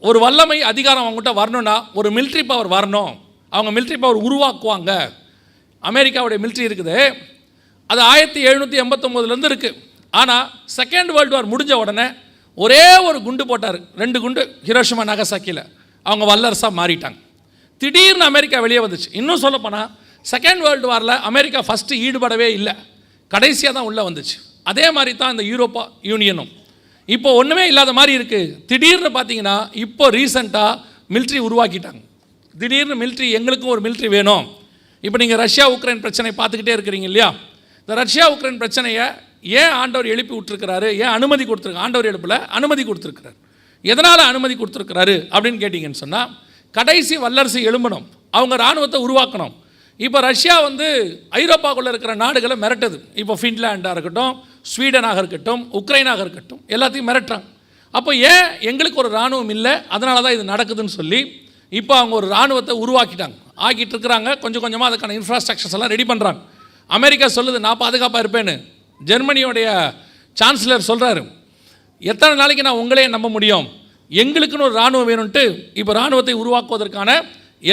ஒரு வல்லமை அதிகாரம் அவங்ககிட்ட வரணும்னா ஒரு மிலிட்ரி பவர் வரணும். அவங்க மிலிட்ரி பவர் உருவாக்குவாங்க. அமெரிக்காவுடைய மிலிட்ரி இருக்குது, அது 1789 இருக்குது. ஆனால் செகண்ட் வேர்ல்டு வார் முடிஞ்ச உடனே ஒரே ஒரு குண்டு போட்டார், 2 குண்டு ஹிரோஷிமா நாகசாக்கியில். அவங்க வல்லரசாக மாறிட்டாங்க. திடீர்னு அமெரிக்கா வெளியே வந்துச்சு. இன்னும் சொல்லப்போனால் செகண்ட் வேர்ல்டு வாரில் அமெரிக்கா ஃபஸ்ட்டு ஈடுபடவே இல்லை, கடைசியாக தான் உள்ளே வந்துச்சு. அதே மாதிரி தான் இந்த யூரோப்பா யூனியனும். இப்போ ஒன்றுமே இல்லாத மாதிரி இருக்குது. திடீர்னு பார்த்தீங்கன்னா இப்போ ரீசெண்டாக மிலிட்ரி உருவாக்கிட்டாங்க. திடீர்னு மிலிட்ரி, எங்களுக்கும் ஒரு மிலிட்ரி வேணும். இப்போ நீங்கள் ரஷ்யா உக்ரைன் பிரச்சனை பார்த்துக்கிட்டே இருக்கிறீங்க இல்லையா? இந்த ரஷ்யா உக்ரைன் பிரச்சனையை ஏன் ஆண்டவர் எழுப்பி விட்டுருக்கிறாரு, ஏன் அனுமதி கொடுத்துருக்கு? ஆண்டவர் எழுப்பில் அனுமதி கொடுத்துருக்கிறார். எதனால் அனுமதி கொடுத்துருக்கிறாரு அப்படின்னு கேட்டிங்கன்னு சொன்னால், கடைசி வல்லரசு எழும்பணும், அவங்க இராணுவத்தை உருவாக்கணும். இப்போ ரஷ்யா வந்து ஐரோப்பாக்குள்ளே இருக்கிற நாடுகளை மிரட்டுது. இப்போ ஃபின்லாண்டாக இருக்கட்டும், ஸ்வீடனாக இருக்கட்டும், உக்ரைனாக இருக்கட்டும், எல்லாத்தையும் மிரட்டுறாங்க. அப்போ ஏன் எங்களுக்கு ஒரு இராணுவம் இல்லை, அதனால தான் இது நடக்குதுன்னு சொல்லி இப்போ அவங்க ஒரு இராணுவத்தை உருவாக்கிட்டாங்க, ஆக்கிட்டு இருக்கிறாங்க. கொஞ்சம் கொஞ்சமாக அதுக்கான இன்ஃப்ராஸ்ட்ரக்சர்ஸ் எல்லாம் ரெடி பண்ணுறாங்க. அமெரிக்கா சொல்லுது நான் பாதுகாப்பாக இருப்பேன்னு. ஜெர்மனியோடைய சான்சலர் சொல்கிறாரு, எத்தனை நாளைக்கு நான் உங்களே நம்ப முடியும், எங்களுக்குன்னு ஒரு இராணுவம் வேணும்ன்ட்டு இப்போ இராணுவத்தை உருவாக்குவதற்கான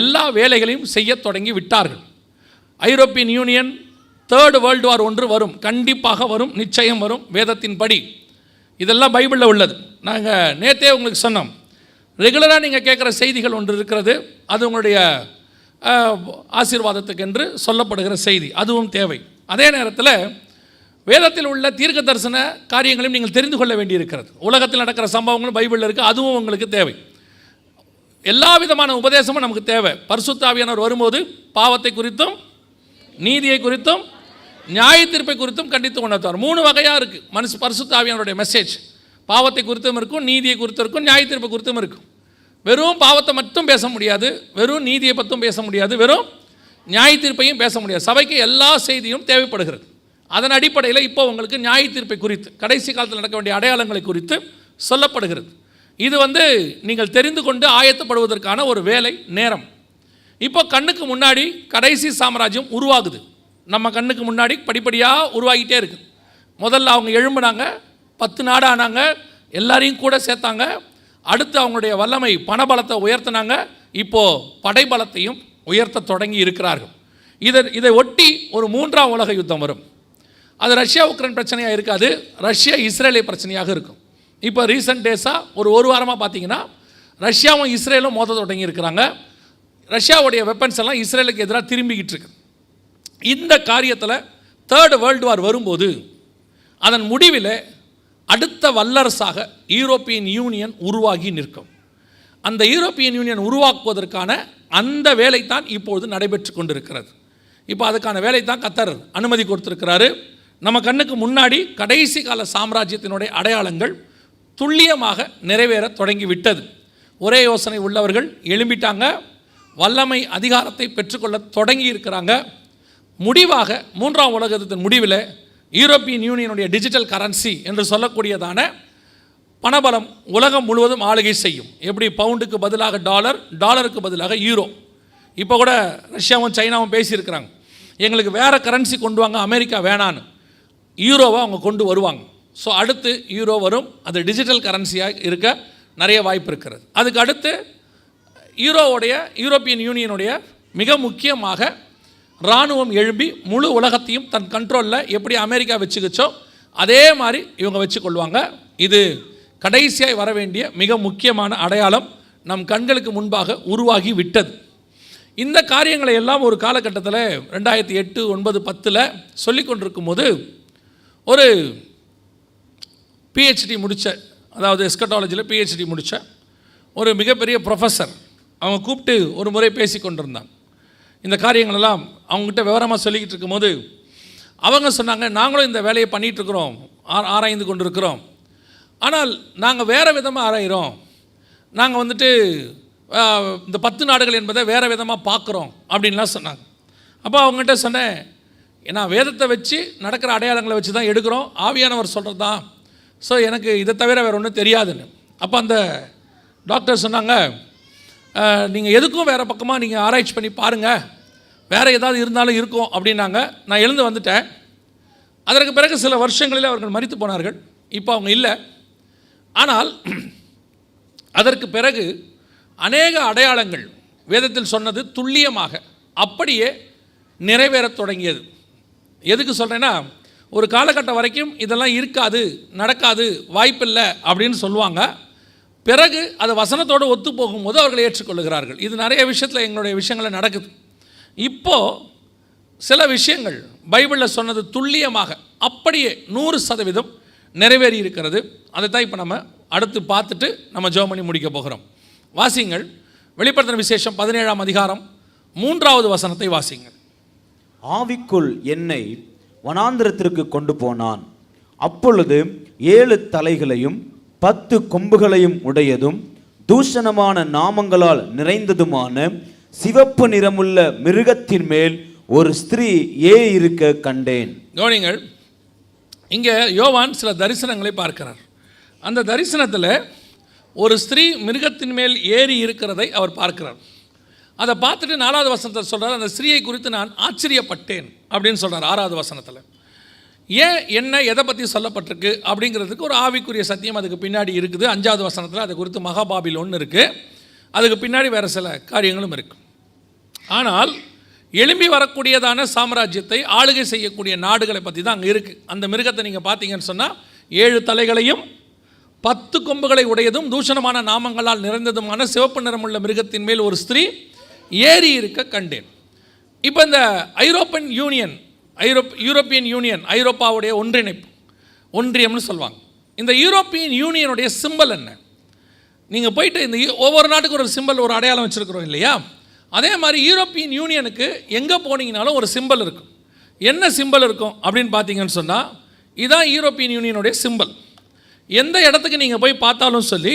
எல்லா வேலைகளையும் செய்ய தொடங்கி விட்டார்கள். European union third world war ஒன்று வரும், கண்டிப்பாக வரும், நிச்சயம் வரும், வேதத்தின் படி. இதெல்லாம் பைபிளில் உள்ளது. நாங்கள் நேற்றே உங்களுக்கு சொன்னோம், ரெகுலராக நீங்கள் கேட்குற செய்திகள் ஒன்று இருக்கிறது, அது உங்களுடைய ஆசீர்வாதத்துக்கு என்று சொல்லப்படுகிற செய்தி, அதுவும் தேவை. அதே நேரத்தில் வேதத்தில் உள்ள தீர்க்க தரிசன காரியங்களையும் நீங்கள் தெரிந்து கொள்ள வேண்டியிருக்கிறது. உலகத்தில் நடக்கிற சம்பவங்களும் பைபிளில் இருக்குது, அதுவும் உங்களுக்கு தேவை. எல்லா விதமான உபதேசமும் நமக்கு தேவை. பரிசுத்த ஆவியானவர் வரும்போது பாவத்தை குறித்தும் நீதியை குறித்தும் நியாய தீர்ப்பை குறித்தும் கண்டித்து கொண்டார். 3 வகையாக இருக்குது பரிசுத்த ஆவியானவருடைய மெசேஜ். பாவத்தை குறித்தும் இருக்கும், நீதியை குறித்தும் இருக்கும், நியாய தீர்ப்பை குறித்தும் இருக்கும். வெறும் பாவத்தை மட்டும் பேச முடியாது, வெறும் நீதியை பற்றும் பேச முடியாது, வெறும் நியாய தீர்ப்பையும் பேச முடியாது. சபைக்கு எல்லா செய்தியும் தேவைப்படுகிறது. அதன் அடிப்படையில் இப்போ உங்களுக்கு நியாய தீர்ப்பை குறித்து, கடைசி காலத்தில் நடக்க வேண்டிய அடையாளங்களை குறித்து சொல்லப்படுகிறது. இது வந்து நீங்கள் தெரிந்து கொண்டு ஆயத்தப்படுவதற்கான ஒரு வேலை நேரம். இப்போ கண்ணுக்கு முன்னாடி கடைசி சாம்ராஜ்யம் உருவாகுது. நம்ம கண்ணுக்கு முன்னாடி படிப்படியாக உருவாகிட்டே இருக்குது. முதல்ல அவங்க எழும்புனாங்க, 10 நாடு ஆனாங்க, எல்லாரையும் கூட சேர்த்தாங்க. அடுத்து அவங்களுடைய வல்லமை பணபலத்தை உயர்த்தினாங்க. இப்போது படைபலத்தையும் உயர்த்த தொடங்கி இருக்கிறார்கள். இதை ஒட்டி ஒரு 3ஆம் உலக யுத்தம் வரும். அது ரஷ்யா உக்ரைன் பிரச்சனையாக இருக்காது, ரஷ்யா இஸ்ரேலிய பிரச்சனையாக இருக்கும். இப்போ ரீசெண்ட் டேஸாக ஒரு வாரமாக பார்த்தீங்கன்னா ரஷ்யாவும் இஸ்ரேலும் மோத தொடங்கி இருக்கிறாங்க. ரஷ்யாவுடைய வெப்பன்ஸ் எல்லாம் இஸ்ரேலுக்கு எதிராக திரும்பிக்கிட்டு இருக்கு. இந்த காரியத்தில் தேர்டு வேர்ல்டு வார் வரும்போது அதன் முடிவில் அடுத்த வல்லரசாக யூரோப்பியன் யூனியன் உருவாகி நிற்கும். அந்த யூரோப்பியன் யூனியன் உருவாக்குவதற்கான அந்த வேலை தான் இப்பொழுது நடைபெற்று கொண்டிருக்கிறது. இப்போ அதுக்கான வேலை தான் கர்த்தர் அனுமதி கொடுத்திருக்கிறாரு. நம்ம கண்ணுக்கு முன்னாடி கடைசி கால சாம்ராஜ்யத்தினுடைய அடையாளங்கள் துல்லியமாக நிறைவேற தொடங்கி விட்டது. ஒரே யோசனை உள்ளவர்கள் எழும்பிட்டாங்க, வல்லமை அதிகாரத்தை பெற்றுக்கொள்ள தொடங்கி இருக்கிறாங்க. முடிவாக 3ஆம் உலகத்தின் முடிவில் யூரோப்பியன் யூனியனுடைய டிஜிட்டல் கரன்சி என்று சொல்லக்கூடியதான பணபலம் உலகம் முழுவதும் ஆளுகை செய்யும். எப்படி பவுண்டுக்கு பதிலாக டாலர், டாலருக்கு பதிலாக யூரோ. இப்போ கூட ரஷ்யாவும் சைனாவும் பேசியிருக்கிறாங்க, எங்களுக்கு வேறு கரன்சி கொண்டு வாங்க, அமெரிக்கா வேணான்னு. யூரோவை அவங்க கொண்டு வருவாங்க. ஸோ அடுத்து யூரோ வரும், அது டிஜிட்டல் கரன்சியாக இருக்க நிறைய வாய்ப்பு இருக்கிறது. அதுக்கு அடுத்து யூரோப்பியன் யூனியனுடைய மிக முக்கியமாக இராணுவம் எழும்பி முழு உலகத்தையும் தன் கண்ட்ரோலில் எப்படி அமெரிக்கா வச்சுக்கிச்சோ அதே மாதிரி இவங்க வச்சுக்கொள்வாங்க. இது கடைசியாய் வர வேண்டிய மிக முக்கியமான அடையாளம் நம் கண்களுக்கு முன்பாக உருவாகி விட்டது. இந்த காரியங்களை எல்லாம் ஒரு காலகட்டத்தில் 2008, 9, 10 சொல்லி கொண்டிருக்கும் போது ஒரு PhD முடித்த, அதாவது எஸ்கட்டாலஜியில் PhD முடித்த ஒரு மிகப்பெரிய ப்ரொஃபஸர் அவங்க கூப்பிட்டு ஒரு முறை பேசி கொண்டிருந்தாங்க. இந்த காரியங்களெல்லாம் அவங்ககிட்ட விவரமாக சொல்லிக்கிட்டு இருக்கும்போது அவங்க சொன்னாங்க, நாங்களும் இந்த வேலையை பண்ணிகிட்ருக்குறோம், ஆராய்ந்து கொண்டிருக்கிறோம். ஆனால் நாங்கள் வேறு விதமாக ஆராயிறோம். நாங்கள் வந்துட்டு இந்த 10 நாடுகள் என்பதை வேறு விதமாக பார்க்குறோம் அப்படின்லாம் சொன்னாங்க. அப்போ அவங்ககிட்ட சொன்னேன், நான் வேதத்தை வச்சு நடக்கிற அடையாளங்களை வச்சு தான் எடுக்கிறோம், ஆவியானவர் சொல்கிறது தான். ஸோ எனக்கு இதை தவிர வேறு ஒன்றும் தெரியாதுன்னு. அப்போ அந்த டாக்டர் சொன்னாங்க, நீங்கள் எதுக்கும் வேறு பக்கமாக நீங்கள் ஆராய்ச்சி பண்ணி பாருங்கள், வேறு ஏதாவது இருந்தாலும் இருக்கும் அப்படின்னாங்க. நான் எழுந்து வந்துட்டேன். அதற்கு பிறகு சில வருஷங்களில் அவர்கள் மரித்து போனார்கள். இப்போ அவங்க இல்லை. ஆனால் அதற்கு பிறகு அநேக அடையாளங்கள் வேதத்தில் சொன்னது துல்லியமாக அப்படியே நிறைவேறத் தொடங்கியது. எதுக்கு சொல்கிறேன்னா, ஒரு காலகட்டம் வரைக்கும் இதெல்லாம் இருக்காது, நடக்காது, வாய்ப்பில்லை அப்படின்னு சொல்லுவாங்க. பிறகு அது வசனத்தோடு ஒத்து போகும்போது அவர்கள் ஏற்றுக்கொள்கிறார்கள். இது நிறைய விஷயத்தில் எங்களுடைய விஷயங்களில் நடக்குது. இப்போது சில விஷயங்கள் பைபிளில் சொன்னது துல்லியமாக அப்படியே 100% நிறைவேறி இருக்கிறது. அதை தான் இப்போ நம்ம அடுத்து பார்த்துட்டு நம்ம ஜெபம் பண்ணி முடிக்க போகிறோம். வாசிங்கள், வெளிப்படுத்தின விசேஷம் 17ஆம் அதிகாரம் 3வது வசனத்தை வாசிங்கள். ஆவிக்குள் என்னை வனாந்திரத்திற்கு கொண்டு போனான். அப்பொழுது 7 தலைகளையும் 10 கொம்புகளையும் உடையதும் தூஷணமான நாமங்களால் நிறைந்ததுமான சிவப்பு நிறமுள்ள மிருகத்தின் மேல் ஒரு ஸ்திரீ இருக்க கண்டேன். கவனிங்கள், இங்கே யோவான் சில தரிசனங்களை பார்க்கிறார். அந்த தரிசனத்தில் ஒரு ஸ்திரீ மிருகத்தின் மேல் ஏறி இருக்கிறதை அவர் பார்க்கிறார். அதை பார்த்துட்டு 4வது வசனத்தில் சொல்கிறார், அந்த ஸ்திரீயை குறித்து நான் ஆச்சரியப்பட்டேன் அப்படின்னு சொல்கிறார். 6வது வசனத்தில் ஏன் என்ன எதை பற்றி சொல்லப்பட்டிருக்கு அப்படிங்கிறதுக்கு ஒரு ஆவிக்குரிய சத்தியம் அதுக்கு பின்னாடி இருக்குது. 5வது வசனத்தில் அது குறித்து மகாபாபிலோன்னு இருக்குது. அதுக்கு பின்னாடி வேறு சில காரியங்களும் இருக்குது. ஆனால் எழும்பி வரக்கூடியதான சாம்ராஜ்யத்தை ஆளுகை செய்யக்கூடிய நாடுகளை பற்றி தான் அங்கே இருக்குது. அந்த மிருகத்தை நீங்கள் பார்த்தீங்கன்னு சொன்னால் 7 தலைகளையும் 10 கொம்புகளை உடையதும் தூஷணமான நாமங்களால் நிறைந்ததுமான சிவப்பு நிறமுள்ள மிருகத்தின் மேல் ஒரு ஸ்திரீ ஏறி இருக்க கண்டேன். இப்போ இந்த யூரோப்பியன் யூனியன் ஐரோப்பாவுடைய ஒன்றியம்னு சொல்லுவாங்க. இந்த யூரோப்பியன் யூனியனுடைய சிம்பல் என்ன? நீங்கள் போயிட்டு இந்த ஒவ்வொரு நாட்டுக்கு ஒரு சிம்பல், ஒரு அடையாளம் வச்சுருக்கிறோம் இல்லையா? அதே மாதிரி யூரோப்பியன் யூனியனுக்கு எங்கே போனீங்கனாலும் ஒரு சிம்பல் இருக்கும். என்ன சிம்பல் இருக்கும் அப்படின்னு பார்த்தீங்கன்னு சொன்னால், இதுதான் யூரோப்பியன் யூனியனுடைய சிம்பல். எந்த இடத்துக்கு நீங்கள் போய் பார்த்தாலும் சொல்லி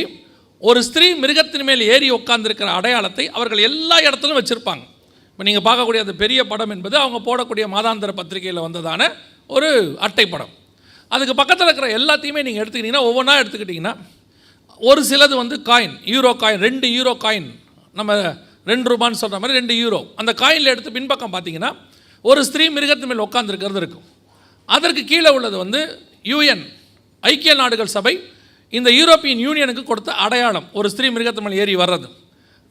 ஒரு ஸ்திரீ மிருகத்தின் மேல் ஏறி உட்கார்ந்துருக்கிற அடையாளத்தை அவர்கள் எல்லா இடத்துலையும் வச்சுருப்பாங்க. இப்போ நீங்கள் பார்க்கக்கூடிய அந்த பெரிய படம் என்பது அவங்க போடக்கூடிய மாதாந்திர பத்திரிகையில் வந்ததான ஒரு அட்டை படம். அதுக்கு பக்கத்தில் இருக்கிற எல்லாத்தையுமே நீங்கள் எடுத்துக்கிட்டிங்கன்னா, ஒவ்வொன்றா எடுத்துக்கிட்டிங்கன்னா, ஒரு சிலது வந்து coin, euro coin, 2 euro coin, நம்ம 2 ரூபான்னு சொல்கிற மாதிரி 2 யூரோ. அந்த காயினில் எடுத்து பின்பக்கம் பார்த்தீங்கன்னா ஒரு ஸ்திரீ மிருகத்தின் மேல் உட்காந்துருக்கிறது இருக்கும். அதற்கு கீழே உள்ளது வந்து UN, ஐக்கிய நாடுகள் சபை, இந்த யூரோப்பியன் யூனியனுக்கு கொடுத்த அடையாளம், ஒரு ஸ்திரீ மிருகத்தின் மேல் ஏறி வர்றது.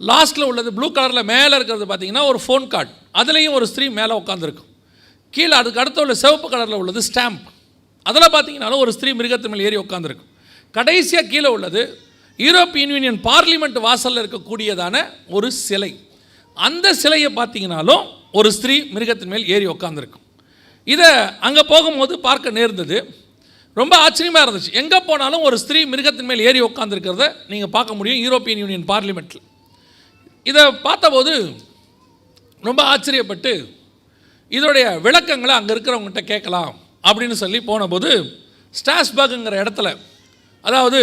லாஸ்ட்டில் உள்ளது ப்ளூ கலரில் மேலே இருக்கிறது பார்த்தீங்கன்னா ஒரு ஃபோன் கார்டு, அதுலேயும் ஒரு ஸ்திரீ மேலே உட்காந்துருக்கும். கீழே அதுக்கு அடுத்த உள்ள சிவப்பு கலரில் உள்ளது ஸ்டாம்ப், அதில் பார்த்தீங்கன்னாலும் ஒரு ஸ்திரீ மிருகத்தின் மேல் ஏறி உட்காந்துருக்கும். கடைசியாக கீழே உள்ளது யூரோப்பியன் யூனியன் பார்லிமெண்ட் வாசலில் இருக்கக்கூடியதான ஒரு சிலை. அந்த சிலையை பார்த்தீங்கன்னாலும் ஒரு ஸ்திரீ மிருகத்தின் மேல் ஏறி உட்காந்துருக்கும். இதை அங்கே போகும்போது பார்க்க நேர்ந்தது. ரொம்ப ஆச்சரியமாக இருந்துச்சு. எங்கே போனாலும் ஒரு ஸ்திரீ மிருகத்தின் மேல் ஏறி உட்காந்துருக்கிறத நீங்கள் பார்க்க முடியும் யூரோப்பியன் யூனியன் பார்லிமெண்ட்டில். இதை பார்த்தபோது ரொம்ப ஆச்சரியப்பட்டு இதோடைய விளக்கங்களை அங்கே இருக்கிறவங்ககிட்ட கேட்கலாம் அப்படின்னு சொல்லி போனபோது, ஸ்ட்ராஸ்பர்க்குங்கிற இடத்துல, அதாவது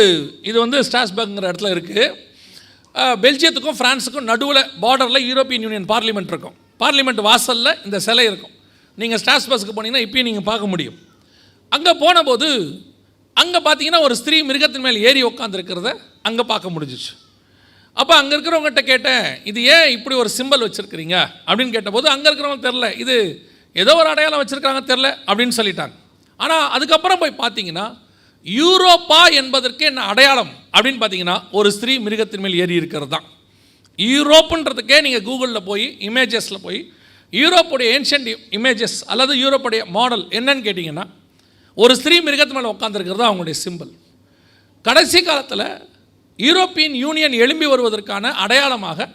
இது வந்து ஸ்ட்ராஸ்பர்க்குங்கிற இடத்துல இருக்குது, பெல்ஜியத்துக்கும் ஃப்ரான்ஸுக்கும் நடுவில் பார்டரில் யூரோப்பியன் யூனியன் பார்லிமெண்ட் இருக்கும். பார்லிமெண்ட் வாசலில் இந்த சிலை இருக்கும். நீங்கள் ஸ்ட்ராஸ்பர்க்கு போனீங்கன்னா இப்பயும் நீங்கள் பார்க்க முடியும். அங்கே போனபோது அங்கே பார்த்தீங்கன்னா ஒரு ஸ்திரீ மிருகத்தின் மேல் ஏறி உட்காந்துருக்கிறத அங்கே பார்க்க முடிஞ்சிச்சு. அப்போ அங்கே இருக்கிறவங்ககிட்ட கேட்டேன், இது ஏன் இப்படி ஒரு சிம்பல் வச்சுருக்கிறீங்க அப்படின்னு கேட்டபோது, அங்கே இருக்கிறவங்க தெரில, இது ஏதோ ஒரு அடையாளம் வச்சுருக்காங்க தெரில அப்படின்னு சொல்லிட்டாங்க. ஆனால் அதுக்கப்புறம் போய் பார்த்தீங்கன்னா யூரோப்பா என்பதற்கு என்ன அடையாளம் அப்படின்னு பார்த்தீங்கன்னா ஒரு ஸ்திரீ மிருகத்தின் மேல் ஏறி இருக்கிறது தான். யூரோப்புன்றதுக்கே நீங்கள் கூகுளில் போய் இமேஜஸில் போய் யூரோப்புடைய ஏன்ஷியன்ட் இமேஜஸ் அல்லது யூரோப்புடைய மாடல் என்னன்னு கேட்டிங்கன்னா ஒரு ஸ்திரீ மிருகத்து மேலே உட்காந்துருக்கிறது அவங்களுடைய சிம்பிள். கடைசி காலத்தில் யூரோப்பியன் யூனியன் எழும்பி வருவதற்கான அடையாளமாக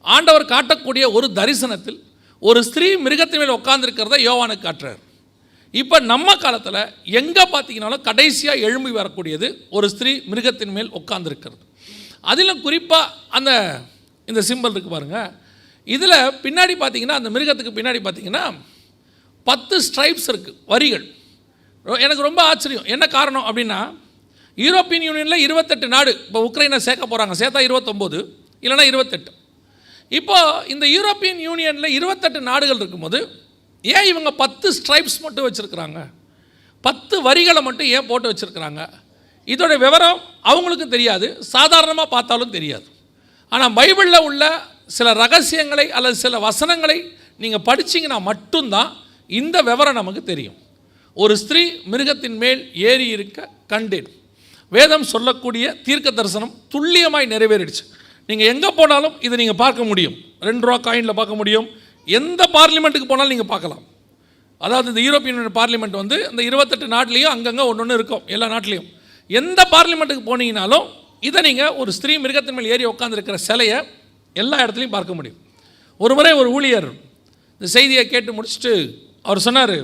ஆண்டவர் காட்டக்கூடிய ஒரு தரிசனத்தில் ஒரு ஸ்திரீ மிருகத்தின் மேல் உட்கார்ந்துருக்கிறத யோவானுக்கு காட்டுறார். இப்போ நம்ம காலத்தில் எங்கே பார்த்தீங்கன்னாலும் கடைசியாக எழும்பி வரக்கூடியது ஒரு ஸ்திரீ மிருகத்தின் மேல் உட்கார்ந்துருக்கிறது. அதிலும் குறிப்பாக இந்த சிம்பிள் இருக்குது பாருங்கள். இதில் பின்னாடி பார்த்தீங்கன்னா அந்த மிருகத்துக்கு பின்னாடி பார்த்தீங்கன்னா 10 ஸ்ட்ரைப்ஸ் இருக்குது, வரிகள். எனக்கு ரொம்ப ஆச்சரியம். என்ன காரணம் அப்படின்னா யூரோப்பியன் யூனியனில் 28 நாடு, இப்போ உக்ரைனை சேர்க்க போகிறாங்க, சேர்த்தா 29 இல்லைனா 28. இப்போது இந்த யூரோப்பியன் யூனியனில் 28 நாடுகள் இருக்கும்போது ஏன் இவங்க 10 ஸ்ட்ரைப்ஸ் மட்டும் வச்சுருக்கிறாங்க, 10 வரிகளை மட்டும் ஏன் போட்டு வச்சுருக்கிறாங்க? இதோட விவரம் அவங்களுக்கும் தெரியாது, சாதாரணமாக பார்த்தாலும் தெரியாது. ஆனால் பைபிளில் உள்ள சில ரகசியங்களை அல்லது சில வசனங்களை நீங்கள் படிச்சிங்கன்னா மட்டும்தான் இந்த விவரம் நமக்கு தெரியும். ஒரு ஸ்திரீ மிருகத்தின் மேல் ஏறி இருக்க கண்டேன். வேதம் சொல்லக்கூடிய தீர்க்க தரிசனம் துல்லியமாய் நிறைவேறிடுச்சு. நீங்கள் எங்கே போனாலும் இதை நீங்கள் பார்க்க முடியும். 2 ரூபா காயினில் பார்க்க முடியும். எந்த பார்லிமெண்ட்டுக்கு போனாலும் நீங்கள் பார்க்கலாம். அதாவது இந்த யூரோப்பியன் பார்லிமெண்ட் வந்து இந்த 28 நாட்டிலையும் அங்கங்கே ஒன்று இருக்கும், எல்லா நாட்டிலையும். எந்த பார்லிமெண்ட்டுக்கு போனீங்கனாலும் இதை நீங்கள் ஒரு ஸ்திரீ மிருகத்தின் மேல் ஏறி உட்காந்துருக்கிற சிலையை எல்லா இடத்துலையும் பார்க்க முடியும். ஒரு முறை ஒரு ஊழியர் இந்த செய்தியை கேட்டு முடிச்சுட்டு அவர் சொன்னார்,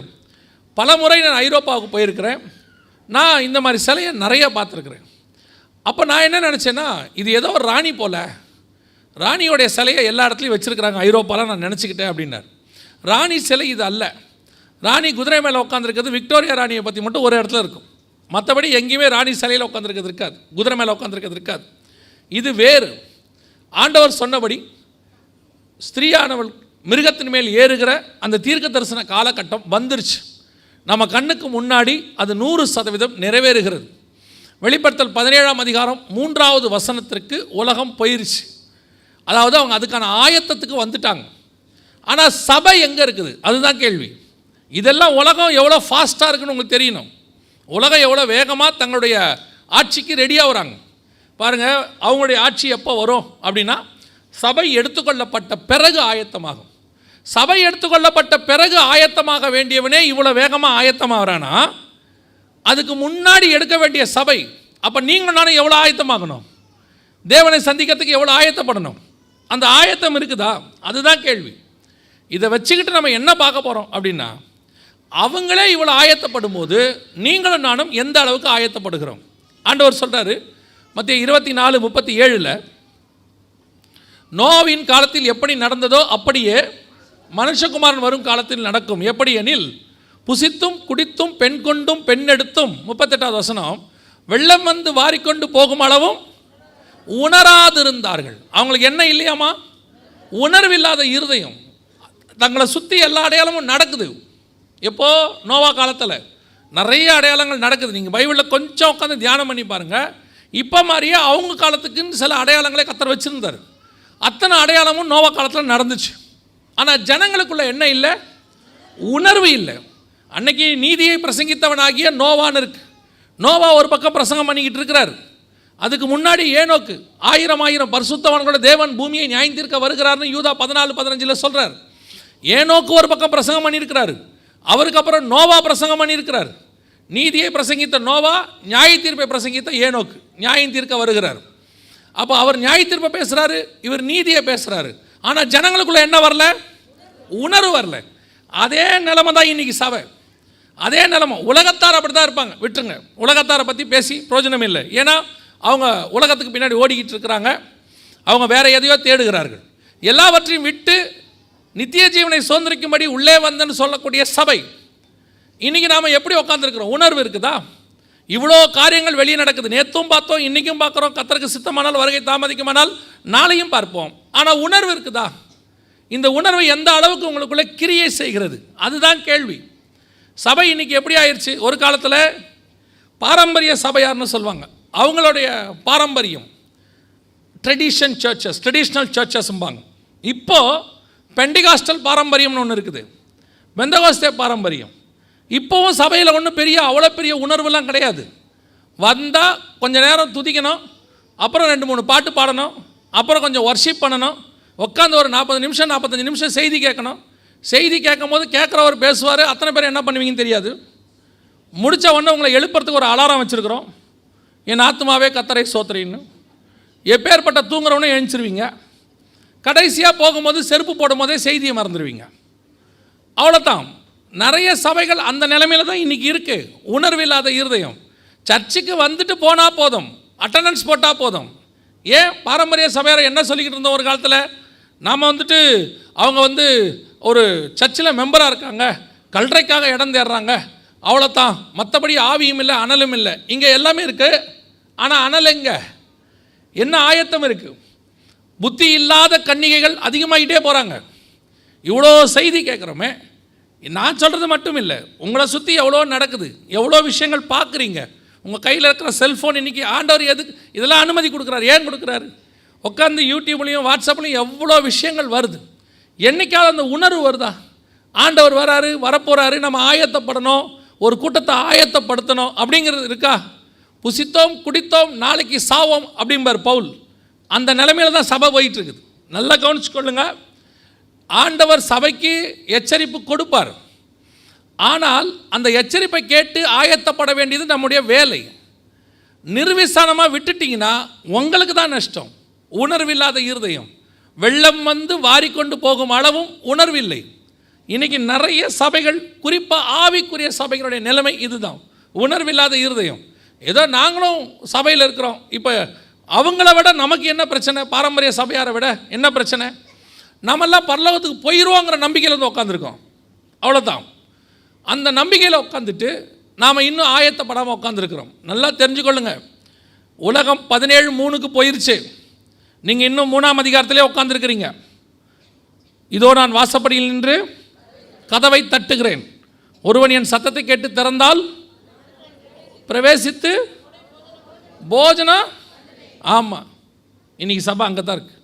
பல முறை நான் ஐரோப்பாவுக்கு போயிருக்கிறேன், நான் இந்த மாதிரி சிலையை நிறைய பார்த்துருக்குறேன். அப்போ நான் என்ன நினச்சேன்னா இது ஏதோ ஒரு ராணி போல், ராணியோடைய சிலையை எல்லா இடத்துலையும் வச்சுருக்கிறாங்க ஐரோப்பாவில் நான் நினச்சிக்கிட்டேன் அப்படின்னார். ராணி சிலை இது அல்ல. ராணி குதிரை மேலே உட்காந்துருக்கிறது விக்டோரியா ராணியை பற்றி மட்டும் ஒரு இடத்துல இருக்கும். மற்றபடி எங்கேயுமே ராணி சிலையில் உட்காந்துருக்கிறது இருக்காது, குதிரை மேலே உட்காந்துருக்கிறது இருக்காது. இது வேறு. ஆண்டவர் சொன்னபடி ஸ்திரீயானவள் மிருகத்தின் மேல் ஏறுகிற அந்த தீர்க்க தரிசன காலகட்டம் வந்துருச்சு. நம்ம கண்ணுக்கு முன்னாடி அது 100% நிறைவேறுகிறது. வெளிப்படுத்தல் 17ஆம் அதிகாரம் 3வது வசனத்திற்கு உலகம் போயிருச்சு. அதாவது அவங்க அதுக்கான ஆயத்தத்துக்கு வந்துட்டாங்க. ஆனால் சபை எங்கே இருக்குது அதுதான் கேள்வி. இதெல்லாம் உலகம் எவ்வளோ ஃபாஸ்ட்டாக இருக்குன்னு உங்களுக்கு தெரியணும். உலகம் எவ்வளோ வேகமாக தங்களுடைய ஆட்சிக்கு ரெடியாகிறாங்க பாருங்கள். அவங்களுடைய ஆட்சி எப்போ வரும் அப்படின்னா சபை எடுத்துக்கொள்ளப்பட்ட பிறகு ஆயத்தமாகும். சபை எடுத்துக்கொள்ளப்பட்ட பிறகு ஆயத்தமாக வேண்டியவனே இவ்வளோ வேகமாக ஆயத்தமாகறானா, அதுக்கு முன்னாடி எடுக்க வேண்டிய சபை. அப்போ நீங்கள் நானும் எவ்வளோ ஆயத்தமாகணும், தேவனை சந்திக்கிறதுக்கு எவ்வளோ ஆயத்தப்படணும், அந்த ஆயத்தம் இருக்குதா? அதுதான் கேள்வி. இதை வச்சுக்கிட்டு நம்ம என்ன பார்க்க போகிறோம் அப்படின்னா, அவங்களே இவ்வளோ ஆயத்தப்படும் போது நீங்களும் நானும் எந்த அளவுக்கு ஆயத்தப்படுகிறோம். ஆண்டவர் சொல்கிறாரு மத்திய 24:37, நோவின் காலத்தில் எப்படி நடந்ததோ அப்படியே மனுஷகுமாரன் வரும் காலத்தில் நடக்கும். எப்படி எனில் புசித்தும் குடித்தும் பெண் கொண்டும் பெண்ணெடுத்தும், 38வது வசனம், வெள்ளம் வந்து வாரிக்கொண்டு போகும் அளவும் உணராதிருந்தார்கள். அவங்களுக்கு என்ன இல்லையாமா? உணர்வில்லாத இருதயம். தங்களை சுற்றி எல்லா அடையாளமும் நடக்குது. எப்போ? நோவா காலத்தில் நிறைய அடையாளங்கள் நடக்குது. நீங்கள் பைபிளில் கொஞ்சம் உட்காந்து தியானம் பண்ணி பாருங்கள். இப்போ மாதிரியே அவங்க காலத்துக்குன்னு சில அடையாளங்களை கர்த்தர் வச்சுருந்தார். அத்தனை அடையாளமும் நோவா காலத்தில் நடந்துச்சு. ஆனால் ஜனங்களுக்குள்ள என்ன இல்லை? உணர்வு இல்லை. அன்னைக்கு நீதியை பிரசங்கித்தவனாகிய நோவான்னு இருக்கு. நோவா ஒரு பக்கம் பிரசங்கம் பண்ணிக்கிட்டு இருக்கிறார். அதுக்கு முன்னாடி ஏனோக்கு 1000 பரிசுத்தவான்களோட தேவன் பூமியை நியாயம் தீர்க்க வருகிறார்னு யூதா 14:15 சொல்கிறார். ஏனோக்கு ஒரு பக்கம் பிரசங்கம் பண்ணியிருக்கிறாரு. அவருக்கு அப்புறம் நோவா பிரசங்கம் பண்ணியிருக்கிறார். நீதியை பிரசங்கித்த நோவா, நியாய தீர்ப்பை பிரசங்கித்த ஏனோக்கு நியாயம் தீர்க்க வருகிறார். அப்போ அவர் நியாய தீர்ப்பை பேசுகிறாரு, இவர் நீதியை பேசுகிறாரு. ஆனால் ஜனங்களுக்குள்ள என்ன வரல? உணர்வு வரல. அதே நிலைமை தான் இன்னைக்கு சபை. அதே நிலைமை. உலகத்தார் அப்படி தான் இருப்பாங்க. விட்டுருங்க, உலகத்தாரை பற்றி பேசி பிரயோஜனம் இல்லை. ஏன்னா அவங்க உலகத்துக்கு பின்னாடி ஓடிக்கிட்டு இருக்கிறாங்க. அவங்க வேற எதையோ தேடுகிறார்கள். எல்லாவற்றையும் விட்டு நித்திய ஜீவனை சுதந்திரிக்கும்படி உள்ளே வந்தன்னு சொல்லக்கூடிய சபை. இன்றைக்கி நாம் எப்படி உட்காந்துருக்கிறோம்? உணர்வு இருக்குதா? இவ்வளோ காரியங்கள் வெளியே நடக்குது. நேற்றும் பார்த்தோம், இன்றைக்கும் பார்க்குறோம். கர்த்தருக்கு சித்தமானால் வருகை தாமதிக்குமானால் நாளையும் பார்ப்போம். ஆனால் உணர்வு இருக்குதா? இந்த உணர்வு எந்த அளவுக்கு உங்களுக்குள்ளே கிரியை செய்கிறது? அதுதான் கேள்வி. சபை இன்றைக்கி எப்படி ஆயிடுச்சு? ஒரு காலத்தில் பாரம்பரிய சபையார்னு சொல்லுவாங்க. அவங்களுடைய பாரம்பரியம் ட்ரெடிஷ்னல் சர்ச்சஸ்ம்பாங்க. இப்போது பெண்டிகாஸ்டல் பாரம்பரியம்னு ஒன்று இருக்குது, பெந்தகோஸ்தே பாரம்பரியம். இப்போவும் சபையில் ஒன்றும் அவ்வளோ பெரிய உணர்வுலாம் கிடையாது. வந்தால் கொஞ்சம் நேரம் துதிக்கணும், அப்புறம் 2-3 பாட்டு பாடணும், அப்புறம் கொஞ்சம் வர்ஷிப் பண்ணணும், உட்காந்து ஒரு 40 நிமிஷம் 45 நிமிஷம் செய்தி கேட்கணும். செய்தி கேட்கும் போது கேட்குறவர் பேசுவார், அத்தனை பேர் என்ன பண்ணுவீங்கன்னு தெரியாது. முடித்த உடனே உங்களை எழுப்புறதுக்கு ஒரு அலாரம் வச்சுருக்குறோம், என் ஆத்மாவே கர்த்தரை ஸ்தோத்திரின்னு. எப்பேற்பட்ட தூங்குறவனே எழுந்திருவீங்க. கடைசியாக போகும்போது செருப்பு போடும் போதே செய்தியை மறந்துடுவீங்க. அவ்வளோதான். நிறைய சபைகள் அந்த நிலைமையில தான் இன்றைக்கி இருக்குது. உணர்வில்லாத இருதயம். சர்ச்சுக்கு வந்துட்டு போனால் போதும், அட்டண்டன்ஸ் போட்டால் போதும். ஏன் பாரம்பரிய சபையார் என்ன சொல்லிக்கிட்டு இருந்தோம் ஒரு காலத்தில், நாம் வந்துட்டு அவங்க ஒரு சர்ச்சில் மெம்பராக இருக்காங்க, கல்றைக்காக இடம் தேடுறாங்க, அவ்வளோதான், மற்றபடி ஆவியும் இல்லை அனலும் இல்லை. இங்கே எல்லாமே இருக்குது, ஆனால் அனல் எங்கே? என்ன ஆயத்தம் இருக்குது? புத்தி இல்லாத கன்னிகைகள் அதிகமாகிட்டே போகிறாங்க. இவ்வளோ செய்தி கேட்குறோமே, நான் சொல்கிறது மட்டும் இல்லை, உங்களை சுற்றி எவ்வளோ நடக்குது, எவ்வளோ விஷயங்கள் பார்க்குறீங்க. உங்கள் கையில் இருக்கிற செல்ஃபோன் இன்றைக்கி ஆண்டவர் எதுக்கு இதெல்லாம் அனுமதி கொடுக்குறாரு? ஏன் கொடுக்குறாரு? உட்காந்து யூடியூப்லேயும் வாட்ஸ்அப்லேயும் எவ்வளோ விஷயங்கள் வருது. என்றைக்காவது அந்த உணர்வு வருதா? ஆண்டவர் வராரு, வரப்போகிறாரு, நம்ம ஆயத்தப்படணும், ஒரு கூட்டத்தை ஆயத்தப்படுத்தணும் அப்படிங்கிறது இருக்கா? புசித்தோம் குடித்தோம் நாளைக்கு சாவோம் அப்படிம்பார் பவுல். அந்த நிலைமையில் தான் சபை போயிட்டுருக்குது. நல்லா கவனிச்சுக்கொள்ளுங்க. ஆண்டவர் சபைக்கு எச்சரிப்பு கொடுப்பார், ஆனால் அந்த எச்சரிப்பை கேட்டு ஆயத்தப்பட வேண்டியது நம்முடைய வேலை. நிர்விசானமாக விட்டுட்டிங்கன்னா உங்களுக்கு தான் நஷ்டம். உணர்வில்லாத இருதயம். வெள்ளம் வந்து வாரிக்கொண்டு போகும் அளவும் உணர்வில்லை. இன்றைக்கி நிறைய சபைகள், குறிப்பாக ஆவிக்குரிய சபைகளுடைய நிலைமை இதுதான், உணர்வில்லாத இருதயம். ஏதோ நாங்களும் சபையில் இருக்கிறோம், இப்போ அவங்கள விட நமக்கு என்ன பிரச்சனை? பாரம்பரிய சபையாரை விட என்ன பிரச்சனை? நம்மெல்லாம் பரலோகத்துக்கு போயிடுவோங்கிற நம்பிக்கையில் வந்து உட்காந்துருக்கோம், அவ்வளோதான். அந்த நம்பிக்கையில் உட்காந்துட்டு நாம் இன்னும் ஆயத்தப்படாமல் உட்காந்துருக்கிறோம். நல்லா தெரிஞ்சுக்கொள்ளுங்க, உலகம் 17:3 போயிருச்சு, நீங்கள் இன்னும் 3ஆம் அதிகாரத்திலே உட்காந்துருக்கிறீங்க. இதோ நான் வாசப்படியில் நின்று கதவை தட்டுகிறேன், ஒருவன் என் சத்தத்தை கேட்டு திறந்தால் பிரவேசித்து போஜனம். ஆமாம், இன்றைக்கி சபை அங்கே தான் இருக்குது.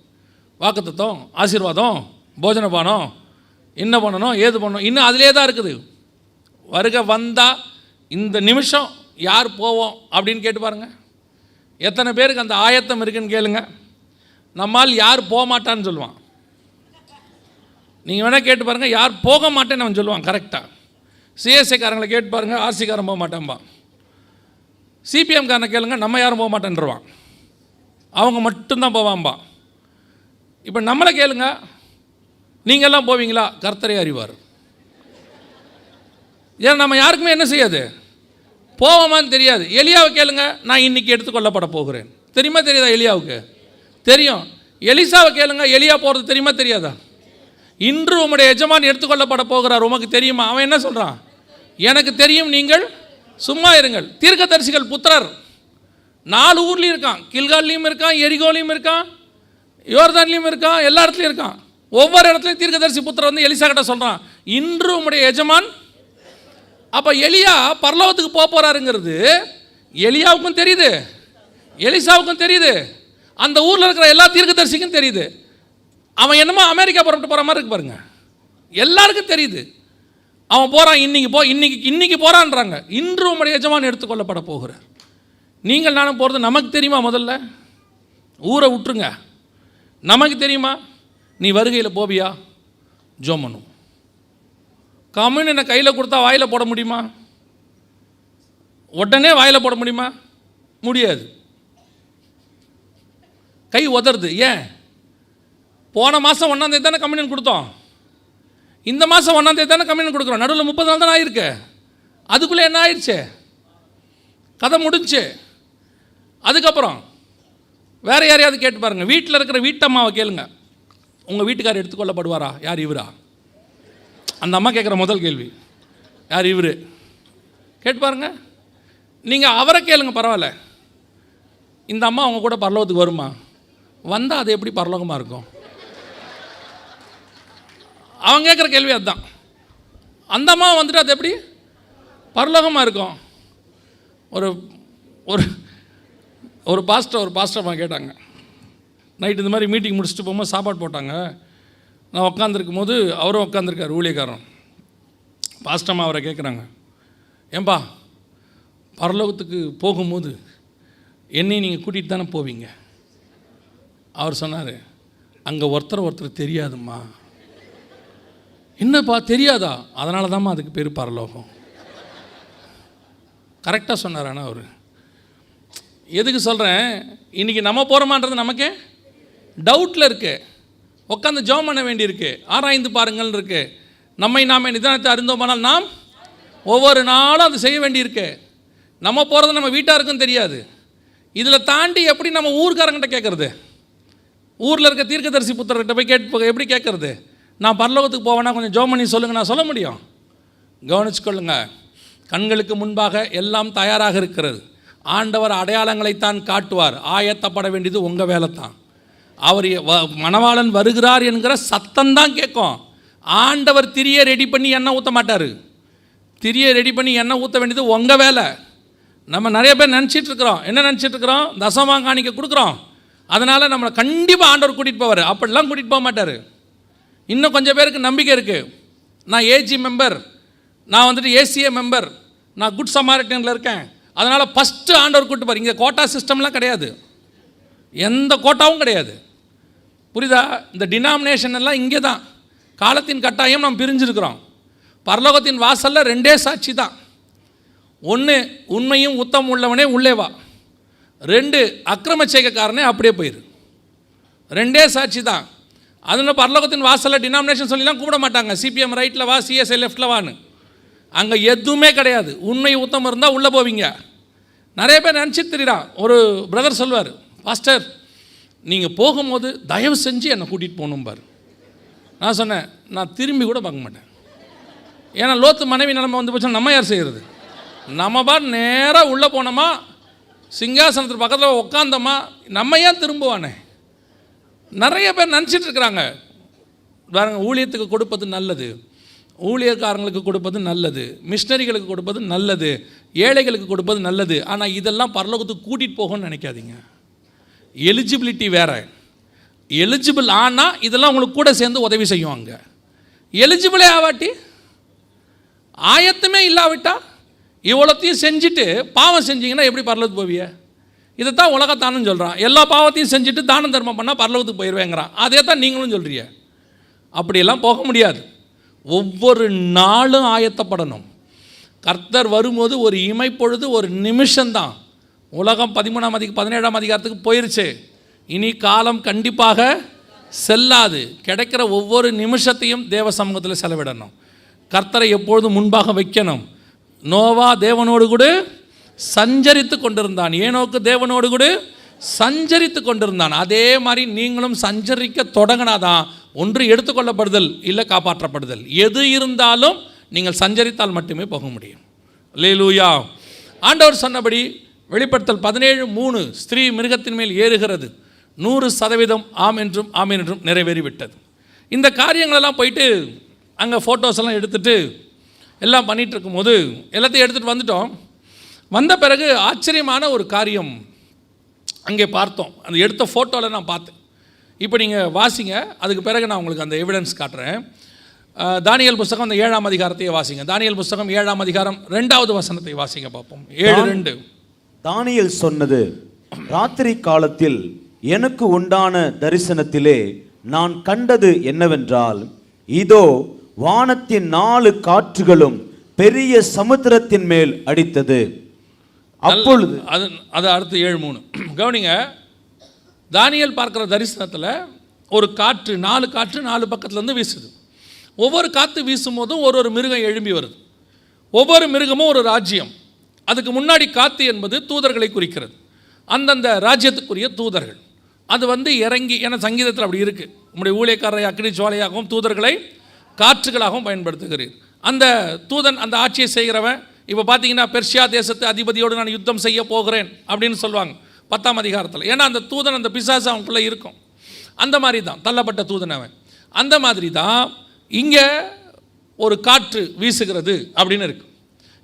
வாக்குத்தத்தம், ஆசீர்வாதம், போஜன பானம், என்ன பண்ணணும் ஏது பண்ணணும் இன்னும் அதிலே தான் இருக்குது. வருகை வந்தால் இந்த நிமிஷம் யார் போவோம் அப்படின்னு கேட்டு பாருங்கள். எத்தனை பேருக்கு அந்த ஆயத்தம் இருக்குன்னு கேளுங்க. நம்மால் யார் போக மாட்டான்னு சொல்லுவான். நீங்கள் வேணால் கேட்டு பாருங்கள், யார் போக மாட்டேன்னு அவன் சொல்லுவான் கரெக்டாக. சிஎஸ்ஐக்காரங்களை கேட்டு பாருங்கள், ஆர்சிக்காரன் போக மாட்டேன்பா. சிபிஎம்காரனை கேளுங்க, நம்ம யாரும் போக மாட்டேன்ருவான், அவங்க மட்டும்தான் போவான்பா. இப்போ நம்மளை கேளுங்க, நீங்கள்லாம் போவீங்களா? கர்த்தரே அறிவார். ஏன்னா நம்ம யாருக்குமே என்ன செய்யாது, போவோமான்னு தெரியாது. எலியாவை கேளுங்க, நான் இன்றைக்கி எடுத்துக்கொள்ளப்பட போகிறேன். தெரியுமா தெரியாதா? எலியாவுக்கு தெரியும். எலிசாவை கேளுங்க, எலியா போகிறது தெரியுமா தெரியாதா? இன்று உம்முடைய எஜமான் எடுத்துக்கொள்ளப்பட போகிறார், உமக்கு தெரியுமா? அவன் என்ன சொல்கிறான்? எனக்கு தெரியும், நீங்கள் சும்மா இருங்கள். தீர்க்கதரிசிகள் புத்திரர் 4 ஊர்லேயும் இருக்கான். கில்கால்லையும் இருக்கான், எரிகோலையும் இருக்கான், யோர்தான்லையும் இருக்கான், எல்லா இடத்துலையும் இருக்கான். ஒவ்வொரு இடத்துலையும் தீர்க்கதரிசி புத்திரர் வந்து எலிசா கிட்ட சொல்கிறான், இன்று உம்முடைய எஜமான். அப்போ எலியா பரலோகத்துக்கு போக போகிறாருங்கிறது எலியாவுக்கும் தெரியுது, எலிசாவுக்கும் தெரியுது, அந்த ஊரில் இருக்கிற எல்லா தீர்க்கதரிசிக்கும் தெரியுது. அவன் என்னமோ அமெரிக்கா புறப்பட்டு போகிற மாதிரி இருக்கு பாருங்க, எல்லாருக்கும் தெரியுது. அவன் போகிறான், இன்னைக்கு போகிறான்றாங்க. இன்று உம்முடைய எஜமான் எடுத்துக்கொள்ளப்பட போகிறார். நீங்கள் நானும் போகிறது நமக்கு தெரியுமா? முதல்ல ஊரை விட்டுருங்க, நமக்கு தெரியுமா? நீ வருகையில் போவியா? ஜோமனும் கம்யூனை கையில் கொடுத்தா வாயில் போட முடியுமா? உடனே வாயில் போட முடியுமா? முடியாது. கை உதறது. ஏன்? போன மாதம் 1ஆம் தேதி தானே கம்யூனியன் கொடுத்தோம், இந்த மாதம் 1ஆம் தேதி தானே கம்யூனியன் கொடுக்குறோம். நடுவில் 30 நாள் தானே ஆயிருக்கு. அதுக்குள்ளே என்ன ஆயிடுச்சு? கதை முடிஞ்சு. அதுக்கப்புறம் வேறு யாரையாவது கேட்டு பாருங்கள். வீட்டில் இருக்கிற வீட்டம்மாவை கேளுங்க, உங்கள் வீட்டுக்காரர் எடுத்துக்கொள்ளப்படுவாரா? யார் இவரா? அந்த அம்மா கேட்குற முதல் கேள்வி, யார் இவர்? கேட்டு பாருங்க. நீங்கள் அவரை கேளுங்க, பரவாயில்ல, இந்த அம்மா அவங்க கூட பரலோகத்துக்கு வருமா? வந்தால் அது எப்படி பரலோகமாக இருக்கும்? அவங்க கேட்குற கேள்வி அதுதான். அந்த அம்மா வந்துட்டு அது எப்படி பரலோகமாக இருக்கும்? ஒரு ஒரு ஒரு பாஸ்டர்மா கேட்டாங்க. நைட்டு இந்த மாதிரி மீட்டிங் முடிச்சுட்டு போகும்போது சாப்பாடு போட்டாங்க. நான் உட்காந்துருக்கும் போது அவரும் உட்காந்துருக்கார், ஊழியக்காரன். பாஸ்டர்மா அவரை கேட்குறாங்க, ஏன்பா பரலோகத்துக்கு போகும்போது என்னையும் நீங்கள் கூட்டிகிட்டு தானே போவீங்க, அவர் சொன்னார், அங்கே ஒருத்தர் தெரியாதும்மா. என்னப்பா தெரியாதா? அதனால தான்மா அதுக்கு பேர் பரலோகம். கரெக்டாக சொன்னார். ஆனால் அவர் எதுக்கு சொல்கிறேன், இன்றைக்கி நம்ம போகிறோமான்றது நமக்கே டவுட்டில் இருக்குது. உட்காந்து ஜெபம் பண்ண வேண்டியிருக்கு, ஆராய்ந்து பாருங்கள் இருக்கு. நம்மை நாமே நிதானத்தை அறிந்தோமானால் நாம் ஒவ்வொரு நாளும் அது செய்ய வேண்டியிருக்கு. நம்ம போகிறது நம்ம வீட்டாருக்கும் தெரியாது. இதில் தாண்டி எப்படி நம்ம ஊர்க்காரங்கிட்ட கேட்குறது? ஊரில் இருக்க தீர்க்கதரிசி புத்தர்கிட்ட போய் எப்படி கேட்குறது? நான் பரலோகத்துக்கு போவேன்னா கொஞ்சம் ஜெபம் பண்ணி சொல்லுங்கள், நான் சொல்ல முடியும்? கவனிச்சுக்கொள்ளுங்க. கண்களுக்கு முன்பாக எல்லாம் தயாராக இருக்கிறது. ஆண்டவர் அடையாளங்களைத்தான் காட்டுவார். ஆயத்தப்பட வேண்டியது உங்கள் வேலை தான். அவர் மணவாளன் வருகிறார் என்கிற சத்தம்தான் கேட்கும். ஆண்டவர் திரியை ரெடி பண்ணி எண்ணெய் ஊற்ற மாட்டார். திரியை ரெடி பண்ணி எண்ணெய் ஊற்ற வேண்டியது உங்கள் வேலை. நம்ம நிறைய பேர் நினச்சிட்ருக்குறோம், என்ன நினச்சிட்ருக்குறோம், தசமாம் காணிக்க கொடுக்குறோம், அதனால் நம்மளை கண்டிப்பாக ஆண்டவர் கூட்டிகிட்டு போவார். அப்படிலாம் கூட்டிகிட்டு போக மாட்டார். இன்னும் கொஞ்சம் பேருக்கு நம்பிக்கை இருக்குது, நான் ஏஜி மெம்பர், நான் வந்துட்டு ஏசிஏ மெம்பர், நான் குட் சமாரிட்டனில் இருக்கேன், அதனால் ஃபஸ்ட்டு ஆண்டவர் கூட்டு போவார். இங்கே கோட்டா சிஸ்டம்லாம் கிடையாது, எந்த கோட்டாவும் கிடையாது. புரியுதா? இந்த டினாமினேஷன் எல்லாம் இங்கே தான். காலத்தின் கட்டாயம் நாம் பிரிஞ்சிருக்கிறோம். பரலோகத்தின் வாசலில் 2 சாட்சி தான். 1, உண்மையும் உத்தம் உள்ளவனே உள்ளே வா. 2, அக்கிரம செய்கைக்காரனே அப்படியே போயிரு. 2 சாட்சி தான். அதில் பரலோகத்தின் வாசலில் டினாமினேஷன் சொல்லிலாம் கூப்பிட மாட்டாங்க. சிபிஎம் ரைட்டில் வா, சிஎஸ்ஐ லெஃப்டில் வான்னு. அங்கே எதுவுமே கிடையாது. உண்மை உத்தம் இருந்தால் உள்ளே போவீங்க. நிறைய பேர் நினச்சிட்டு தெரியுறான். ஒரு பிரதர் சொல்வார், பாஸ்டர் நீங்கள் போகும்போது தயவு செஞ்சு என்னை கூட்டிகிட்டு போகணும்பார். நான் சொன்னேன், நான் திரும்பி கூட பார்க்க மாட்டேன். ஏன்னா லோத்து மனைவி நிலைமை வந்து போச்சோம், நம்ம யார் செய்கிறது? நம்ம பார் நேராக உள்ளே போனோமா, சிங்காசனத்துக்கு பக்கத்தில் உட்காந்தோமா, நம்ம ஏன் திரும்புவானே? நிறைய பேர் நினச்சிட்டு இருக்கிறாங்க. பாருங்க, ஊழியத்துக்கு கொடுப்பது நல்லது, ஊழியக்காரங்களுக்கு கொடுப்பது நல்லது, மிஷினரிகளுக்கு கொடுப்பது நல்லது, ஏழைகளுக்கு கொடுப்பது நல்லது. ஆனால் இதெல்லாம் பரலோகத்துக்கு கூட்டிகிட்டு போகணும்னு நினைக்காதீங்க. எலிஜிபிலிட்டி வேறு. எலிஜிபிள் ஆனால் இதெல்லாம் உங்களுக்கு கூட சேர்ந்து உதவி செய்வாங்க. எலிஜிபிளே ஆவாட்டி, ஆயத்தமே இல்லாவிட்டா, இவ்வளோத்தையும் செஞ்சுட்டு பாவம் செஞ்சிங்கன்னா எப்படி பரலோகத்துக்கு போவிய? இதைத்தான் உலகத்தானும் சொல்கிறான். எல்லா பாவத்தையும் செஞ்சுட்டு தானம் தர்மம் பண்ணால் பரலோகத்துக்கு போயிடுவேங்கிறான். அதே தான் நீங்களும் சொல்கிறீங்க. அப்படியெல்லாம் போக முடியாது. ஒவ்வொரு நாளும் ஆயத்தப்படணும். கர்த்தர் வரும்போது ஒரு இமைப்பொழுது, ஒரு நிமிஷம்தான். உலகம் 17ஆம் அதிகாரத்துக்கு போயிருச்சு. இனி காலம் கண்டிப்பாக செல்லாது. கிடைக்கிற ஒவ்வொரு நிமிஷத்தையும் தேவ சமூகத்தில் செலவிடணும். கர்த்தரை எப்பொழுதும் முன்பாக வைக்கணும். நோவா தேவனோடு கூட சஞ்சரித்து கொண்டிருந்தான். ஏனோக்கு தேவனோடு கூட சஞ்சரித்து கொண்டிருந்தான். அதே மாதிரி நீங்களும் சஞ்சரிக்க தொடங்கினாதான் ஒன்று எடுத்துக்கொள்ளப்படுதல், இல்லை காப்பாற்றப்படுதல். எது இருந்தாலும் நீங்கள் சஞ்சரித்தால் மட்டுமே போக முடியும். அல்லேலூயா. ஆண்டவர் சொன்னபடி வெளிப்படுத்தல் 17:3 ஸ்திரீ மிருகத்தின் மேல் ஏறுகிறது 100% ஆம் என்றும் ஆமீன் என்றும் நிறைவேறிவிட்டது. இந்த காரியங்களெல்லாம் போயிட்டு அங்கே ஃபோட்டோஸ் எல்லாம் எடுத்துகிட்டு எல்லாம் பண்ணிகிட்டு இருக்கும்போது எல்லாத்தையும் எடுத்துகிட்டு வந்துட்டோம். வந்த பிறகு ஆச்சரியமான ஒரு காரியம் அங்கே பார்த்தோம். அந்த எடுத்த ஃபோட்டோவில் நான் பார்த்தேன். இப்போ நீங்கள் வாசிங்க, அதுக்கு பிறகு நான் உங்களுக்கு அந்த எவிடன்ஸ் காட்டுறேன். தானியேல் புஸ்தகம் அந்த 7ஆம் அதிகாரத்தையே வாசிங்க. தானியேல் புஸ்தகம் 7ஆம் அதிகாரம் 2வது வசனத்தை வாசிங்க பார்ப்போம். 7:2. தானியேல் சொன்னது, ராத்திரி காலத்தில் எனக்கு உண்டான தரிசனத்திலே நான் கண்டது என்னவென்றால், இதோ வானத்தின் 4 காற்றுகளும் பெரிய சமுத்திரத்தின் மேல் அடித்தது. அப்பொழுது அது அடுத்து 7:3 கவனிங்க. தானியேல் பார்க்குற தரிசனத்தில் ஒரு காற்று, 4 காற்று 4 பக்கத்துலேருந்து வீசுது. ஒவ்வொரு காற்று வீசும் போதும் ஒரு மிருகம் எழும்பி வருது. ஒவ்வொரு மிருகமும் ஒரு ராஜ்யம். அதுக்கு முன்னாடி காற்று என்பது தூதர்களை குறிக்கிறது. அந்தந்த ராஜ்யத்துக்குரிய தூதர்கள் அது இறங்கி, ஏன்னா சங்கீதத்தில் அப்படி இருக்குது, உங்களுடைய ஊழியக்காரரை அக்னி ஜுவாலையாகவும் தூதர்களை காற்றுகளாகவும் பயன்படுத்துகிறீர். அந்த தூதன் அந்த ஆட்சியை செய்கிறவன். இப்போ பார்த்தீங்கன்னா பெர்ஷியா தேசத்து அதிபதியோடு நான் யுத்தம் செய்ய போகிறேன் அப்படின்னு சொல்லுவாங்க 10ஆம் அதிகாரத்தில். ஏன்னா அந்த தூதன், அந்த பிசாசு அவனுக்குள்ளே இருக்கும். அந்த மாதிரி தான் தள்ளப்பட்ட தூதன் அவன். அந்த மாதிரி தான் இங்கே ஒரு காற்று வீசுகிறது அப்படின்னு இருக்கு.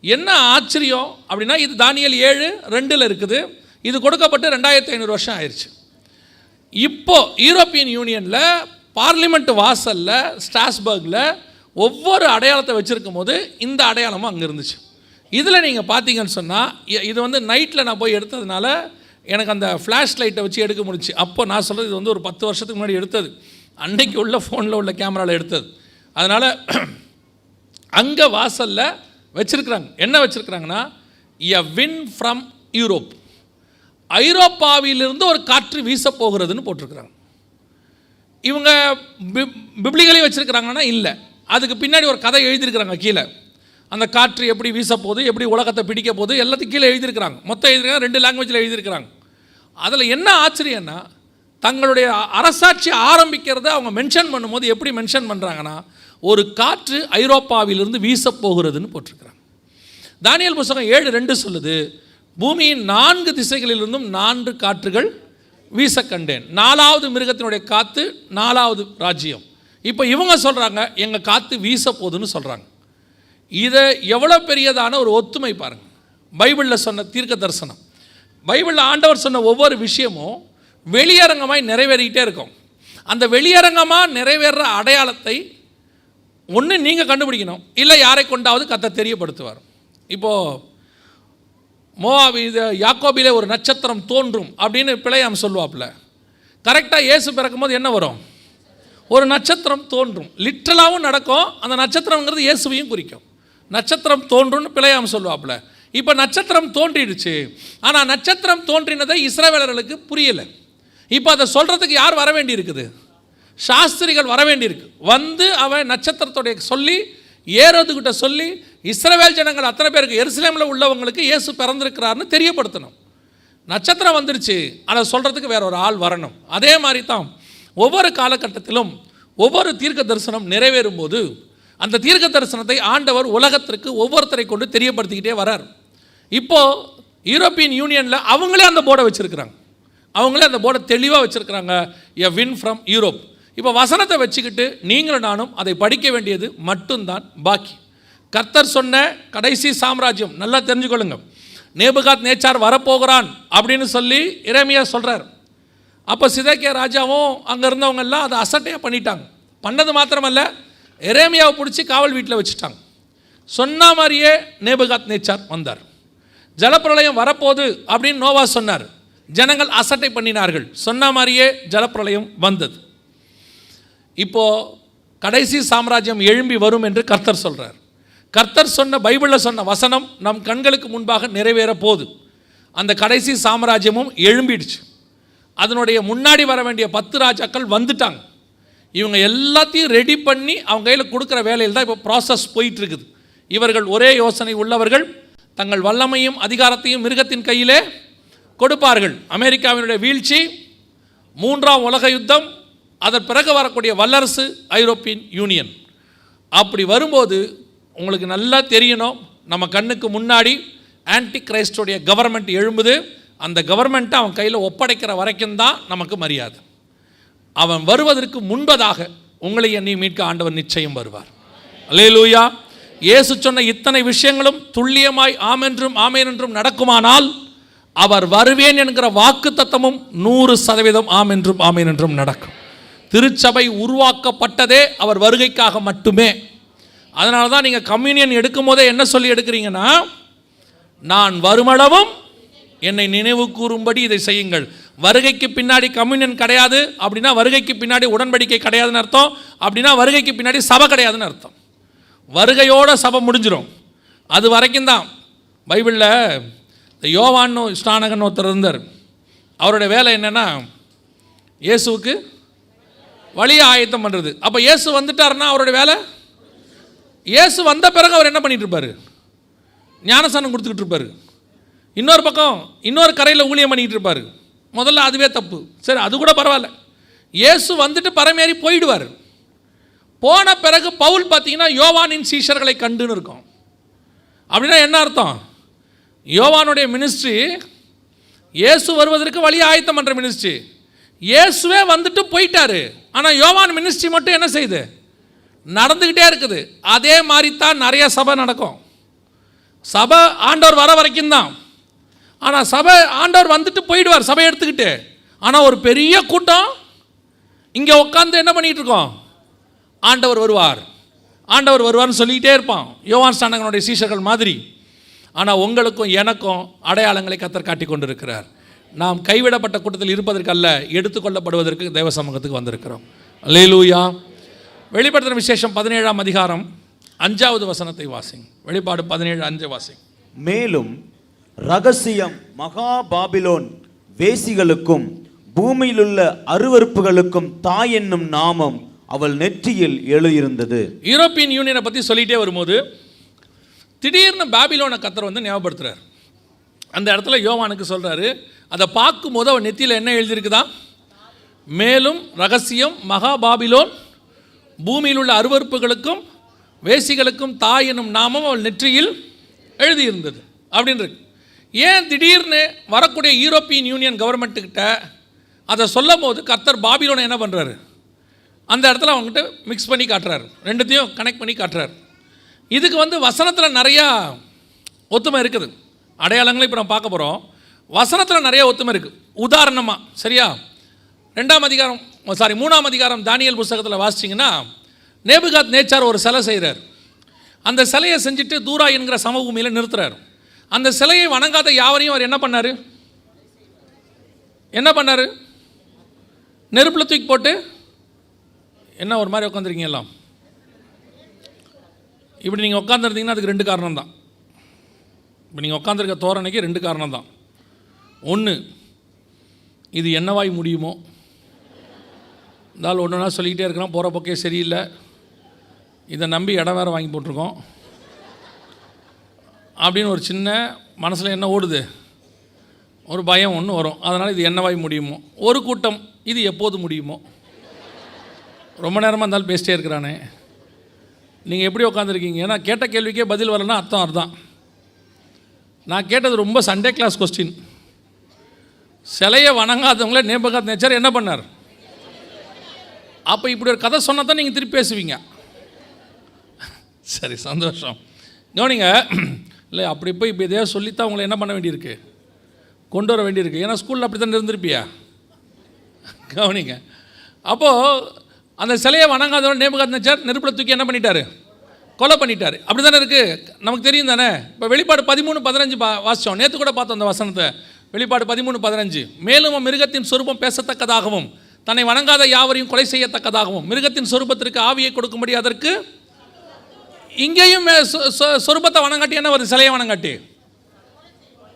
என்ன ஆச்சரியம் அப்படின்னா, இது தானியேல் 7:2 இருக்குது. இது கொடுக்கப்பட்டு 2500 வருஷம் ஆயிடுச்சு. இப்போ யூரோப்பியன் யூனியனில் பார்லிமெண்ட் வாசலில் ஸ்ட்ராஸ்பர்கில் ஒவ்வொரு அடையாளத்தை வச்சுருக்கும் போது இந்த அடையாளமும் அங்கே இருந்துச்சு. இதில் நீங்கள் பார்த்தீங்கன்னு சொன்னால், இது நைட்டில் நான் போய் எடுத்ததுனால எனக்கு அந்த ஃப்ளாஷ் லைட்டை வச்சு எடுக்க முடிச்சு. அப்போ நான் சொல்கிறது இது வந்து ஒரு 10 வருஷத்துக்கு முன்னாடி எடுத்தது, அன்னைக்கு உள்ள ஃபோனில் உள்ள கேமராவில் எடுத்தது. அதனால் அங்கே வாசலில் வச்சுருக்குறாங்க. என்ன வச்சுருக்குறாங்கன்னா, எ வின் ஃப்ரம் யூரோப், ஐரோப்பாவிலிருந்து ஒரு காற்று வீச போகிறதுன்னு போட்டிருக்கிறாங்க. இவங்க பிப்ளிகளையும் வச்சுருக்கிறாங்கன்னா இல்லை, அதுக்கு பின்னாடி ஒரு கதை எழுதியிருக்கிறாங்க கீழே. அந்த காற்று எப்படி வீச போகுது, எப்படி உலகத்தை பிடிக்க போகுது, எல்லாத்தையும் கீழே எழுதியிருக்கிறாங்க. மொத்தம் எழுதியிருக்காங்க, 2 லாங்குவேஜில் எழுதியிருக்கிறாங்க. அதில் என்ன ஆச்சரியன்னா, தங்களுடைய அரசாட்சி ஆரம்பிக்கிறத அவங்க மென்ஷன் பண்ணும்போது எப்படி மென்ஷன் பண்ணுறாங்கன்னா, ஒரு காற்று ஐரோப்பாவிலிருந்து வீசப்போகிறதுன்னு போட்டிருக்கிறாங்க. தானியேல் புத்தகம் 7:2 சொல்லுது, பூமியின் 4 திசைகளிலிருந்தும் 4 காற்றுகள் வீச கண்டேன். 4வது மிருகத்தினுடைய காற்று, 4வது ராஜ்யம். இப்போ இவங்க சொல்கிறாங்க எங்கள் காற்று வீச போகுதுன்னு சொல்கிறாங்க. இதை எவ்வளோ பெரியதான ஒரு ஒத்துமை பாருங்கள். பைபிளில் சொன்ன தீர்க்க தரிசனம், பைபிளில் ஆண்டவர் சொன்ன ஒவ்வொரு விஷயமும் வெளியரங்கமாய் நிறைவேறிக்கிட்டே இருக்கும். அந்த வெளியரங்கமாக நிறைவேற அடையாளத்தை ஒன்று நீங்கள் கண்டுபிடிக்கணும், இல்லை யாரை கொண்டாவது கர்த்தர் தெரியப்படுத்துவார். இப்போது யாக்கோபிலே ஒரு நட்சத்திரம் தோன்றும் அப்படின்னு பிழையாம் சொல்லுவாப்புல. கரெக்டாக இயேசு பிறக்கும் போது என்ன வரும்? ஒரு நட்சத்திரம் தோன்றும். லிட்ரலாகவும் நடக்கும். அந்த நட்சத்திரங்கிறது இயேசுவையும் குறிக்கும். நட்சத்திரம் தோன்றும்னு பிழையாம் சொல்லுவாப்புல. இப்போ நட்சத்திரம் தோன்றிடுச்சு, ஆனால் நட்சத்திரம் தோன்றினதை இஸ்ரவேலர்களுக்கு புரியலை. இப்போ அதை சொல்கிறதுக்கு யார் வர வேண்டி இருக்குது? சாஸ்திரிகள் வர வேண்டியிருக்கு. வந்து அவன் நட்சத்திரத்துடைய சொல்லி ஏரோதுகிட்ட சொல்லி இஸ்ரவேல் ஜனங்கள் அத்தனை பேருக்கு எருசலேமில் உள்ளவங்களுக்கு இயேசு பிறந்திருக்கிறார்னு தெரியப்படுத்தணும். நட்சத்திரம் வந்துருச்சு, அதை சொல்கிறதுக்கு வேற ஒரு ஆள் வரணும். அதே மாதிரி தான் ஒவ்வொரு காலகட்டத்திலும் ஒவ்வொரு தீர்க்க தரிசனம் நிறைவேறும் போது அந்த தீர்க்க தரிசனத்தை ஆண்டவர் உலகத்திற்கு ஒவ்வொருத்தரை கொண்டு தெரியப்படுத்திக்கிட்டே வரார். இப்போது யூரோப்பியன் யூனியனில் அவங்களே அந்த போர்டை வச்சுருக்கிறாங்க. அவங்களே அந்த போர்டை தெளிவாக வச்சுருக்கிறாங்க, எ வின் ஃப்ரம் யூரோப். இப்போ வசனத்தை வச்சுக்கிட்டு நீங்களும் நானும் அதை படிக்க வேண்டியது மட்டும்தான் பாக்கி. கர்த்தர் சொன்ன கடைசி சாம்ராஜ்யம் நல்லா தெரிஞ்சுக்கொள்ளுங்க. நேபுகாத் நேச்சார் வரப்போகிறான் அப்படின்னு சொல்லி எரேமியா சொல்கிறார். அப்போ சிதேக்கியா ராஜாவும் அங்கே இருந்தவங்க எல்லாம் அதை அசட்டையாக பண்ணிட்டாங்க. பண்ணது மாத்திரமல்ல, எரேமியாவை பிடிச்சி காவல் வீட்டில் வச்சுட்டாங்க. சொன்ன மாதிரியே நேபுகாத் நேச்சார் வந்தார். ஜலப்பிரளயம் வரப்போகுது அப்படின்னு நோவா சொன்னார். ஜனங்கள் அசட்டை பண்ணினார்கள். சொன்ன மாதிரியே ஜலப்பிரளயம் வந்தது. இப்போது கடைசி சாம்ராஜ்யம் எழும்பி வரும் என்று கர்த்தர் சொல்கிறார். கர்த்தர் சொன்ன பைபிளில் சொன்ன வசனம் நம் கண்களுக்கு முன்பாக நிறைவேற போகுது. அந்த கடைசி சாம்ராஜ்யமும் எழும்பிடுச்சு. அதனுடைய முன்னாடி வர வேண்டிய 10 ராஜாக்கள் வந்துட்டாங்க. இவங்க எல்லாத்தையும் ரெடி பண்ணி அவங்க கையில் கொடுக்குற வேலையில் தான் இப்போ ப்ராசஸ் போயிட்டுருக்குது. இவர்கள் ஒரே யோசனை உள்ளவர்கள், தங்கள் வல்லமையும் அதிகாரத்தையும் மிருகத்தின் கையிலே கொடுப்பார்கள். அமெரிக்காவினுடைய வீழ்ச்சி, 3ஆம் உலக யுத்தம், அதன் பிறகு வரக்கூடிய வல்லரசு ஐரோப்பியன் யூனியன். அப்படி வரும்போது உங்களுக்கு நல்லா தெரியணும், நம்ம கண்ணுக்கு முன்னாடி ஆன்டி கிரைஸ்டோடைய கவர்மெண்ட் எழும்புது. அந்த கவர்மெண்ட்டை அவன் கையில் ஒப்படைக்கிற வரைக்கும் தான் நமக்கு மரியாதை. அவன் வருவதற்கு முன்பதாக உங்களை என்னை மீட்க ஆண்டவர் நிச்சயம் வருவார். அல்லேலூயா. இயேசு சொன்ன இத்தனை விஷயங்களும் துல்லியமாய் ஆமென்றும் ஆமேன் என்றும் நடக்குமானால் அவர் வருவேன் என்கிற வாக்கு தத்தமும் 100% ஆமென்றும் ஆமேன் என்றும் நடக்கும். திருச்சபை உருவாக்கப்பட்டதே அவர் வருகைக்காக மட்டுமே. அதனால தான் நீங்கள் கம்யூனியன் எடுக்கும் போதே என்ன சொல்லி எடுக்கிறீங்கன்னா, நான் வருமளவும் என்னை நினைவு கூறும்படி இதை செய்யுங்கள். வருகைக்கு பின்னாடி கம்யூனியன் கிடையாது அப்படின்னா வருகைக்கு பின்னாடி உடன்படிக்கை கிடையாதுன்னு அர்த்தம். அப்படின்னா வருகைக்கு பின்னாடி சபை கிடையாதுன்னு அர்த்தம். வருகையோட சபை முடிஞ்சிடும். அது வரைக்கும் தான். பைபிளில் இந்த யோவான்னு ஸ்நானகன் ஒருத்தர் இருந்தார். அவருடைய வேலை என்னென்னா, இயேசுவுக்கு வழியை ஆயத்தம் பண்ணுறது. அப்போ இயேசு வந்துட்டாருன்னா அவருடைய வேலை, இயேசு வந்த பிறகு அவர் என்ன பண்ணிகிட்டு இருப்பார்? ஞானஸ்நானம் கொடுத்துக்கிட்டு இருப்பார். இன்னொரு பக்கம் இன்னொரு கரையில் ஊழியம் பண்ணிக்கிட்டு இருப்பார். முதல்ல அதுவே தப்பு. சரி, அது கூட பரவாயில்ல. இயேசு வந்துட்டு பரமேறி போயிடுவார். போன பிறகு பவுல் பார்த்தீங்கன்னா யோவானின் சீஷர்களை கண்டுன்னு இருக்கும். அப்படின்னா என்ன அர்த்தம்? யோவானுடைய மினிஸ்ட்ரி இயேசு வருவதற்கு வழி ஆயத்தம் பண்ணுற மினிஸ்ட்ரி. இயேசுவே வந்துட்டு போயிட்டாரு, ஆனால் யோவான் மினிஸ்ட்ரி மட்டும் என்ன செய்யுது? நடந்துக்கிட்டே இருக்குது. அதே மாதிரி தான் நிறைய சபை நடக்கும். சபை ஆண்டவர் வர வரைக்கும் தான். ஆனால் சபை ஆண்டவர் வந்துட்டு போயிடுவார் சபை எடுத்துக்கிட்டு. ஆனால் ஒரு பெரிய கூட்டம் இங்கே உட்காந்து என்ன பண்ணிகிட்டு இருக்கோம்? ஆண்டவர் வருவார், ஆண்டவர் வருவார்னு சொல்லிக்கிட்டே இருப்பான், யோவான் ஸ்நானகனுடைய சீஷர்கள் மாதிரி. ஆனால் உங்களுக்கும் எனக்கும் அடையாளங்களை கர்த்தர் காட்டி கொண்டு இருக்கிறார். நாம் கைவிடப்பட்ட கூட்டத்தில் இருப்பதற்கு அல்ல, எடுத்துக்கொள்ளப்படுவதற்கு தேவ சமூகத்துக்கு வந்திருக்கிறோம். அல்லேலூயா. வெளிப்படுத்தின விசேஷம் 17ஆம் அதிகாரம் 5வது வசனத்தை வாசிங்க. வெளிப்பாடு 17:5 வாசிங்க. மேலும் ரகசியம் மகா பாபிலோன் வேசிகளுக்கும் பூமியிலுள்ள அருவருப்புகளுக்கும் தாய் என்னும் நாமம் அவள் நெற்றியில் எழுதியிருந்தது. யூரோப்பியன் யூனியனை பற்றி சொல்லிகிட்டே வரும்போது திடீர்னு பாபிலோனை கர்த்தர் வந்து ஞாபகப்படுத்துறார். அந்த இடத்துல யோவானுக்கு சொல்கிறாரு, அதை பார்க்கும்போது அவள் நெத்தியில் என்ன எழுதியிருக்குதா? மேலும் ரகசியம் மகா பாபிலோன் பூமியில் உள்ள அருவருப்புகளுக்கும் வேசிகளுக்கும் தாய் என்னும் நாமம் அவள் நெற்றியில் எழுதியிருந்தது அப்படின்றது. ஏன் திடீர்னு வரக்கூடிய யூரோப்பியன் யூனியன் கவர்மெண்ட்டுக்கிட்ட அதை சொல்லும் போது கர்த்தர் பாபிலோனை என்ன பண்ணுறாரு? அந்த இடத்துல அவங்ககிட்ட மிக்ஸ் பண்ணி காட்டுறாரு, ரெண்டுத்தையும் கனெக்ட் பண்ணி காட்டுறாரு. இதுக்கு வந்து வசனத்தில் நிறையா ஒத்துமை இருக்குது. அடையாளங்களை இப்போ நம்ம பார்க்க போகிறோம். வசனத்தில் நிறைய ஒத்துமை இருக்குது. உதாரணமாக சரியா 3ஆம் அதிகாரம் தானியேல் புஸ்தகத்தில் வாசிச்சிங்கன்னா, நேபுகாத் நேச்சார் ஒரு சிலை செய்கிறார். அந்த சிலையை செஞ்சுட்டு தூரா என்கிற சமபூமியில் நிறுத்துறார். அந்த சிலையை வணங்காத யாவரையும் அவர் என்ன பண்ணார்? நெருப்பில் தூக்கி போட்டு, என்ன ஒரு மாதிரி உட்காந்துருக்கீங்க எல்லாம், இப்படி நீங்கள் உட்காந்துருந்தீங்கன்னா அதுக்கு 2 காரணம் தான். இப்போ நீங்கள் உட்காந்துருக்க தோரணைக்கு 2 காரணம் தான். ஒன்று, இது என்னவாய் முடியுமோ, இருந்தாலும் ஒன்றுனா சொல்லிக்கிட்டே இருக்கிறோம், போகிற போக்கே சரியில்லை, இதை நம்பி இடம் வேறு வாங்கி போட்டிருக்கோம் அப்படின்னு ஒரு சின்ன மனசில் என்ன ஓடுது, ஒரு பயம் ஒன்று வரும். அதனால் இது என்னவாய் முடியுமோ. ஒரு கூட்டம், இது எப்போது முடியுமோ. ரொம்ப நேரமாக இருந்தாலும் பேசிட்டே இருக்கிறானே, நீங்கள் எப்படி உட்காந்துருக்கீங்க? ஏன்னா கேட்ட கேள்விக்கே பதில் வரலன்னா அர்த்தம். நான் கேட்டது ரொம்ப சண்டே கிளாஸ் கொஸ்டின். சிலையை வணங்காதவங்களே நேபுகாத் நேச்சார் என்ன பண்ணார்? அப்போ இப்படி ஒரு கதை சொன்னால் தான் நீங்கள் திருப்பி பேசுவீங்க. சரி, சந்தோஷம். கவனிங்க. இல்லை அப்படி போய் இப்போ இதே சொல்லித்தான் உங்களை என்ன பண்ண வேண்டியிருக்கு, கொண்டு வர வேண்டியிருக்கு. ஏன்னா ஸ்கூலில் அப்படி தான் இருந்திருப்பியா? கவனிங்க. அப்போது அந்த சிலையை வணங்காதவன் நேபுகாத் நேச்சார் நெருப்பில் தூக்கி என்ன பண்ணிட்டார்? கொலை பண்ணிட்டார். அப்படி தானே இருக்குது, நமக்கு தெரியும் தானே. இப்போ வெளிப்பாடு 13:15 வாசித்தோம். நேற்று கூட பார்த்தோம் அந்த வசனத்தை. வெளிப்பாடு 13:15. மேலும் மிருகத்தின் சொரூபம் பேசத்தக்கதாகவும் தன்னை வணங்காத யாவரையும் கொலை செய்யத்தக்கதாகவும் மிருகத்தின் சொரூபத்திற்கு ஆவியை கொடுக்கும்படி அதற்கு, இங்கேயும் சொரூபத்தை வணங்காட்டி என்ன வருது? சிலையை வணங்காட்டி.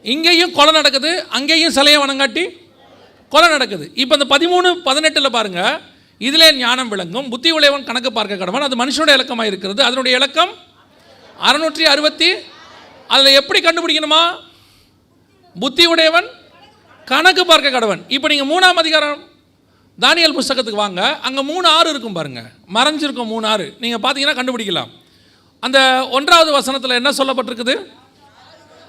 இங்கேயும் கொலை நடக்குது, அங்கேயும் சிலையை வணங்காட்டி கொலை நடக்குது. இப்போ இந்த 13:18 பாருங்கள். இதிலே ஞானம் விளங்கும், புத்தி உடையவன் கணக்கு பார்க்க கடவன், அது மனுஷனுடைய இலக்கமாக இருக்கிறது. அதனுடைய இலக்கம் 660. அதில் எப்படி கண்டுபிடிக்கணுமா? புத்தி உடையவன் கணக்கு பார்க்க கடவன். இப்போ நீங்கள் 3ஆம் அதிகாரம் தானியேல் புஸ்தகத்துக்கு வாங்க, அங்கே 3 ஆறு இருக்கும் பாருங்கள், மறைஞ்சிருக்கும் 3 ஆறு. நீங்கள் பார்த்தீங்கன்னா கண்டுபிடிக்கலாம். அந்த 1வது வசனத்தில் என்ன சொல்லப்பட்டிருக்குது?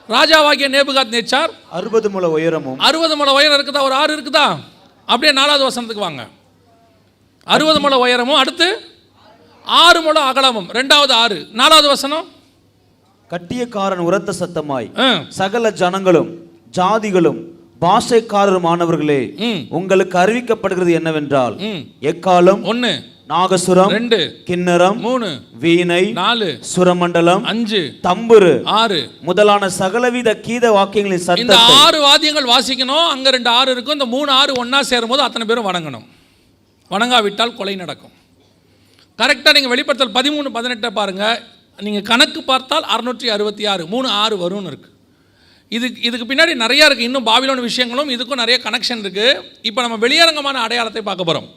ராஜாவாகிய நேபுகாத் நேச்சார் 60 முழ உயரமும் 60 முழ உயரம் இருக்குதா? ஒரு ஆறு இருக்குதா? அப்படியே 4வது வசனத்துக்கு வாங்க. 60 முழ உயரமும், அடுத்து 6 முழ அகலமும், 2வது 6. 4வது வசனம், கட்டியக்காரன் உரத்த சத்தமாய் சகல ஜனங்களும் ஜாதிகளும் பாஷைக்காரருமானவர்களே, உங்களுக்கு அறிவிக்கப்படுகிறது என்னவென்றால், எக்காலம் 1, நாகசுரம் 2, கின்னரம் 3, வீணை 4, சுரமண்டலம் 5, தம்புரு 6 முதலான சகலவித கீத வாக்கியங்களின் சத்தத்தை, இந்த 6 வாத்தியங்கள் வாசிக்கணும். அங்க 2 ஆறு இருக்கும். இந்த 3 ஆறு ஒண்ணா சேரும்போது அத்தனை பேரும் வணங்கணும். வணங்காவிட்டால் கொலை நடக்கும். கரெக்டாக நீங்கள் வெளிப்படுத்தல் 13:18 பாருங்கள். நீங்கள் கணக்கு பார்த்தால் 666 3 ஆறு வரும்னு இருக்குது. இதுக்கு பின்னாடி நிறையா இருக்குது. இன்னும் பாபிலோன் விஷயங்களும் இதுக்கும் நிறைய கனெக்ஷன் இருக்குது. இப்போ நம்ம வெளியரங்கமான அடையாளத்தை பார்க்க போகிறோம்.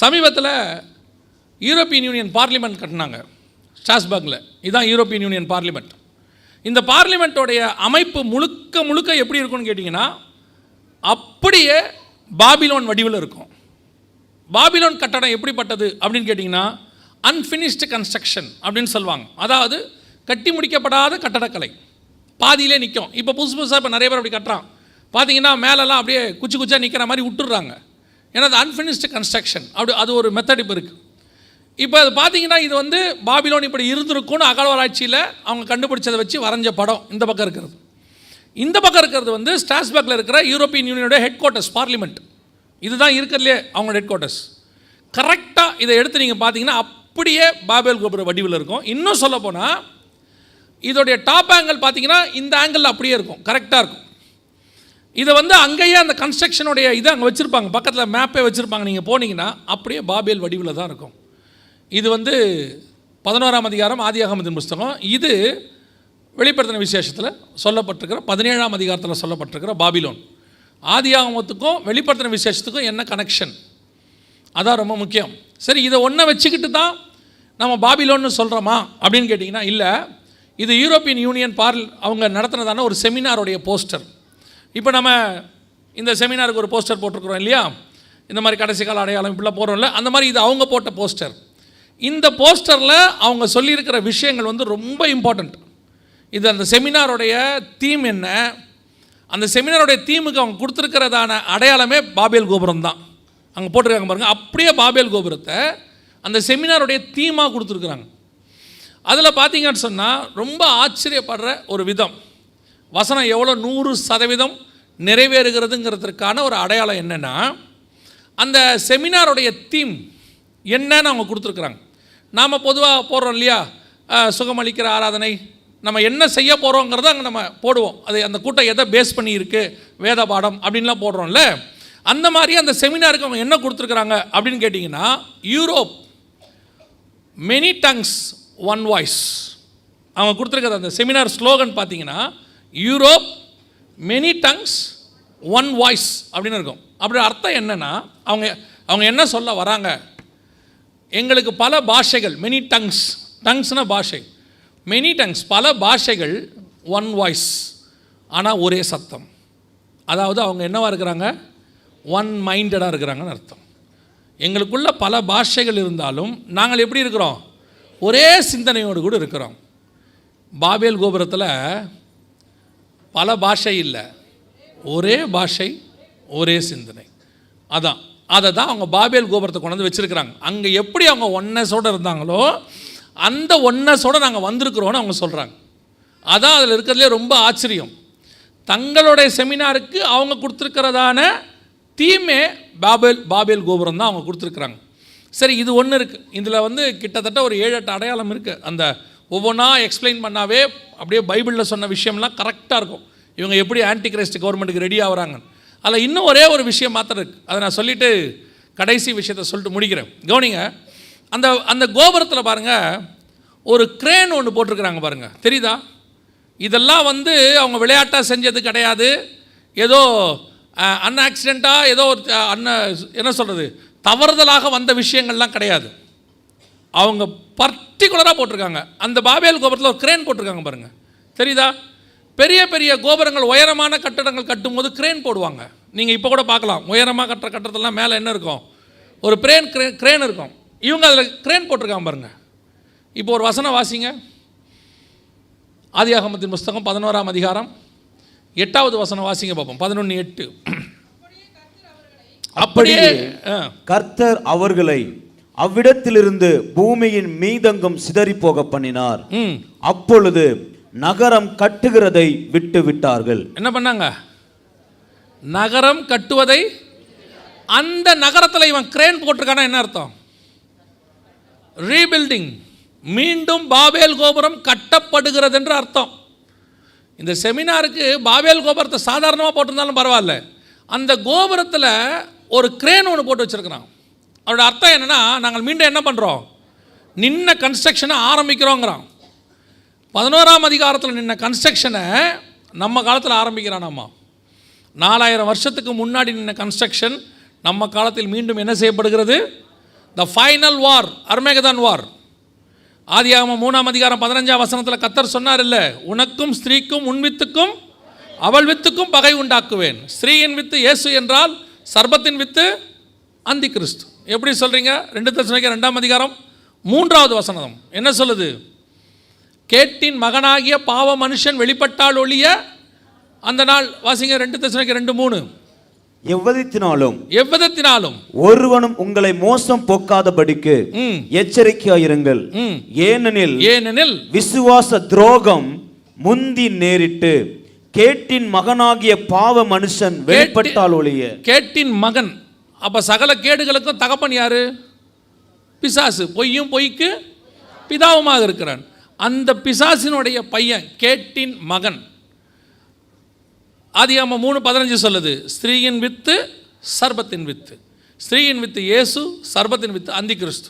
சமீபத்தில் யூரோப்பியன் யூனியன் பார்லிமெண்ட் கட்டினாங்க ஸ்ட்ராஸ்பர்கில். இதுதான் யூரோப்பியன் யூனியன் பார்லிமெண்ட். இந்த பார்லிமெண்ட்டோடைய அமைப்பு முழுக்க எப்படி இருக்கும்னு கேட்டிங்கன்னா, அப்படியே பாபிலோன் வடிவில் இருக்கும். பாபிலோன் கட்டடம் எப்படிப்பட்டது அப்படின்னு கேட்டிங்கன்னா, அன்ஃபினிஷ்டு கன்ஸ்ட்ரக்ஷன் அப்படின்னு சொல்லுவாங்க. அதாவது கட்டி முடிக்கப்படாத கட்டடக்கலை, பாதியிலே நிற்கும். இப்போ புதுசாக இப்போ நிறைய பேர் அப்படி கட்டுறான். பார்த்தீங்கன்னா மேலெல்லாம் அப்படியே குச்சி நிற்கிற மாதிரி விட்டுடுறாங்க. ஏன்னா அது அன்ஃபினிஷ்டு கன்ஸ்ட்ரக்ஷன். அப்படி அது ஒரு மெத்தட் இப்போ இருக்குது. இப்போ அது பார்த்தீங்கன்னா இது வந்து பாபிலோன் இப்படி இருந்திருக்கும்னு அகழ்வாராய்ச்சியில் அவங்க கண்டுபிடிச்சதை வச்சு வரைஞ்ச படம் இந்த பக்கம் இருக்கிறது. இந்த பக்கம் இருக்கிறது வந்து ஸ்ட்ராஸ்பர்கில் இருக்கிற யூரோப்பியன் யூனியனோட ஹெட் குவார்ட்டர்ஸ் பார்லிமெண்ட். இதுதான் இருக்கிறதுலே அவங்களோட ஹெட் குவார்ட்டர்ஸ். கரெக்டாக இதை எடுத்து நீங்கள் பார்த்தீங்கன்னா அப்படியே பாபேல் கோபுர வடிவில் இருக்கும். இன்னும் சொல்ல போனால் இதோடைய டாப் ஆங்கிள் பார்த்தீங்கன்னா இந்த ஆங்கிளில் அப்படியே இருக்கும், கரெக்டாக இருக்கும். இதை வந்து அங்கேயே அந்த கன்ஸ்ட்ரக்ஷனுடைய இதை அங்கே வச்சுருப்பாங்க, பக்கத்தில் மேப்பே வச்சுருப்பாங்க. நீங்கள் போனீங்கன்னா அப்படியே பாபேல் வடிவில் தான் இருக்கும். இது வந்து 11ஆம் அதிகாரம் ஆதியாகமத்தின் புஸ்தகம். இது வெளிப்படுத்தின விசேஷத்தில் சொல்லப்பட்டிருக்கிற 17ஆம் அதிகாரத்தில் சொல்லப்பட்டிருக்கிற பாபிலோன். ஆதியாகமத்துக்கும் வெளிப்படுத்தின விசேஷத்துக்கும் என்ன கனெக்ஷன், அதான் ரொம்ப முக்கியம். சரி, இதை ஒன்றை வச்சுக்கிட்டு தான் நம்ம பாபிலோன்னு சொல்கிறோமா அப்படின்னு கேட்டிங்கன்னா இல்லை. இது யூரோப்பியன் யூனியன் அவங்க நடத்துனதான ஒரு செமினாருடைய போஸ்டர். இப்போ நம்ம இந்த செமினாருக்கு ஒரு போஸ்டர் போட்டிருக்கிறோம் இல்லையா, இந்த மாதிரி கடைசி கால அடையாளம் இப்படிலாம் போகிறோம்ல, அந்த மாதிரி இது அவங்க போட்ட போஸ்டர். இந்த போஸ்டரில் அவங்க சொல்லியிருக்கிற விஷயங்கள் வந்து ரொம்ப இம்பார்ட்டண்ட். இது அந்த செமினாருடைய தீம் என்ன, அந்த செமினாருடைய தீமுக்கு அவங்க கொடுத்துருக்கிறதான அடையாளமே பாபேல் கோபுரம் தான். அங்கே போட்டிருக்காங்க பாருங்கள், அப்படியே பாபேல் கோபுரத்தை அந்த செமினாருடைய தீமாக கொடுத்துருக்குறாங்க. அதில் பார்த்தீங்கன்னு சொன்னால் ரொம்ப ஆச்சரியப்படுற ஒரு விதம், வசனம் எவ்வளோ 100% நிறைவேறுகிறதுங்கிறதுக்கான ஒரு அடையாளம் என்னென்னா, அந்த செமினாருடைய தீம் என்னன்னு அவங்க கொடுத்துருக்குறாங்க. நாம் பொதுவாக போடுறோம் இல்லையா, சுகமளிக்கிற ஆராதனை, நம்ம என்ன செய்ய போகிறோங்கிறத அங்கே நம்ம போடுவோம். அது அந்த கூட்டம் எதை பேஸ் பண்ணி இருக்குது, வேத பாடம் அப்படின்லாம் போடுறோம்ல. அந்த மாதிரி அந்த செமினாருக்கு அவங்க என்ன கொடுத்துருக்குறாங்க அப்படின்னு கேட்டிங்கன்னா, Europe many tongues one voice. அவங்க கொடுத்துருக்கிற அந்த செமினார் ஸ்லோகன் பார்த்தீங்கன்னா, Europe many tongues one voice அப்படின்னு இருக்கும். அப்படி அர்த்தம் என்னென்னா, அவங்க என்ன சொல்ல வராங்க, எங்களுக்கு பல பாஷைகள், மெனி டங்ஸ், டங்ஸ்னா பாஷை, மெனி டங்ஸ் பல பாஷைகள், ஒன் வாய்ஸ் ஆனால் ஒரே சத்தம். அதாவது அவங்க என்னவாக இருக்கிறாங்க, ஒன் மைண்டடாக இருக்கிறாங்கன்னு அர்த்தம். எங்களுக்குள்ள பல பாஷைகள் இருந்தாலும் நாங்கள் எப்படி இருக்கிறோம், ஒரே சிந்தனையோடு கூட இருக்கிறோம். பாபேல் கோபுரத்தில் பல பாஷை இல்லை, ஒரே பாஷை ஒரே சிந்தனை. அதை தான் அவங்க பாபேல் கோபுரத்தை கொண்டு வந்து வச்சுருக்கிறாங்க. அங்கே எப்படி அவங்க ஒன்னஸோடு இருந்தாங்களோ அந்த ஒன்னஸோடு நாங்கள் வந்திருக்கிறோன்னு அவங்க சொல்கிறாங்க. அதான் அதில் இருக்கிறதுலே ரொம்ப ஆச்சரியம். தங்களுடைய செமினாருக்கு அவங்க கொடுத்துருக்கிறதான தீமே பாபேல் கோபுரம் தான் அவங்க கொடுத்துருக்குறாங்க. சரி, இது ஒன்று இருக்குது. இதில் வந்து கிட்டத்தட்ட ஒரு 7-8 அடையாளம் இருக்குது. அந்த ஒவ்வொன்றா எக்ஸ்பிளைன் பண்ணாவே அப்படியே பைபிளில் சொன்ன விஷயம்லாம் கரெக்டாக இருக்கும். இவங்க எப்படி ஆன்டி கிரைஸ்ட் கவர்மெண்ட்டுக்கு ரெடி ஆகிறாங்க. அதில் இன்னும் ஒரே ஒரு விஷயம் மாத்திரம் இருக்குது. அதை நான் சொல்லிவிட்டு கடைசி விஷயத்தை சொல்லிட்டு முடிக்கிறேன். கவனிங்க, அந்த கோபுரத்தில் பாருங்கள், ஒரு கிரேன் ஒன்று போட்டிருக்கிறாங்க பாருங்கள், தெரியுதா? இதெல்லாம் வந்து அவங்க விளையாட்டாக செஞ்சது கிடையாது. ஏதோ அன்ஆக்சிடெண்ட்டாக ஏதோ ஒரு என்ன சொல்கிறது, தவறுதலாக வந்த விஷயங்கள்லாம் கிடையாது. அவங்க பர்டிகுலராக போட்டிருக்காங்க. அந்த பாபேல் கோபுரத்தில் ஒரு கிரேன் போட்டிருக்காங்க பாருங்கள், தெரியுதா? பெரிய பெரிய கோபுரங்கள், உயரமான கட்டடங்கள் கட்டும்போது கிரேன் போடுவாங்க. நீங்கள் இப்போ கூட பார்க்கலாம், உயரமாக கட்டுற கட்டடத்தெல்லாம் மேலே என்ன இருக்கும், ஒரு கிரேன் இருக்கும். இவங்க அதில் கிரேன் போட்டிருக்காங்க பாருங்கள். இப்போ ஒரு வசனம் வாசிங்க, ஆதியாகமத்தின் புஸ்தகம் 11ஆம் அதிகாரம் 8வது வசனம் வாசிங்க பார்ப்போம். 11:8. அப்படியே கர்த்தர் அவர்களை அவ்விடத்திலிருந்து பூமியின் மீதெங்கும் சிதறி போக பண்ணினார். அப்பொழுது நகரம் கட்டுகிறதை விட்டு விட்டார்கள். என்ன பண்ணாங்க? நகரம் கட்டுவதை. அந்த நகரத்தில் இவன் கிரேன் போட்டிருக்கானா என்ன அர்த்தம்? ரீபில்டிங், மீண்டும் பாபேல் கோபுரம் கட்டப்படுகிறது என்று அர்த்தம். இந்த செமினாருக்கு பாபேல் கோபுரத்தை சாதாரணமாக போட்டிருந்தாலும் பரவாயில்ல, அந்த கோபுரத்தில் ஒரு கிரேன் ஒன்று போட்டு வச்சுருக்கிறான். அவரோட அர்த்தம் என்னென்னா, நாங்கள் மீண்டும் என்ன பண்ணுறோம், நின்ன கன்ஸ்ட்ரக்ஷனை ஆரம்பிக்கிறோங்கிறான். 11ஆம் அதிகாரத்தில் நின்ன கன்ஸ்ட்ரக்ஷனை நம்ம காலத்தில் ஆரம்பிக்கிறானாம்மா. 4000 வருஷத்துக்கு முன்னாடி நின்ன கன்ஸ்ட்ரக்ஷன் நம்ம காலத்தில் மீண்டும் என்ன செய்யப்படுகிறது? த ஃபைனல் வார், அர்மேகதான் வார். ஆதியாகமம் 3ஆம் அதிகாரம் 15ஆம் வசனத்தில் கர்த்தர் சொன்னார் இல்லை, உனக்கும் ஸ்திரீக்கும் உன் வித்துக்கும் அவள் வித்துக்கும் பகை உண்டாக்குவேன். ஸ்திரீயின் வித்து இயேசு என்றால் சர்பத்தின் வித்து அந்தி கிறிஸ்து. எப்படி சொல்கிறீங்க? 2 தெசலோனிக்கேயர் 2ஆம் அதிகாரம் 3வது வசனம் என்ன சொல்லுது? கேட்டின் மகனாகிய பாவ மனுஷன் வெளிப்பட்டால் ஒழிய அந்த நாள். வாசிங்க 2 தெசலோனிக்கேயர் 2:3. எவ்விதத்தினாலும் ஒருவனும் உங்களை மோசம் போக்காதபடிக்கு எச்சரிக்கையாயிருங்கள். ஏனெனில் விசுவாச துரோகம் முந்தி நேரிட்டு கேட்டின் மகனாகிய பாவ மனுஷன் வெளிப்பட்டால் ஒழிய. கேட்டின் மகன், அப்ப சகல கேடுகளுக்கும் தகப்பன் யாரு? பிசாசு. பொய்யும் பொய்க்கு பிதாவுமாக இருக்கிறான். அந்த பிசாசினுடைய பையன் கேட்டின் மகன். ஆதியாகமம் 3:15 சொல்லுது, ஸ்திரீயின் வித்து சர்பத்தின் வித்து. ஸ்திரீயின் வித்து இயேசு, சர்பத்தின் வித்து அந்தி கிறிஸ்து.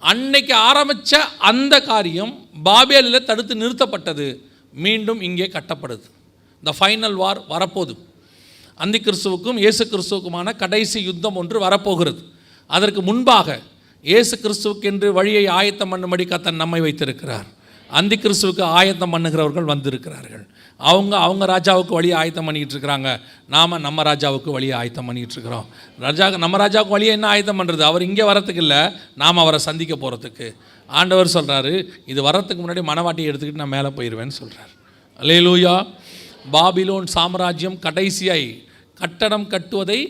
அன்னைக்கு ஆரம்பித்த அந்த காரியம் பாபேலில் தடுத்து நிறுத்தப்பட்டது, மீண்டும் இங்கே கட்டப்படுது. இந்த ஃபைனல் வார் வரப்போகுது. அந்தி கிறிஸ்துவுக்கும் இயேசு கிறிஸ்துவுக்குமான கடைசி யுத்தம் ஒன்று வரப்போகிறது. அதற்கு முன்பாக இயேசு கிறிஸ்துவுக்கென்று வழியை ஆயத்தம் பண்ணும்படி கர்த்தர் நம்மை வைத்திருக்கிறார். அந்தி கிறிஸ்துவுக்கு ஆயத்தம் பண்ணுகிறவர்கள் வந்திருக்கிறார்கள். அவங்க ராஜாவுக்கு வழியை ஆயத்தம் பண்ணிக்கிட்டு இருக்கிறாங்க. நாம் நம்ம ராஜாவுக்கு வழியை ஆயத்தம் பண்ணிக்கிட்டு இருக்கிறோம். நம்ம ராஜாவுக்கு வழியை என்ன ஆயத்தம் பண்ணுறது? அவர் இங்கே வரத்துக்கு இல்லை, நாம் அவரை சந்திக்க போகிறதுக்கு. ஆண்டவர் சொல்கிறாரு, இது வரத்துக்கு முன்னாடி மனவாட்டியை எடுத்துக்கிட்டு நான் மேலே போயிடுவேன்னு சொல்கிறார். அல்லேலூயா. பாபிலோன் சாம்ராஜ்யம் கடைசியாய் கட்டடம் கட்டுவதை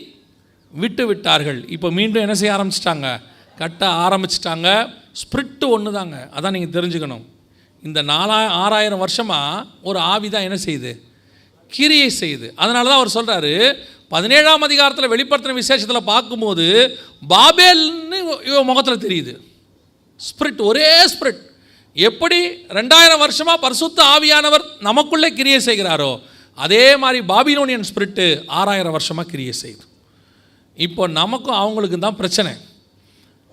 விட்டு விட்டார்கள். இப்போ மீண்டும் என்ன செய்ய ஆரம்பிச்சிட்டாங்க? கட்ட ஆரம்பிச்சிட்டாங்க. ஸ்பிரிட்டு ஒன்று தாங்க, அதான் நீங்கள் தெரிஞ்சுக்கணும். இந்த 6000 வருஷமாக ஒரு ஆவி தான் என்ன செய்யுது? கிரியை செய்யுது. அதனால தான் அவர் சொல்கிறாரு, 17ஆம் அதிகாரத்தில் வெளிப்படுத்தின விசேஷத்தில் பார்க்கும்போது பாபேல்னு இவன் முகத்தில் தெரியுது. ஸ்பிரிட், ஒரே ஸ்பிரிட். எப்படி 2000 வருஷமாக பரிசுத்த ஆவியானவர் நமக்குள்ளே கிரியை செய்கிறாரோ, அதே மாதிரி பாபிலோனியன் ஸ்பிரிட்டு 6000 வருஷமாக கிரியை செய்யுது. இப்போ நமக்கும் அவங்களுக்கும் தான் பிரச்சனை.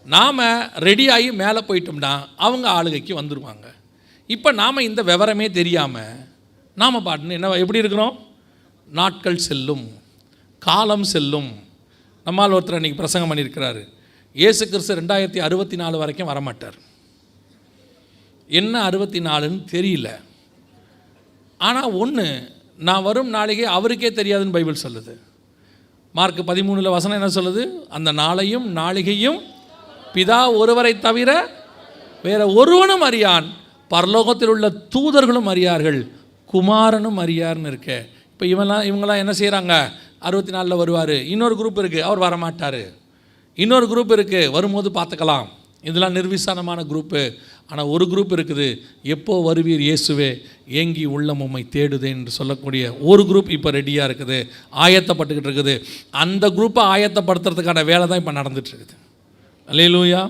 நாம் ரெடியாகி மேலே போயிட்டோம்னா அவங்க ஆளுகைக்கு வந்துடுவாங்க. இப்போ நாம் இந்த விவரமே தெரியாமல் நாம் பாட்டுன்னு என்ன எப்படி இருக்கிறோம்? நாட்கள் செல்லும், காலம் செல்லும். நம்மால் ஒருத்தர் அன்றைக்கி பிரசங்கம் பண்ணியிருக்கிறாரு, இயேசு கிறிஸ்து 2064 வரைக்கும் வரமாட்டார். என்ன 64ன்னு தெரியல. ஆனால் ஒன்று, நான் வரும் நாளிகை அவருக்கே தெரியாதுன்னு பைபிள் சொல்லுது. மார்க் 13 வசனம் என்ன சொல்லுது? அந்த நாளையும் நாளிகையும் பிதா ஒருவரை தவிர வேற ஒருவனும் அறியான், பரலோகத்தில் உள்ள தூதர்களும் அறியார்கள், குமாரனும் அறியார்னு இருக்க. இப்போ இவங்கெல்லாம் என்ன செய்கிறாங்க? 64 வருவார். இன்னொரு குரூப் இருக்குது, அவர் வரமாட்டார். இன்னொரு குரூப் இருக்குது, வரும்போது பார்த்துக்கலாம். இதெல்லாம் நிர்விசானமான குரூப்பு. ஆனால் ஒரு குரூப் இருக்குது, எப்போ வருவீர் இயேசுவே, ஏங்கி உள்ளம் உம்மை தேடுதே என்று சொல்லக்கூடிய ஒரு குரூப் இப்போ ரெடியாக இருக்குது, ஆயத்தப்பட்டுக்கிட்டு இருக்குது. அந்த குரூப்பை ஆயத்தப்படுத்துறதுக்கான வேலை தான் இப்போ நடந்துகிட்ருக்குது. அல்லேலூயா.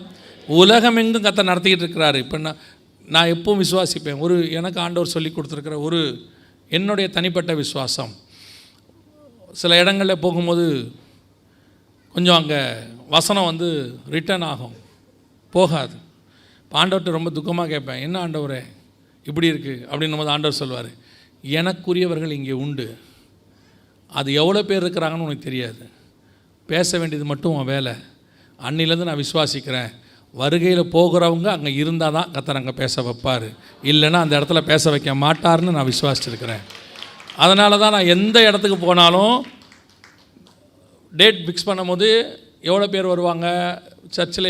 உலகம் எங்கும் கர்த்தர் நடத்திக்கிட்டு இருக்கிறாரு. இப்போ நான் எப்பவும் விசுவாசிப்பேன், எனக்கு ஆண்டவர் சொல்லி கொடுத்துருக்கிற என்னுடைய தனிப்பட்ட விசுவாசம், சில இடங்களில் போகும்போது கொஞ்சம் அங்கே வசனம் ரிட்டர்ன் ஆகும், போகாது. இப்போ ஆண்டவர்கிட்ட ரொம்ப துக்கமாக கேட்பேன், என்ன ஆண்டவரே இப்படி இருக்குது அப்படின்னும் போது ஆண்டவர் சொல்வார், எனக்குரியவர்கள் இங்கே உண்டு, அது எவ்வளோ பேர் இருக்கிறாங்கன்னு உனக்கு தெரியாது, பேச வேண்டியது மட்டும் உன் வேலை. அன்னிலேருந்து நான் விசுவாசிக்கிறேன், வருகையில் போகிறவங்க அங்கே இருந்தால் தான் கர்த்தர் அங்கே பேச வைப்பார், இல்லைன்னா அந்த இடத்துல பேச வைக்க மாட்டார்னு நான் விசுவாசிச்சிருக்கிறேன். அதனால தான் நான் எந்த இடத்துக்கு போனாலும் டேட் ஃபிக்ஸ் பண்ணும்போது எவ்வளோ பேர் வருவாங்க, சர்ச்சில்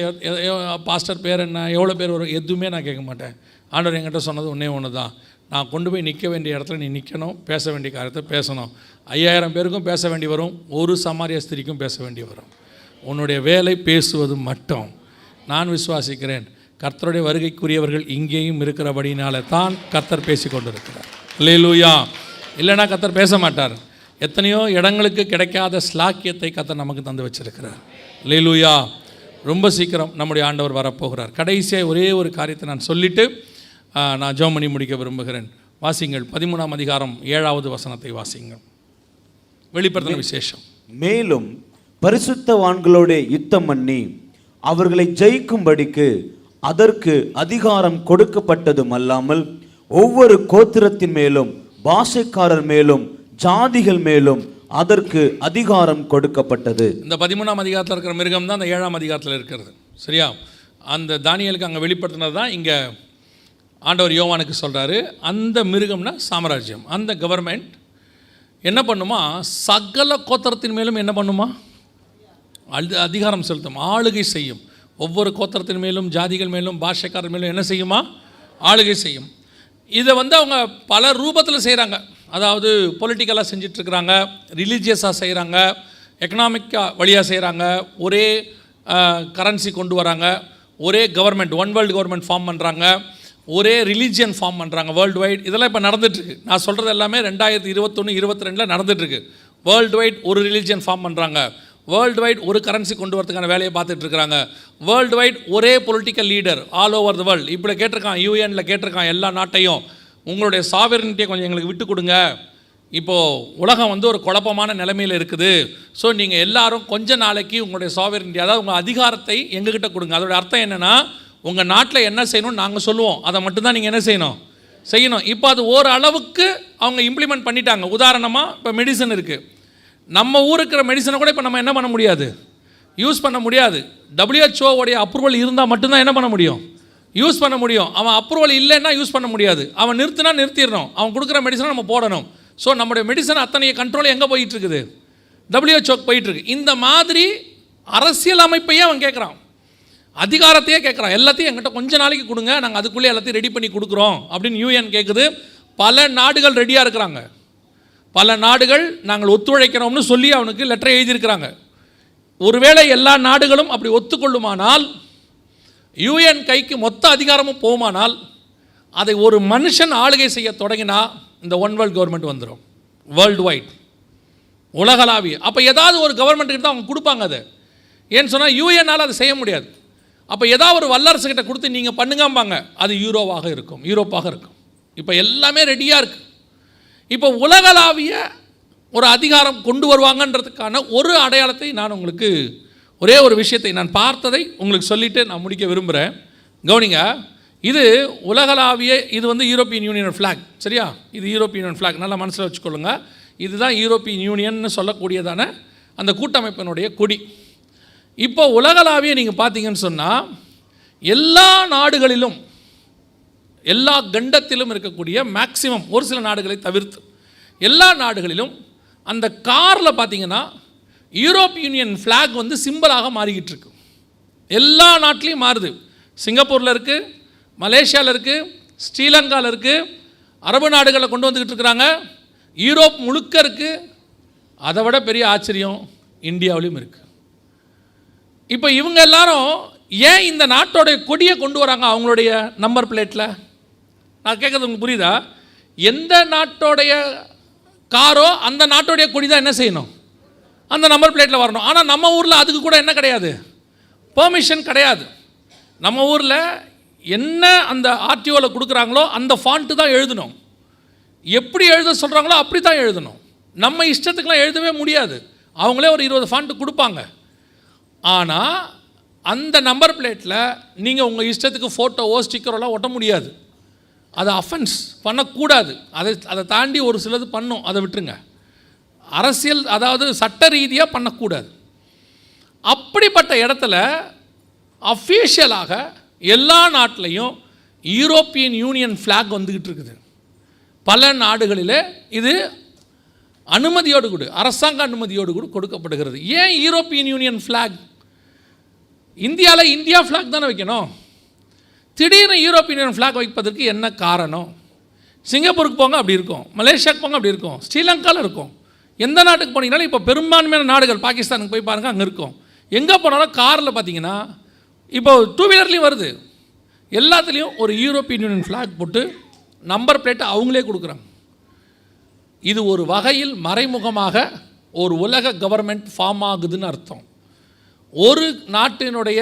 பாஸ்டர் பேர் என்ன, எவ்வளோ பேர் வரும், எதுவுமே நான் கேட்க மாட்டேன். ஆண்டவர் என்கிட்ட சொன்னது ஒன்று தான், நான் கொண்டு போய் நிற்க வேண்டிய இடத்துல நீ நிற்கணும், பேச வேண்டிய காரியத்தை பேசணும். 5000 பேருக்கும் பேச வேண்டி வரும், ஒரு சமாரிய ஸ்திரிக்கும் பேச வேண்டி வரும். உன்னுடைய வேலை பேசுவது மட்டும். நான் விசுவாசிக்கிறேன், கர்த்தருடைய வருகைக்குரியவர்கள் இங்கேயும் இருக்கிறபடினால தான் கர்த்தர் பேசி கொண்டிருக்கிறார். அல்லேலூயா. இல்லைன்னா கர்த்தர் பேச மாட்டார். எத்தனையோ இடங்களுக்கு கிடைக்காத ஸ்லாக்கியத்தை கர்த்தர் நமக்கு தந்து வச்சிருக்கிறார். அல்லேலூயா. ரொம்ப சீக்கிரம் நம்முடைய ஆண்டவர் வரப்போகிறார். கடைசியாக ஒரே ஒரு காரியத்தை நான் சொல்லிவிட்டு நான் ஜெபம் பண்ணி முடிக்க விரும்புகிறேன். வாசிங்கள் 13ஆம் அதிகாரம் 7வது வசனத்தை வாசிங்கள். வெளிப்படுத்தின விசேஷம். மேலும் பரிசுத்தவான்களோட யுத்தம் பண்ணி அவர்களை ஜெயிக்கும்படிக்கு அதற்கு அதிகாரம் கொடுக்கப்பட்டதும் அல்லாமல் ஒவ்வொரு கோத்திரத்தின் மேலும் பாஷைக்காரர் மேலும் ஜாதிகள் மேலும் அதற்கு அதிகாரம் கொடுக்கப்பட்டது. இந்த 13ஆம் அதிகாரத்தில் இருக்கிற மிருகம் தான் அந்த 7ஆம் அதிகாரத்தில் இருக்கிறது. சரியா? அந்த தானியேலுக்கு அங்கே வெளிப்படுத்தினது தான் இங்கே ஆண்டவர் யோவானுக்கு சொல்கிறாரு. அந்த மிருகம்னா சாம்ராஜ்யம், அந்த கவர்மெண்ட் என்ன பண்ணுமா, சகல கோத்திரத்தின் மேலும் என்ன பண்ணுமா, அதிகாரம் செலுத்தும், ஆளுகை செய்யும். ஒவ்வொரு கோத்திரத்தின் மேலும் ஜாதிகள் மேலும் பாஷைக்காரர் மேலும் என்ன செய்யுமா, ஆளுகை செய்யும். இதை அவங்க பல ரூபத்தில் செய்கிறாங்க. அதாவது பொலிட்டிக்கலாக செஞ்சிட்ருக்கிறாங்க, ரிலீஜியஸாக செய்கிறாங்க, எக்கனாமிக்காக வழியாக செய்கிறாங்க, ஒரே கரன்சி கொண்டு வராங்க, ஒரே government, one world government form பண்ணுறாங்க, ஒரே ரிலீஜியன் ஃபார்ம் பண்ணுறாங்க வேர்ல்டு வைட். இதெல்லாம் இப்போ நடந்துகிட்ருக்கு. நான் சொல்கிறது எல்லாமே 2021-22 நடந்துகிட்ருக்கு. வேர்ல்டு வைட் ஒரு ரிலீஜியன் ஃபார்ம் பண்ணுறாங்க, வேர்ல்டு வைட் ஒரு கரன்சி கொண்டு வரதுக்கான வேலையை பார்த்துட்டு இருக்கிறாங்க, வேர்ல்டு வைட் ஒரே political leader all over the world. இப்படி கேட்டிருக்கான், யூஎனில் கேட்டிருக்கான், எல்லா நாட்டையும் உங்களுடைய சாவரனிட்டியை கொஞ்சம் எங்களுக்கு விட்டு கொடுங்க, இப்போது உலகம் வந்து ஒரு குழப்பமான நிலைமையில் இருக்குது. ஸோ நீங்கள் எல்லாரும் கொஞ்ச நாளைக்கு உங்களுடைய சாவரிட்டி, அதாவது உங்கள் அதிகாரத்தை எங்ககிட்ட கொடுங்க. அதோட அர்த்தம் என்னென்னா, உங்கள் நாட்டில் என்ன செய்யணும்னு நாங்கள் சொல்லுவோம், அதை மட்டும்தான் நீங்கள் என்ன செய்யணும். இப்போ அது ஓரளவுக்கு அவங்க இம்ப்ளிமெண்ட் பண்ணிட்டாங்க. உதாரணமாக இப்போ மெடிசன் இருக்குது. நம்ம ஊருக்கு இருக்கிற மெடிசனை கூட இப்போ நம்ம என்ன பண்ண முடியாது, யூஸ் பண்ண முடியாது. WHO அப்ரூவல் இருந்தால் மட்டும்தான் என்ன பண்ண முடியும், யூஸ் பண்ண முடியும். அவன் அப்ரூவல் இல்லைன்னா யூஸ் பண்ண முடியாது. அவன் நிறுத்தினா நிறுத்திடணும். அவன் கொடுக்குற மெடிசனை நம்ம போடணும். ஸோ நம்முடைய மெடிசன் அத்தனைய கண்ட்ரோல் எங்கே போயிட்டுருக்குது, WHO போயிட்டுருக்கு. இந்த மாதிரி அரசியல் அமைப்பையே அவன் கேட்குறான், அதிகாரத்தையே கேட்குறான். எல்லாத்தையும் எங்கிட்ட கொஞ்ச நாளைக்கு கொடுங்க, நாங்கள் அதுக்குள்ளே எல்லாத்தையும் ரெடி பண்ணி கொடுக்குறோம் அப்படின்னு UN கேட்குது. பல நாடுகள் ரெடியாக இருக்கிறாங்க. பல நாடுகள் நாங்கள் ஒத்துழைக்கிறோம்னு சொல்லி அவனுக்கு லெட்டரை எழுதியிருக்கிறாங்க. ஒருவேளை எல்லா நாடுகளும் அப்படி ஒத்துக்கொள்ளுமானால், UN கைக்கு மொத்த அதிகாரமும் போகுமானால், அதை ஒரு மனுஷன் ஆளுகை செய்ய தொடங்கினா இந்த ஒன் வேர்ல்டு கவர்மெண்ட் வந்துடும், வேர்ல்டு வைட், உலகளாவிய. அப்போ ஏதாவது ஒரு கவர்மெண்ட்டுக்கிட்ட தான் அவங்க கொடுப்பாங்க. அதை ஏன்னு சொன்னால் UN அதை செய்ய முடியாது. அப்போ ஏதாவது ஒரு வல்லரசுக்கிட்ட கொடுத்து நீங்கள் பண்ணுங்கம்பாங்க. அது யூரோப்பாக இருக்கும். இப்போ எல்லாமே ரெடியாக இருக்குது. இப்போ உலகளாவிய ஒரு அதிகாரம் கொண்டு வருவாங்கன்றதுக்கான ஒரு அடையாளத்தை நான் உங்களுக்கு, ஒரே ஒரு விஷயத்தை நான் பார்த்ததை உங்களுக்கு சொல்லிவிட்டு நான் முடிக்க விரும்புகிறேன். கவனிங்க, இது உலகளாவிய, இது வந்து யூரோப்பியன் யூனியன் ஃப்ளாக், சரியா? இது யூரோப்பியன் யூனியன் ஃப்ளாக், நல்லா மனசில் வச்சுக்கொள்ளுங்க. இதுதான் யூரோப்பியன் யூனியன் சொல்லக்கூடியதான அந்த கூட்டமைப்பினுடைய கொடி. இப்போ உலகளாவிய நீங்கள் பார்த்தீங்கன்னு சொன்னால், எல்லா நாடுகளிலும், எல்லா கண்டத்திலும் இருக்கக்கூடிய மேக்சிமம், ஒரு சில நாடுகளை தவிர்த்து எல்லா நாடுகளிலும் அந்த காரில் பார்த்தீங்கன்னா யூரோப்பியன் யூனியன் ஃப்ளாக் வந்து சிம்பிளாக மாறிக்கிட்டு இருக்கு. எல்லா நாட்டிலையும் மாறுது. சிங்கப்பூரில் இருக்குது, மலேசியாவில் இருக்குது, ஸ்ரீலங்காவில் இருக்குது, அரபு நாடுகளில் கொண்டு வந்துக்கிட்டு இருக்கிறாங்க, யூரோப் முழுக்க இருக்குது. அதை விட பெரிய ஆச்சரியம் இந்தியாவிலையும் இருக்குது. இப்போ இவங்க எல்லாரும் ஏன் இந்த நாட்டோடைய கொடியை கொண்டு வராங்க அவங்களுடைய நம்பர் பிளேட்டில்? நான் கேட்குறது உங்களுக்கு புரியுதா? எந்த நாட்டோடைய காரோ அந்த நாட்டோடைய கொடி தான் என்ன செய்யணும், அந்த நம்பர் பிளேட்டில் வரணும். ஆனால் நம்ம ஊரில் அதுக்கு கூட என்ன கிடையாது, பெர்மிஷன் கிடையாது. நம்ம ஊரில் என்ன அந்த ஆர்டிஓவில் கொடுக்குறாங்களோ அந்த ஃபாண்ட்டு தான் எழுதணும். எப்படி எழுத சொல்கிறாங்களோ அப்படி தான் எழுதணும். நம்ம இஷ்டத்துக்கெலாம் எழுதவே முடியாது. அவங்களே ஒரு 20 ஃபாண்ட்டு கொடுப்பாங்க. ஆனால் அந்த நம்பர் பிளேட்டில் நீங்கள் உங்கள் இஷ்டத்துக்கு ஃபோட்டோவோ ஸ்டிக்கரோலாம் ஒட்ட முடியாது. அது அஃபென்ஸ், பண்ணக்கூடாது. அதை தாண்டி ஒரு சிலது பண்ணும், அதை விட்டுருங்க. அரசியல், அதாவது சட்ட ரீதியாக பண்ணக்கூடாது. அப்படிப்பட்ட இடத்துல அஃபீஷியலாக எல்லா நாட்டிலையும் யூரோப்பியன் யூனியன் ஃப்ளாக் வந்துக்கிட்டு இருக்குது. பல நாடுகளில் இது அனுமதியோடு கூட, அரசாங்க அனுமதியோடு கூட கொடுக்கப்படுகிறது. ஏன் யூரோப்பியன் யூனியன் ஃப்ளாக்? இந்தியாவில் இந்தியா ஃப்ளாக் தானே வைக்கணும். திடீர்னு யூரோப்பியன் யூனியன் ஃப்ளாக் வைப்பதற்கு என்ன காரணம்? சிங்கப்பூருக்கு போங்க அப்படி இருக்கும், மலேசியாவுக்கு போங்க அப்படி இருக்கும், ஸ்ரீலங்காவில் இருக்கும். எந்த நாட்டுக்கு போனீங்கனாலும் இப்போ பெரும்பான்மையான நாடுகள், பாகிஸ்தானுக்கு போய் பாருங்கள், அங்கே இருக்கும். எங்கே போனாலும் காரில் பார்த்தீங்கன்னா, இப்போ 2 வீலர்லேயும் வருது, எல்லாத்துலேயும் ஒரு யூரோப்பியன் யூனியன் ஃப்ளாக் போட்டு நம்பர் பிளேட்டை அவங்களே கொடுக்குறாங்க. இது ஒரு வகையில் மறைமுகமாக ஒரு உலக கவர்மெண்ட் ஃபார்ம் ஆகுதுன்னு அர்த்தம். ஒரு நாட்டினுடைய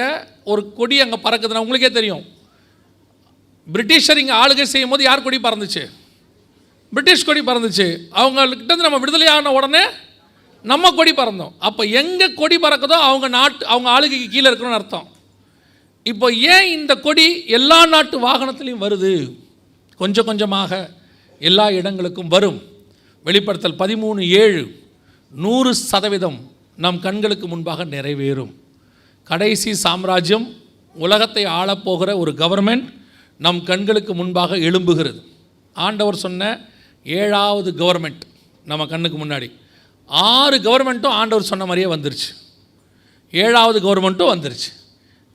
ஒரு கொடி அங்கே பறக்குதுன்னா உங்களுக்கே தெரியும். பிரிட்டிஷர் இங்கே ஆளுகை செய்யும் போது யார் கொடி பறந்துச்சு? பிரிட்டிஷ் கொடி பறந்துச்சு. அவங்கக்கிட்ட நம்ம விடுதலை ஆன உடனே நம்ம கொடி பறந்தோம். அப்போ எங்கே கொடி பறக்குதோ அவங்க ஆளுகைக்கு கீழே இருக்கணும்னு அர்த்தம். இப்போ ஏன் இந்த கொடி எல்லா நாட்டு வாகனத்துலேயும் வருது? கொஞ்சம் கொஞ்சமாக எல்லா இடங்களுக்கும் வரும். வெளிப்படுத்தல் 13:7 100% நம் கண்களுக்கு முன்பாக நிறைவேறும். கடைசி சாம்ராஜ்யம், உலகத்தை ஆளப்போகிற ஒரு கவர்மெண்ட் நம் கண்களுக்கு முன்பாக எழும்புகிறது. ஆண்டவர் சொன்ன 7வது கவர்மெண்ட் நம்ம கண்ணுக்கு முன்னாடி. 6 கவர்மெண்ட்டும் ஆண்டவர் சொன்ன மாதிரியே வந்துருச்சு. 7வது கவர்மெண்ட்டும் வந்துருச்சு.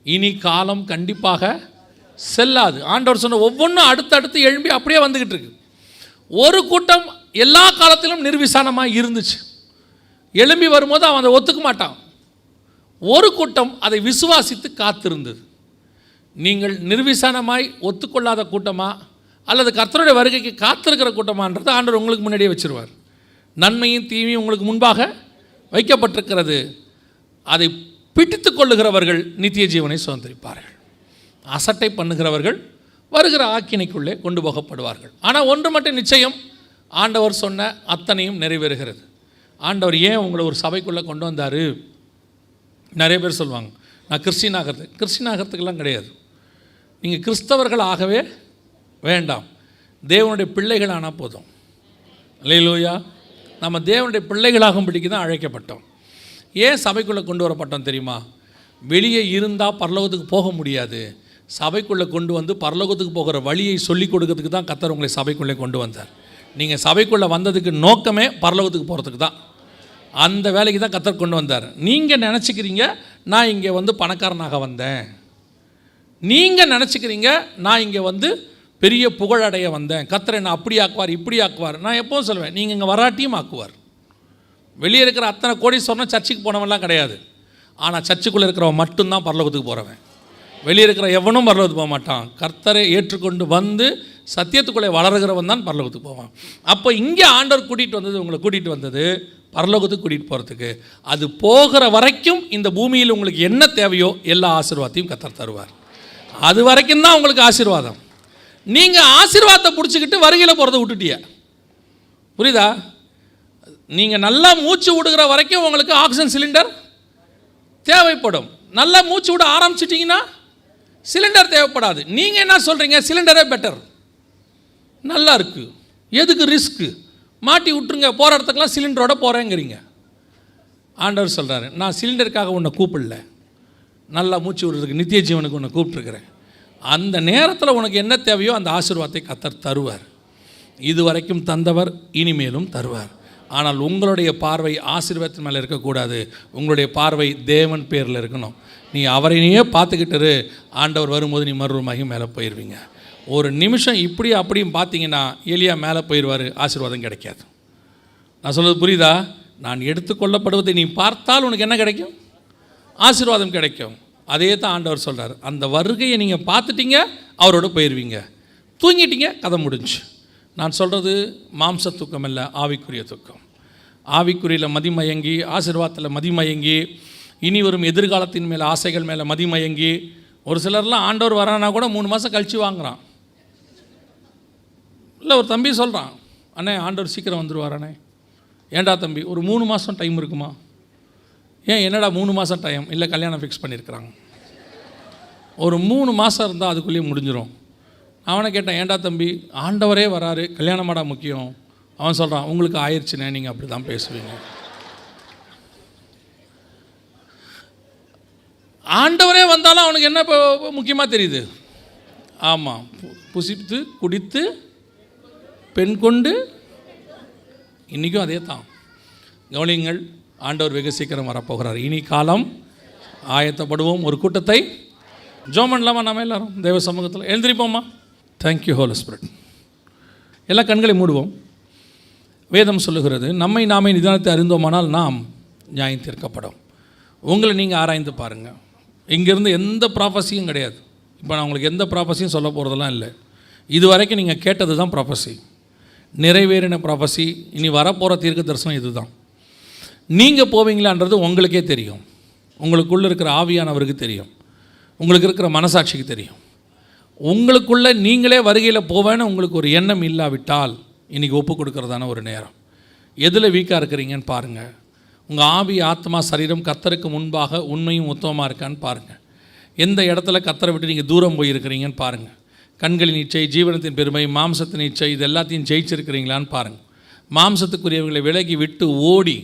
இனி காலம் கண்டிப்பாக செல்லாது. ஆண்டவர் சொன்ன ஒவ்வொன்றும் அடுத்தடுத்து எழும்பி அப்படியே வந்துக்கிட்டு இருக்கு. ஒரு கூட்டம் எல்லா காலத்திலும் நிர்விசானமாக இருந்துச்சு. எழும்பி வரும்போது அவன் அதை ஒத்துக்க மாட்டான். ஒரு கூட்டம் அதை விசுவாசித்து காத்திருந்தது. நீங்கள் நிர்விசானமாய் ஒத்துக்கொள்ளாத கூட்டமா அல்லது கர்த்தருடைய வருகைக்கு காத்திருக்கிற கூட்டமான்றது ஆண்டவர் உங்களுக்கு முன்னாடியே வச்சிருவார். நன்மையும் தீமையும் உங்களுக்கு முன்பாக வைக்கப்பட்டிருக்கிறது. அதை பிடித்து கொள்ளுகிறவர்கள் நித்திய ஜீவனை சுதந்திரிப்பார்கள். அசட்டை பண்ணுகிறவர்கள் வருகிற ஆக்கினைக்குள்ளே கொண்டு போகப்படுவார்கள். ஆனால் ஒன்று மட்டும் நிச்சயம், ஆண்டவர் சொன்ன அத்தனையும் நிறைவேறுகிறது. ஆண்டவர் ஏன் உங்களை ஒரு சபைக்குள்ளே கொண்டு வந்தார்? நிறைய பேர் சொல்லுவாங்க, நான் கிறிஸ்டின் ஆகிறதுக்கெல்லாம் கிடையாது. நீங்கள் கிறிஸ்தவர்கள் ஆகவே வேண்டாம், தேவனுடைய பிள்ளைகள் ஆனால் போதும். அல்லேலூயா. நம்ம தேவனுடைய பிள்ளைகளாகும்படிக்கு தான் அழைக்கப்பட்டோம். ஏன் சபைக்குள்ளே கொண்டு வரப்பட்டோம் தெரியுமா? வெளியே இருந்தால் பரலோகத்துக்கு போக முடியாது. சபைக்குள்ளே கொண்டு வந்து பரலோகத்துக்கு போகிற வழியை சொல்லிக் கொடுக்கறதுக்கு தான் கர்த்தர் உங்களை சபைக்குள்ளே கொண்டு வந்தார். நீங்கள் சபைக்குள்ளே வந்ததுக்கு நோக்கமே பரலோகத்துக்கு போகிறதுக்கு தான். அந்த வேலைக்கு தான் கர்த்தர் கொண்டு வந்தார். நீங்கள் நினச்சிக்கிறீங்க நான் இங்கே வந்து பணக்காரனாக வந்தேன், நீங்கள் நினச்சிக்கிறீங்க நான் இங்கே வந்து பெரிய புகழடைய வந்தேன், கர்த்தர் என்னை அப்படி ஆக்குவார் இப்படி ஆக்குவார். நான் எப்போவும் சொல்லுவேன், நீங்கள் இங்கே வராட்டியும் ஆக்குவார். வெளியே இருக்கிற அத்தனை கோடீஸ்வரனும் சர்ச்சுக்கு போனவன்லாம் கிடையாது. ஆனால் சர்ச்சுக்குள்ளே இருக்கிறவன் மட்டும்தான் பரலோகத்துக்கு போகிறவன். வெளியே இருக்கிற எவனும் பரலோகத்துக்கு போக மாட்டான். கர்த்தரை ஏற்றுக்கொண்டு வந்து சத்தியத்துக்குள்ளே வளர்கிறவன் தான் பரலோகத்துக்கு போவான். அப்போ இங்கே ஆண்டவர் உங்களை கூட்டிகிட்டு வந்தது பரலோகத்துக்கு கூட்டிகிட்டு போகிறதுக்கு. அது போகிற வரைக்கும் இந்த பூமியில் உங்களுக்கு என்ன தேவையோ எல்லா ஆசீர்வாதத்தையும் கர்த்தர் தருவார். அது வரைக்கும் தான் உங்களுக்கு ஆசீர்வாதம். நீங்கள் ஆசீர்வாதத்தை பிடிச்சிக்கிட்டு வருகையில் போகிறத விட்டுட்டிய. புரியுதா? நீங்கள் நல்லா மூச்சு விடுகிற வரைக்கும் உங்களுக்கு ஆக்சிஜன் சிலிண்டர் தேவைப்படும். நல்லா மூச்சு விட ஆரம்பிச்சிட்டிங்கன்னா சிலிண்டர் தேவைப்படாது. நீங்கள் என்ன சொல்கிறீங்க? சிலிண்டரே பெட்டர், நல்லா இருக்குது, எதுக்கு ரிஸ்க்கு, மாட்டி விட்டுருங்க, போகிற இடத்துக்குலாம் சிலிண்டரோட போகிறேங்கிறீங்க. ஆண்டவர் சொல்கிறாரு, நான் சிலிண்டருக்காக உன்னை கூப்பிடல, நல்லா மூச்சு விடுறதுக்கு நித்திய ஜீவனுக்கு உன்னை கூப்பிட்டுருக்கிறேன். அந்த நேரத்தில் உனக்கு என்ன தேவையோ அந்த ஆசீர்வாதத்தை கர்த்தர் தருவார். இது வரைக்கும் தந்தவர் இனிமேலும் தருவார். ஆனால் உங்களுடைய பார்வை ஆசீர்வாதத்தின் மேலே இருக்கக்கூடாது. உங்களுடைய பார்வை தேவன் பேரில் இருக்கணும். நீ அவரையே பார்த்துக்கிட்டு ஆண்டவர் வரும்போது நீ மறுபடியும் மேலே போயிடுவீங்க. ஒரு நிமிஷம் இப்படி அப்படியும் பார்த்தீங்கன்னா எலியா மேலே போயிடுவார், ஆசீர்வாதம் கிடைக்காது. நான் சொல்கிறது புரியுதா? நான் எடுத்துக்கொள்ளப்படுவதை நீ பார்த்தால் உனக்கு என்ன கிடைக்கும்? ஆசீர்வாதம் கிடைக்கும். அதே தான் ஆண்டவர் சொல்கிறார். அந்த வருகையை நீங்கள் பார்த்துட்டீங்க, அவரோட போயிடுவீங்க. தூங்கிட்டீங்க, கதை முடிஞ்சு. நான் சொல்கிறது மாம்ச தூக்கம் இல்லை, ஆவிக்குரிய தூக்கம். ஆவிக்குரியில் மதிமயங்கி, ஆசீர்வாதத்தில் மதிமயங்கி, இனி வரும் எதிர்காலத்தின் மேலே ஆசைகள் மேலே மதிமயங்கி, ஒரு சிலர்லாம் ஆண்டவர் வரானா கூட 3 மாதம் கழித்து வாங்குகிறான். இல்லை, ஒரு தம்பி சொல்கிறான், அண்ணே ஆண்டவர் சீக்கிரம் வந்துடுவாரானே. ஏண்டா தம்பி, ஒரு 3 மாதம் டைம் இருக்குமா? ஏன் என்னடா 3 மாதம் டைம்? இல்லை, கல்யாணம் ஃபிக்ஸ் பண்ணியிருக்கிறாங்க. ஒரு 3 மாதம் இருந்தால் அதுக்குள்ளேயே முடிஞ்சிடும். அவனை கேட்டேன், ஏண்டா தம்பி ஆண்டவரே வராரு, கல்யாணமாடா முக்கியம்? அவன் சொல்கிறான், உங்களுக்கு ஆயிடுச்சுண்ணே, நீங்கள் அப்படி தான் பேசுவீங்க. ஆண்டவரே வந்தாலும் அவனுக்கு என்ன இப்போ முக்கியமாக தெரியுது? ஆமாம், புசித்து குடித்து பெண் கொண்டு. இன்றைக்கும் அதே தான். கவனிங்கள், ஆண்டவர் வெகு சீக்கிரம் வரப்போகிறார். இனி காலம் ஆயத்தப்படுவோம். ஒரு கூட்டத்தை ஜெபம் பண்ணலாமா? நம்ம எல்லாரும் தேவ சமூகத்தில் எழுந்திரிப்போம்மா. Thank you Holi spirit. எல்லா கண்களை மூடுவோம். வேதம் சொல்லுகிறது, நம்மை நாமே நிதானத்தை அறிந்தோமானால் நாம் நியாயம் தீர்க்கப்படும். உங்களை நீங்கள் ஆராய்ந்து பாருங்கள். இங்கேருந்து எந்த ப்ராஃபஸியும் கிடையாது. இப்போ நான் உங்களுக்கு எந்த ப்ராஃபஸியும் சொல்ல போகிறதெல்லாம் இல்லை. இது வரைக்கும் நீங்கள் கேட்டது தான் ப்ராஃபஸி, நிறைவேறின ப்ராஃபஸி. இனி வரப்போகிற தீர்க்க தரிசனம் இது தான். நீங்கள் போவீங்களான்றது உங்களுக்கே தெரியும். உங்களுக்குள்ளே இருக்கிற ஆவியானவருக்கு தெரியும். உங்களுக்கு இருக்கிற மனசாட்சிக்கு தெரியும். உங்களுக்குள்ளே நீங்களே வருகையில் போவேன்னு உங்களுக்கு ஒரு எண்ணம் இல்லாவிட்டால் இன்றைக்கி ஒப்பு கொடுக்கறதான ஒரு நேரம். எதில் வீக்காக இருக்கிறீங்கன்னு பாருங்கள். உங்கள் ஆவி, ஆத்மா, சரீரம் கர்த்தருக்கு முன்பாக உண்மையும் உத்தமமாக இருக்கான்னு பாருங்கள். எந்த இடத்துல கர்த்தரை விட்டு நீங்கள் தூரம் போயிருக்கிறீங்கன்னு பாருங்கள். கண்களின் இச்சை, ஜீவனத்தின் பெருமை, மாம்சத்தின் இச்சை, இது எல்லாத்தையும் ஜெயிச்சிருக்கிறீங்களான்னு பாருங்கள். மாம்சத்துக்குரியவர்களை விலகி விட்டு ஓடி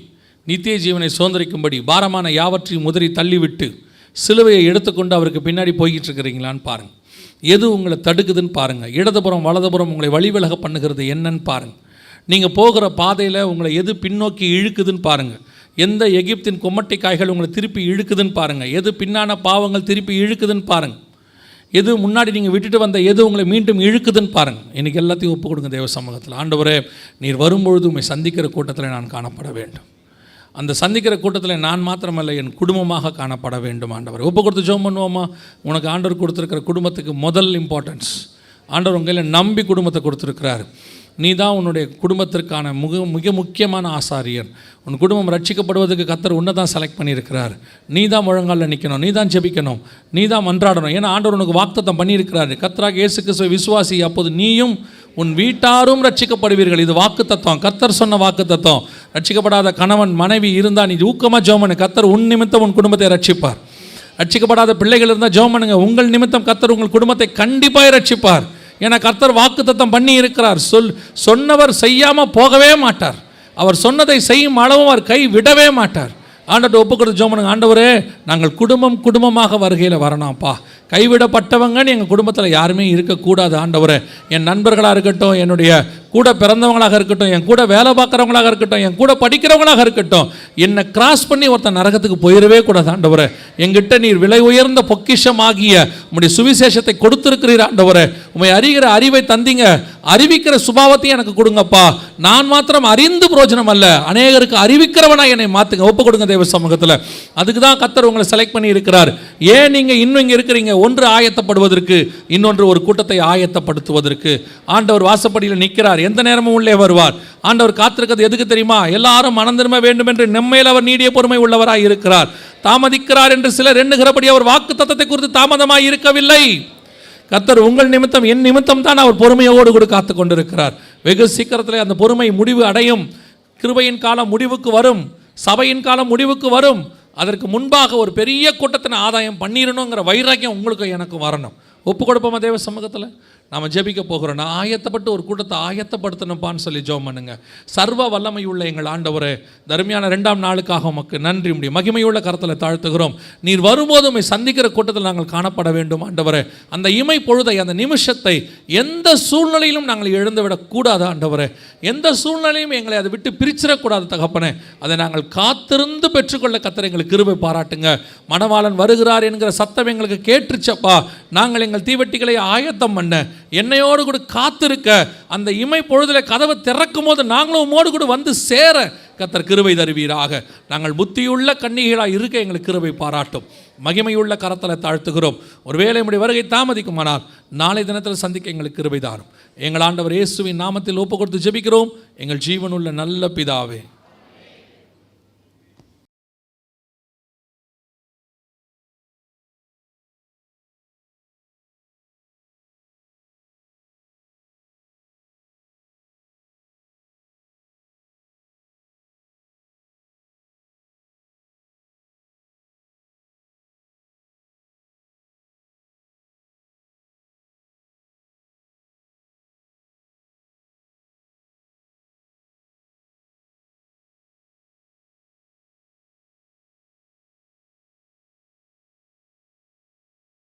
நித்திய ஜீவனை சுதந்திரிக்கும்படி பாரமான யாவற்றையும் உதறி தள்ளிவிட்டு சிலுவையை எடுத்துக்கொண்டு அவருக்கு பின்னாடி போய்கிட்டு இருக்கிறீங்களான்னு பாருங்கள். எது உங்களை தடுக்குதுன்னு பாருங்கள். இடதுபுறம் வலதுபுறம் உங்களை வழிவிலக பண்ணுகிறது என்னன்னு பாருங்கள். நீங்கள் போகிற பாதையில் உங்களை எது பின்னோக்கி இழுக்குதுன்னு பாருங்கள். எந்த எகிப்தின் கொம்மட்டை காய்கள் உங்களை திருப்பி இழுக்குதுன்னு பாருங்கள். எது பின்னான பாவங்கள் திருப்பி இழுக்குதுன்னு பாருங்கள். எது முன்னாடி நீங்கள் விட்டுட்டு வந்த எது உங்களை மீண்டும் இழுக்குதுன்னு பாருங்கள். இன்றைக்கி எல்லாத்தையும் ஒப்பு கொடுங்க தேவ சமூகத்தில். ஆண்டவரே, நீர் வரும்பொழுது உண்மை சந்திக்கிற கூட்டத்தில் நான் காணப்பட வேண்டும். அந்த சந்திக்கிற கூட்டத்தில் நான் மாத்திரமல்ல, என் குடும்பமாக காணப்பட வேண்டும். ஆண்டவர் ஒப்பு கொடுத்து ஜெபம் பண்ணுவோமா? உனக்கு ஆண்டவர் கொடுத்துருக்கிற குடும்பத்துக்கு முதல் இம்பார்ட்டன்ஸ். ஆண்டவர் உங்களை நம்பி குடும்பத்தை கொடுத்துருக்கிறார். நீ தான் உன்னுடைய குடும்பத்திற்கான மிக முக்கியமான ஆசாரியர். உன் குடும்பம் ரட்சிக்கப்படுவதற்கு கர்த்தர் உன்னை தான் செலக்ட் பண்ணியிருக்கிறார். நீ தான் முழங்காலில் நிற்கணும், நீ தான் ஜெபிக்கணும், நீ தான் மன்றாடணும். ஏன்னா ஆண்டவர் உனக்கு வாக்குத்தத்தம் பண்ணியிருக்கிறாரு. கர்த்தராக இயேசு கிறிஸ்துவை விசுவாசி, அப்போது நீயும் உன் வீட்டாரும் ரட்சிக்கப்படுவீர்கள். இது வாக்குத்தத்தம், கர்த்தர் சொன்ன வாக்குத்தத்தம். ரட்சிக்கப்படாத கணவன் மனைவி இருந்தால் நீ ஊக்கமாக ஜெபம் பண்ணு, கர்த்தர் உன் நிமித்தம் உன் குடும்பத்தை ரட்சிப்பார். ரட்சிக்கப்படாத பிள்ளைகள் இருந்தால் ஜெபம் பண்ணுங்க, உங்கள் நிமித்தம் கர்த்தர் உங்கள் குடும்பத்தை கண்டிப்பாக ரட்சிப்பார். ஏன்னா கர்த்தர் வாக்குத்தத்தம் பண்ணி இருக்கிறார். சொன்னவர் செய்யாமல் போகவே மாட்டார். அவர் சொன்னதை செய்யும் அளவும் அவர் கை விடவே மாட்டார். ஆண்டவர்கிட்ட ஒப்பு கொடுத்து ஜெபம் பண்ணுங்க, ஆண்டவரே நாங்கள் குடும்பமாக வருகையில் வரணும்ப்பா. கைவிடப்பட்டவங்கன்னு எங்கள் குடும்பத்தில் யாருமே இருக்கக்கூடாது ஆண்டவரே. என் நண்பர்களாக இருக்கட்டும், என்னுடைய கூட பிறந்தவங்களாக இருக்கட்டும், என் கூட வேலை பார்க்குறவங்களாக இருக்கட்டும், என் கூட படிக்கிறவங்களாக இருக்கட்டும், என்னை கிராஸ் பண்ணி ஒருத்தன் நரகத்துக்கு போயிடவே கூடாது ஆண்டவரே. எங்கிட்ட நீர் விலை உயர்ந்த பொக்கிஷமாகிய உம்முடைய சுவிசேஷத்தை கொடுத்துருக்கிறீர் ஆண்டவரே. உம்மை அறிகிற அறிவை தந்தீங்க, அறிவிக்கிற சுபாவத்தையும் எனக்கு கொடுங்கப்பா. நான் மாத்திரம் அறிந்து பிரயோஜனம் அல்ல, அநேகருக்கு அறிவிக்கிறவனா என்னை மாற்றுங்க. ஒப்பு கொடுங்க தேவ சமூகத்தில். அதுக்கு தான் கர்த்தர் உங்களை செலக்ட் பண்ணி இருக்கிறார். ஏன் நீங்கள் இன்னும் இங்கே இருக்கிறீங்க? ஒன்று ஆயத்தப்படுவதற்கு, இன்னொன்று ஒரு கூட்டத்தை ஆயத்தப்படுத்துவதற்கு. ஆண்டவர் வாசப்படியில் நிற்கிறார், எந்த நேரமும் உள்ளே வருவார். ஆண்டவர் காத்திருக்கிறது எதுக்கு தெரியுமா? எல்லாரும் மனம் திரும்ப வேண்டும் என்று நம்மையில் அவர் நீடிய பொறுமை உள்ளவராய் இருக்கிறார். தாமதிக்கிறார் என்று சிலர் எண்ணுகிறபடி அவர் வாக்குத்தத்தத்தை குறித்து தாமதமாய் இருக்கவில்லை. கர்த்தர் உங்கள் நிமித்தம், என் நிமித்தம் தான் அவர் பொறுமையோடு கூட காத்து கொண்டிருக்கிறார். வெகு சீக்கிரத்தில் அந்த பொறுமை முடிவு அடையும். கிருபையின் காலம் முடிவுக்கு வரும், சபையின் காலம் முடிவுக்கு வரும். அதற்கு முன்பாக ஒரு பெரிய கூட்டத்தினை ஆதாயம் பண்ணிடணுங்கிற வைராக்கியம் உங்களுக்கு எனக்கு வரணும். ஒப்பு கொடுப்போமா தேவ சமூகத்தில்? நாம் ஜெபிக்க போகிறோம். நான் ஆயத்தப்பட்டு ஒரு கூட்டத்தை ஆயத்தப்படுத்தணும்ப்பான்னு சொல்லி ஜெபம் பண்ணுங்க. சர்வ வல்லமை உள்ள எங்கள் ஆண்டவரே, தர்மியான 2ஆம் நாளுக்காக உமக்கு நன்றி. முடியும் மகிமையுள்ள கரத்தில் தாழ்த்துகிறோம். நீர் வரும்போது உம்மை சந்திக்கிற கூட்டத்தில் நாங்கள் காணப்பட வேண்டும் ஆண்டவரே. அந்த இமை பொழுதை, அந்த நிமிஷத்தை எந்த சூழ்நிலையிலும் நாங்கள் இழந்துவிடக்கூடாது ஆண்டவரே. எந்த சூழ்நிலையும் எங்களை அதை விட்டு பிரிச்சிடக்கூடாது தகப்பனே. அதை நாங்கள் காத்திருந்து பெற்றுக்கொள்ள கர்த்தர் எங்களுக்கு கிருபை பாராட்டுங்க. மணவாளன் வருகிறார் என்கிற சத்தம் எங்களுக்கு கேட்டுருச்சப்பா. நாங்கள் எங்கள் தீவெட்டிகளை ஆயத்தம் பண்ண, என்னையோடு கூட காத்திருக்க, அந்த இமை பொழுதில் கதவை திறக்கும் போது நாங்களும் உம்மோடு கூட வந்து சேர கர்த்தர் கிருபை தருவீராக. நாங்கள் புத்தியுள்ள கன்னிகைகளாக இருக்க எங்களுக்கு கிருபை பாராட்டும். மகிமையுள்ள கரத்தில் தாழ்த்துகிறோம். ஒருவேளை நம்முடைய வருகை தாமதிக்குமானால் நாளை தினத்தில் சந்திக்க எங்களுக்கு கிருபை தாரும். எங்கள் ஆண்டவர் இயேசுவின் நாமத்தில் ஒப்பு கொடுத்து ஜெபிக்கிறோம், எங்கள் ஜீவனுள்ள நல்ல பிதாவே.